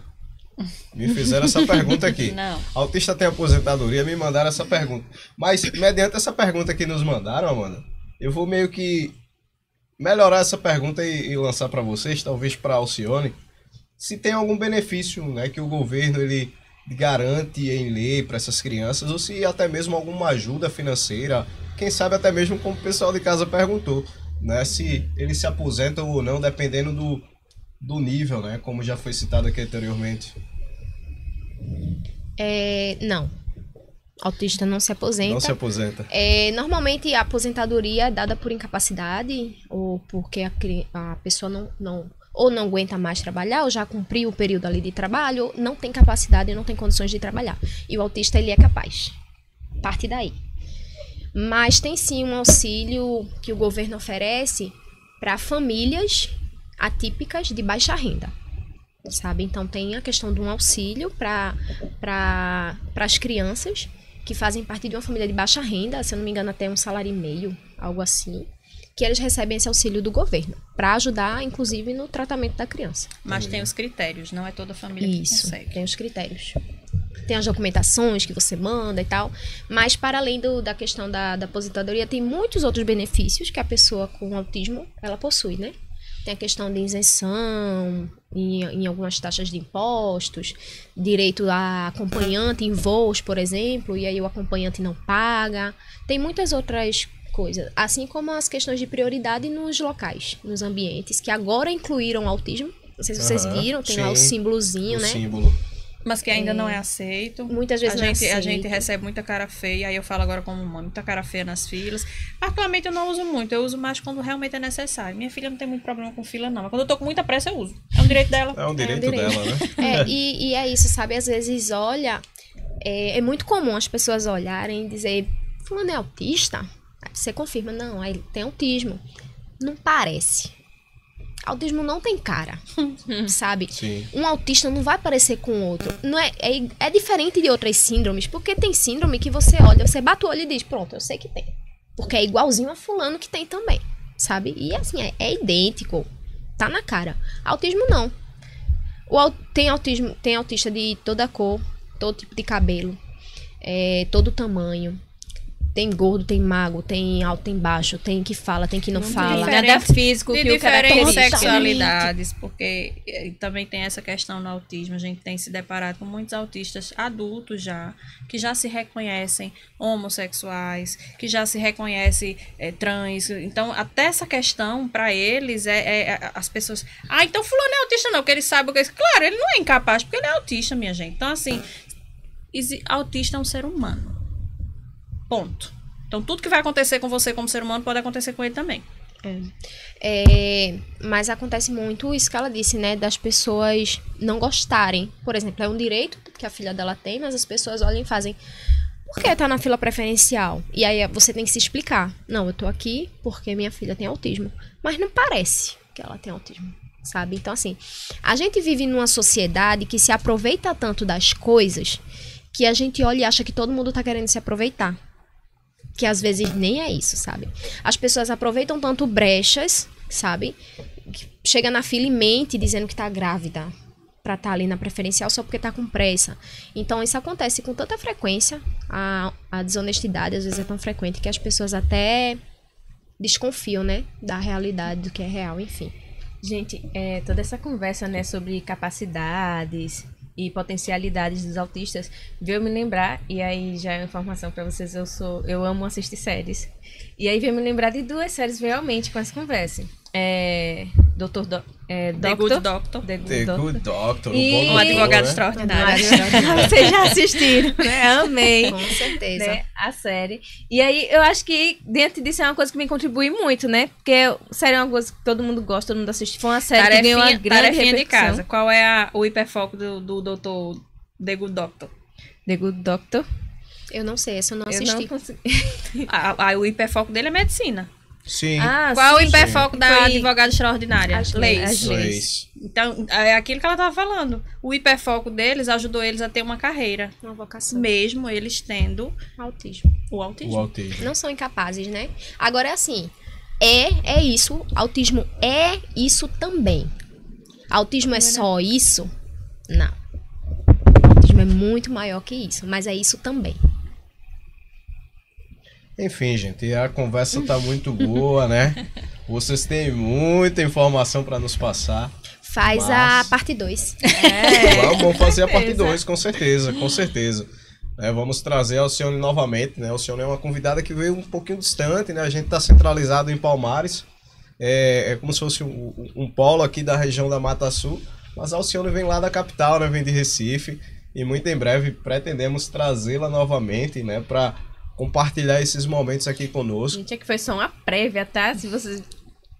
Me fizeram essa pergunta aqui. Não. Autista tem aposentadoria? Me mandaram essa pergunta. Mas, mediante essa pergunta que nos mandaram, Amanda, eu vou meio que melhorar essa pergunta e lançar para vocês, talvez para a Alcione, se tem algum benefício, né, que o governo ele garante em lei para essas crianças, ou se até mesmo alguma ajuda financeira, quem sabe até mesmo como o pessoal de casa perguntou, né, se eles se aposentam ou não, dependendo do nível, né, como já foi citado aqui anteriormente. Não. Autista não se aposenta. Não se aposenta. Normalmente a aposentadoria é dada por incapacidade ou porque a pessoa não aguenta mais trabalhar, ou já cumpriu o período ali de trabalho, não tem capacidade, não tem condições de trabalhar. E o autista, ele é capaz. Parte daí. Mas tem sim um auxílio que o governo oferece para famílias atípicas de baixa renda. Sabe? Então tem a questão de um auxílio para as crianças que fazem parte de uma família de baixa renda, se eu não me engano até um salário e meio, algo assim, que eles recebem esse auxílio do governo, para ajudar, inclusive, no tratamento da criança. Mas tem os critérios, não é toda família que consegue. Tem os critérios. Tem as documentações que você manda e tal, mas para além da questão da aposentadoria, tem muitos outros benefícios que a pessoa com autismo, ela possui, né? Tem a questão de isenção em algumas taxas de impostos, direito a acompanhante em voos, por exemplo, e aí o acompanhante não paga. Tem muitas outras coisas, assim como as questões de prioridade nos locais, nos ambientes, que agora incluíram o autismo. Não sei se vocês viram, tem lá o símbolozinho, né? Símbolo. Mas que ainda não é aceito. Muitas vezes a gente recebe muita cara feia, aí eu falo agora como mãe, muita cara feia nas filas. Particularmente eu não uso muito, eu uso mais quando realmente é necessário. Minha filha não tem muito problema com fila, não. Mas quando eu tô com muita pressa, eu uso. É um direito dela. É um direito dela, né? E é isso, sabe? Às vezes, olha, é muito comum as pessoas olharem e dizer, fulano é autista? Aí você confirma, não, aí tem autismo. Não parece. Autismo não tem cara, sabe? Sim. Um autista não vai parecer com outro. Não é diferente de outras síndromes, porque tem síndrome que você olha, você bate o olho e diz, pronto, eu sei que tem. Porque é igualzinho a fulano que tem também, sabe? E assim, é idêntico, tá na cara. Autismo não. Tem autista de toda cor, todo tipo de cabelo, todo tamanho. Tem gordo, tem magro, tem alto, tem baixo, tem que fala, tem que não fala. Nada físico de que o cara diferentes tem. sexualidades, porque também tem essa questão no autismo. A gente tem se deparado com muitos autistas adultos já, que já se reconhecem homossexuais, que já se reconhecem trans. Então, até essa questão, para eles, as pessoas... Ah, então fulano é autista não, porque ele sabe o que... Claro, ele não é incapaz, porque ele é autista, minha gente. Então, assim, autista é um ser humano. Ponto. Então, tudo que vai acontecer com você como ser humano pode acontecer com ele também. Mas acontece muito isso que ela disse, né? Das pessoas não gostarem. Por exemplo, é um direito que a filha dela tem, mas as pessoas olham e fazem... Por que tá na fila preferencial? E aí você tem que se explicar. Não, eu tô aqui porque minha filha tem autismo. Mas não parece que ela tem autismo, sabe? Então, assim, a gente vive numa sociedade que se aproveita tanto das coisas que a gente olha e acha que todo mundo tá querendo se aproveitar. Que às vezes nem é isso, sabe? As pessoas aproveitam tanto brechas, sabe? Chega na fila e mente dizendo que tá grávida pra estar ali na preferencial só porque tá com pressa. Então isso acontece com tanta frequência, a desonestidade às vezes é tão frequente que as pessoas até desconfiam, né? Da realidade, do que é real, enfim. Gente, toda essa conversa, né, sobre capacidades e potencialidades dos autistas veio me lembrar, e aí já é uma informação pra vocês, eu amo assistir séries, e aí veio me lembrar de duas séries realmente com essa conversa. The Good Doctor. The Good Doctor. E um advogado extraordinário. Vocês já assistiram, né? Amei. Com certeza. Né? A série. E aí, eu acho que dentro disso é uma coisa que me contribui muito, né? Porque série é uma coisa que todo mundo gosta, todo mundo assiste. Foi uma série que ganhou uma grande tarefinha de repercussão. casa. Qual é o hiperfoco do doutor The Good Doctor? The Good Doctor. Eu não sei, essa eu não Eu assisti. não consegui. O hiperfoco dele é medicina. Sim. Qual o sim. hiperfoco da Foi advogada extraordinária? as Leis. leis. Então, é aquilo que ela estava falando. O hiperfoco deles ajudou eles a ter uma carreira. Uma vocação. Mesmo eles tendo Autismo. o autismo. O autismo. Não são incapazes, né? Agora é assim, é isso, autismo é isso também. Autismo é só isso? Não. autismo é muito maior que isso, mas é isso também. Enfim, gente, a conversa tá muito boa, né? Vocês têm muita informação para nos passar. Faz Mas- a parte 2. Vamos fazer a parte 2, com certeza, com certeza. Vamos trazer a Alcione novamente, né? A Alcione é uma convidada que veio um pouquinho distante, né? A gente está centralizado em Palmares, é como se fosse um polo aqui da região da Mata Sul, mas a Alcione vem lá da capital, né? Vem de Recife, e muito em breve pretendemos trazê-la novamente, né? Para compartilhar esses momentos aqui conosco. Gente, é que foi só uma prévia, tá? Se vocês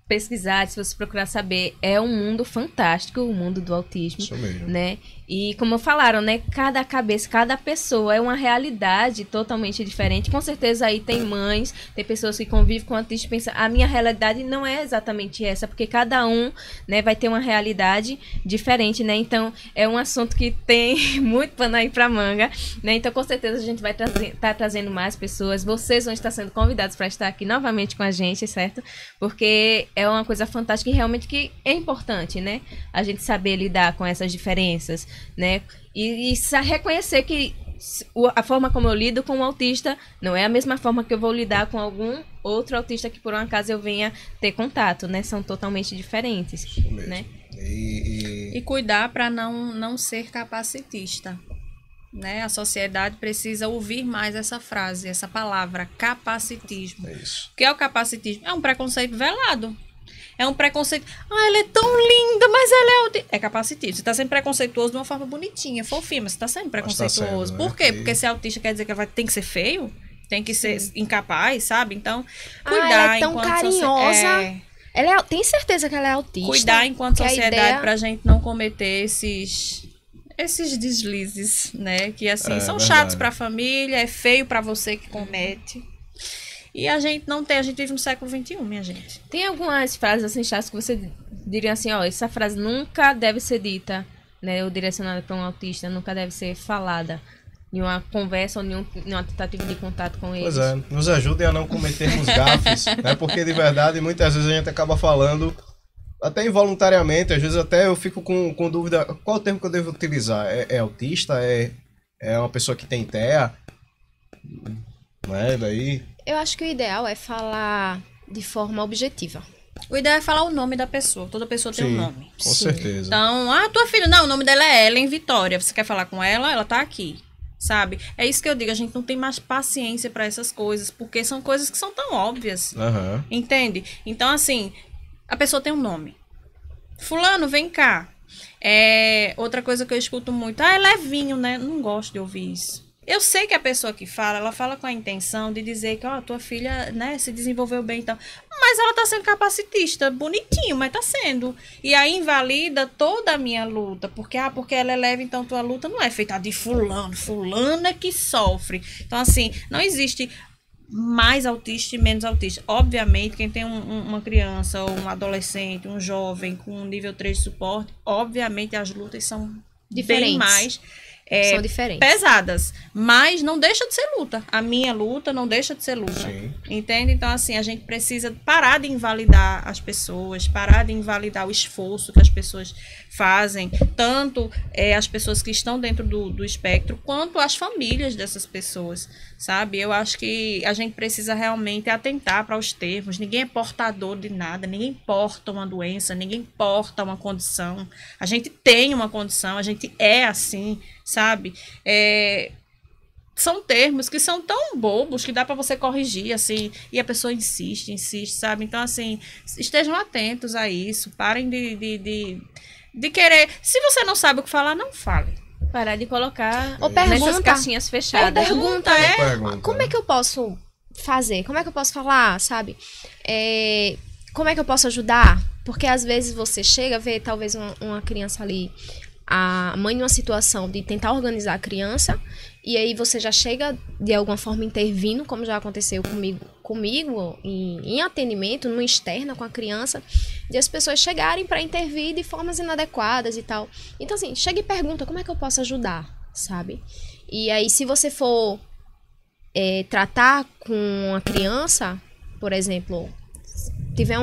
pesquisar, se você procurar saber, é um mundo fantástico, o mundo do autismo, Isso mesmo. né? E como falaram, né? Cada cabeça, cada pessoa é uma realidade totalmente diferente. Com certeza aí tem mães, tem pessoas que convivem com autismo e pensam, a minha realidade não é exatamente essa, porque cada um, né, vai ter uma realidade diferente, né? Então, é um assunto que tem muito pano aí pra manga, né? Então, com certeza a gente vai tá trazendo mais pessoas. Vocês vão estar sendo convidados para estar aqui novamente com a gente, certo? Porque é uma coisa fantástica e realmente que é importante, né? A gente saber lidar com essas diferenças, né? E reconhecer que a forma como eu lido com um autista não é a mesma forma que eu vou lidar com algum outro autista que por um acaso eu venha ter contato, né? São totalmente diferentes, mesmo. né? E cuidar para não ser capacitista, né? A sociedade precisa ouvir mais essa frase, essa palavra, capacitismo. É isso. O que é o capacitismo? É um preconceito velado. É um preconceito. Ah, ela é tão linda, mas ela é capacitismo. Você está sendo preconceituoso de uma forma bonitinha, fofinha, mas você está sendo preconceituoso. sendo, né? Por quê? Porque ser autista quer dizer que ela tem que ser feio? Tem que ser incapaz, sabe? Então, cuidar ela é tão enquanto carinhosa. Tem certeza que ela é autista? cuidar enquanto que a sociedade ideia- pra gente não cometer esses deslizes, né? Que assim, são verdade. chatos pra família, é feio pra você que comete. E a gente não tem, a gente vive no século XXI, minha gente. Tem algumas frases assim chatas que você diria assim, ó, essa frase nunca deve ser dita, né? Ou direcionada para um autista, nunca deve ser falada em uma conversa ou em uma tentativa de contato com eles. Pois é, nos ajudem a não cometermos gafes, né? Porque de verdade, muitas vezes a gente acaba falando, até involuntariamente, às vezes até eu fico com dúvida, qual o termo que eu devo utilizar? É autista? É uma pessoa que tem TEA? Né? Daí... Eu acho que o ideal é falar de forma objetiva. O ideal é falar o nome da pessoa. Toda pessoa tem um nome. com certeza. Então, tua filha, não, o nome dela é Ellen Vitória. Você quer falar com ela? Ela tá aqui. Sabe? É isso que eu digo, a gente não tem mais paciência pra essas coisas, porque são coisas que são tão óbvias. Aham. Entende? Então, assim, a pessoa tem um nome. Fulano, vem cá. Outra coisa que eu escuto muito, é levinho, né? Não gosto de ouvir isso. Eu sei que a pessoa que fala, ela fala com a intenção de dizer que, tua filha, né, se desenvolveu bem e tal. Mas ela tá sendo capacitista, bonitinho, mas tá sendo. E aí invalida toda a minha luta. Porque ela é leve, então tua luta não é feita de fulano. Fulano é que sofre. Então, assim, não existe mais autista e menos autista. Obviamente, quem tem uma criança ou um adolescente, um jovem com um nível 3 de suporte, obviamente as lutas são Diferentes. bem mais São diferentes. pesadas, mas não deixa de ser luta. A minha luta não deixa de ser luta. Sim. Entende? Então, assim, a gente precisa parar de invalidar as pessoas, parar de invalidar o esforço que as pessoas fazem, tanto as pessoas que estão dentro do espectro, quanto as famílias dessas pessoas, sabe? Eu acho que a gente precisa realmente atentar para os termos. Ninguém é portador de nada, ninguém porta uma doença, ninguém porta uma condição. A gente tem uma condição, a gente é assim, sabe? São termos que são tão bobos que dá para você corrigir, assim, e a pessoa insiste, sabe? Então, assim, estejam atentos a isso, parem de querer. Se você não sabe o que falar, não fale. Parar de colocar Ou nessas pergunta. caixinhas fechadas. Pergunta, Pergunta. como é que eu posso fazer? Como é que eu posso falar, sabe? Como é que eu posso ajudar? Porque às vezes você chega, vê talvez uma criança ali, a mãe numa situação de tentar organizar a criança, e aí você já chega de alguma forma intervindo, como já aconteceu comigo em atendimento, numa externa com a criança, de as pessoas chegarem para intervir de formas inadequadas e tal. Então, assim, chega e pergunta, como é que eu posso ajudar, sabe? E aí, se você for tratar com a criança, por exemplo, tiver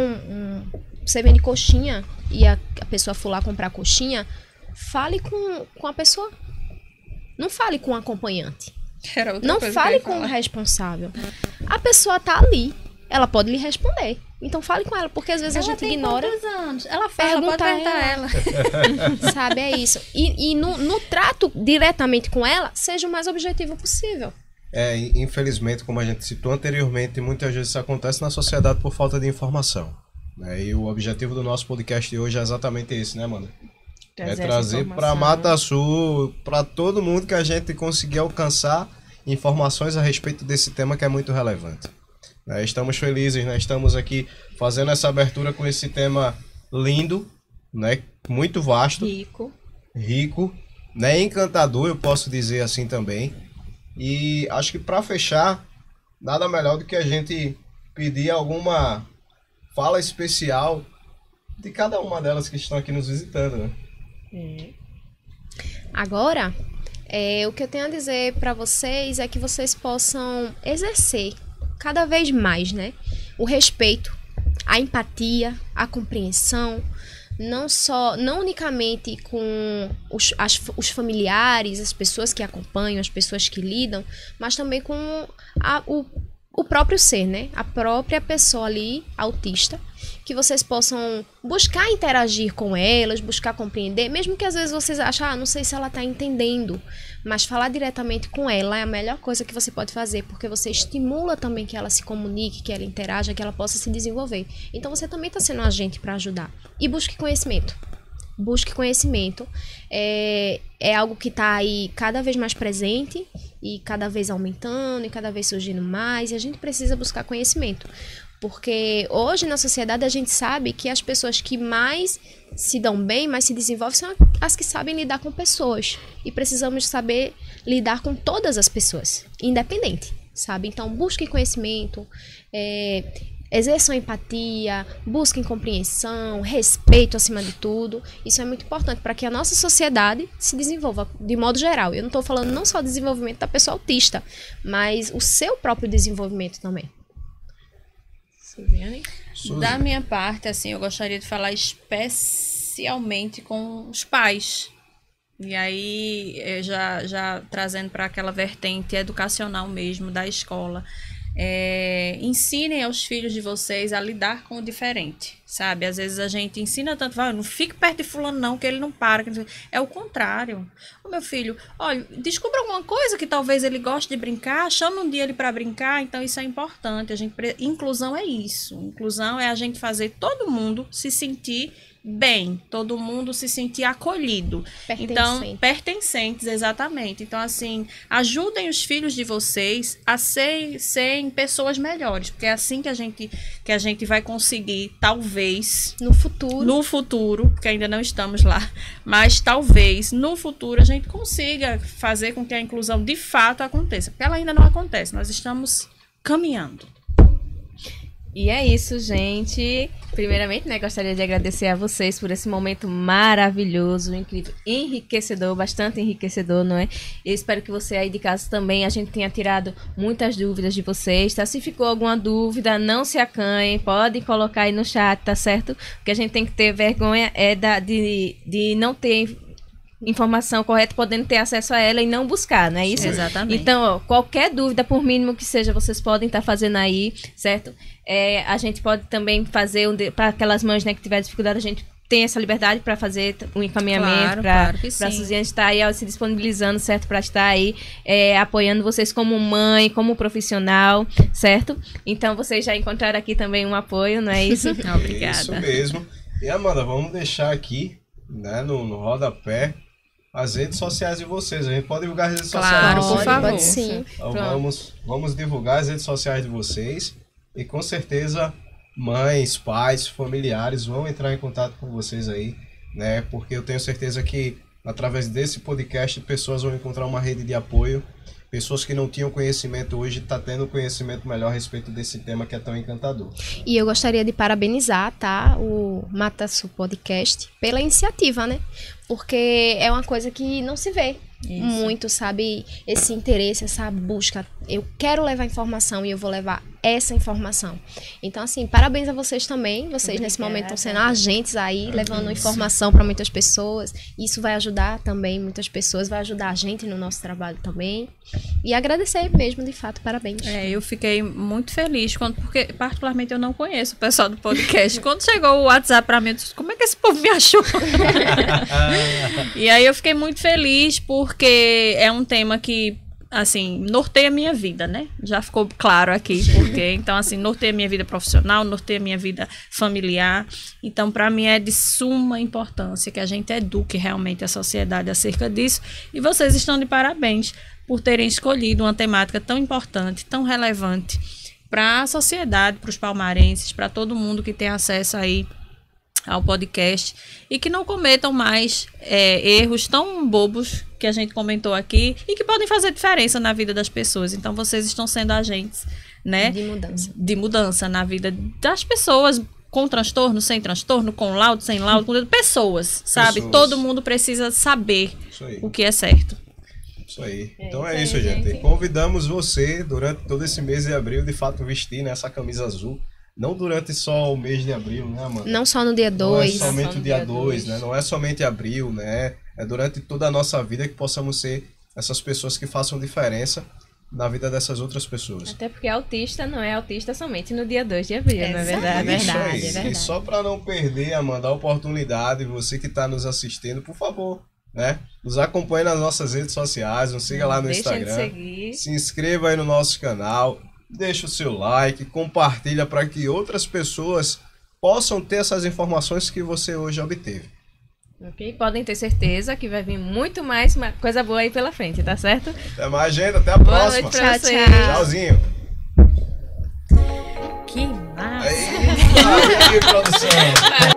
você vende coxinha e a pessoa for lá comprar coxinha, fale com a pessoa. Não fale com o acompanhante. Era outra Não coisa que eu fale ia com o falar. responsável. A pessoa tá ali. Ela pode lhe responder. Então fale com ela, porque às vezes a gente ignora. Quantos anos? Ela fala, pode perguntar ela. Sabe, é isso. E no trato diretamente com ela, seja o mais objetivo possível. Infelizmente, como a gente citou anteriormente, muitas vezes isso acontece na sociedade por falta de informação, né? E o objetivo do nosso podcast de hoje é exatamente esse, né, Amanda? Trazer para Mata Sul, para todo mundo, que a gente conseguir alcançar informações a respeito desse tema que é muito relevante. Estamos felizes, né? Estamos aqui fazendo essa abertura com esse tema lindo, né? Muito vasto, rico, né? Encantador, eu posso dizer assim também. E acho que para fechar, nada melhor do que a gente pedir alguma fala especial de cada uma delas que estão aqui nos visitando, né? Agora, o que eu tenho a dizer para vocês é que vocês possam exercer cada vez mais, né? O respeito, a empatia, a compreensão, não unicamente com os familiares, as pessoas que acompanham, as pessoas que lidam, mas também com o próprio ser, né? A própria pessoa ali, autista, que vocês possam buscar interagir com elas, buscar compreender, mesmo que às vezes vocês achem, não sei se ela está entendendo, mas falar diretamente com ela é a melhor coisa que você pode fazer, porque você estimula também que ela se comunique, que ela interaja, que ela possa se desenvolver. Então você também está sendo um agente para ajudar. E busque conhecimento. Busque conhecimento. É algo que está aí cada vez mais presente e cada vez aumentando e cada vez surgindo mais, e a gente precisa buscar conhecimento. Porque hoje na sociedade a gente sabe que as pessoas que mais se dão bem, mais se desenvolvem, são as que sabem lidar com pessoas. E precisamos saber lidar com todas as pessoas, independente, sabe? Então busquem conhecimento, exerçam empatia, busquem compreensão, respeito acima de tudo. Isso é muito importante para que a nossa sociedade se desenvolva de modo geral. Eu não estou falando não só do desenvolvimento da pessoa autista, mas o seu próprio desenvolvimento também. Da minha parte, assim, eu gostaria de falar especialmente com os pais. E aí, já trazendo para aquela vertente educacional mesmo da escola. Ensinem aos filhos de vocês a lidar com o diferente, sabe? Às vezes a gente ensina tanto, não fique perto de fulano não, que ele não para. É o contrário. O meu filho, olha, descubra alguma coisa que talvez ele goste de brincar, chama um dia ele para brincar, então isso é importante. Inclusão é isso. Inclusão é a gente fazer todo mundo se sentir bem, todo mundo se sentir acolhido. Então, pertencentes, exatamente. Então, assim, ajudem os filhos de vocês a serem pessoas melhores, porque é assim que a gente vai conseguir, talvez, no futuro, porque ainda não estamos lá, mas talvez no futuro a gente consiga fazer com que a inclusão de fato aconteça, porque ela ainda não acontece, nós estamos caminhando. E é isso, gente. Primeiramente, né, gostaria de agradecer a vocês por esse momento maravilhoso, incrível, enriquecedor, bastante enriquecedor, não é? Eu espero que você aí de casa também, a gente tenha tirado muitas dúvidas de vocês, tá? Se ficou alguma dúvida, não se acanhem, podem colocar aí no chat, tá certo? Porque a gente tem que ter vergonha de não ter informação correta, podendo ter acesso a ela e não buscar, não é isso? Exatamente. Então, qualquer dúvida, por mínimo que seja, vocês podem estar fazendo aí, certo? A gente pode também fazer, para aquelas mães, né, que tiver dificuldade, a gente tem essa liberdade para fazer um encaminhamento, para a Suziane estar aí se disponibilizando, certo? Para estar aí apoiando vocês como mãe, como profissional, certo? Então, vocês já encontraram aqui também um apoio, não é isso? Obrigada. Isso mesmo. E Amanda, vamos deixar aqui, né, no rodapé, as redes sociais de vocês. A gente pode divulgar as redes sociais de vocês? Por favor. Pode sim. Então, vamos divulgar as redes sociais de vocês e com certeza mães, pais, familiares vão entrar em contato com vocês aí, né? Porque eu tenho certeza que através desse podcast pessoas vão encontrar uma rede de apoio. Pessoas que não tinham conhecimento hoje estão tendo conhecimento melhor a respeito desse tema que é tão encantador. E eu gostaria de parabenizar, tá, o Mata Sul Podcast pela iniciativa, né? Porque é uma coisa que não se vê muito, sabe? Esse interesse, essa busca. Eu quero levar informação e eu vou levar essa informação. Então, assim, parabéns a vocês também. Vocês, nesse momento, estão sendo agentes aí, levando informação para muitas pessoas. Isso vai ajudar também muitas pessoas, vai ajudar a gente no nosso trabalho também. E agradecer mesmo, de fato, parabéns. Eu fiquei muito feliz, porque particularmente eu não conheço o pessoal do podcast. Quando chegou o WhatsApp pra mim, eu disse, como é que esse povo me achou? E aí eu fiquei muito feliz, porque é um tema que, assim, norteia a minha vida, né? Já ficou claro aqui, porque, então, assim, norteia a minha vida profissional, norteia a minha vida familiar. Então, para mim é de suma importância que a gente eduque realmente a sociedade acerca disso. E vocês estão de parabéns por terem escolhido uma temática tão importante, tão relevante para a sociedade, para os palmarenses, para todo mundo que tem acesso aí ao podcast, e que não cometam mais erros tão bobos que a gente comentou aqui e que podem fazer diferença na vida das pessoas. Então, vocês estão sendo agentes, né, de mudança na vida das pessoas, com transtorno, sem transtorno, com laudo, sem laudo, com pessoas, sabe? Todo mundo precisa saber o que é certo. Isso aí. Então é isso, gente. Convidamos você, durante todo esse mês de abril, de fato, vestir nessa camisa azul. Não durante só o mês de abril, né, Amanda? Não só no dia 2. Não é somente o dia 2, né? Não é somente abril, né? É durante toda a nossa vida que possamos ser essas pessoas que façam diferença na vida dessas outras pessoas. Até porque autista não é autista somente no dia 2 de abril, não é verdade? É verdade. E só para não perder, Amanda, a oportunidade, você que está nos assistindo, por favor, né? Nos acompanhe nas nossas redes sociais, nos siga lá no Instagram. Se inscreva aí no nosso canal. Deixa o seu like, compartilha para que outras pessoas possam ter essas informações que você hoje obteve. Ok? Podem ter certeza que vai vir muito mais uma coisa boa aí pela frente, tá certo? Até mais, gente. Até a próxima. Boa noite pra vocês. Tchauzinho. Que massa! Aí, produção.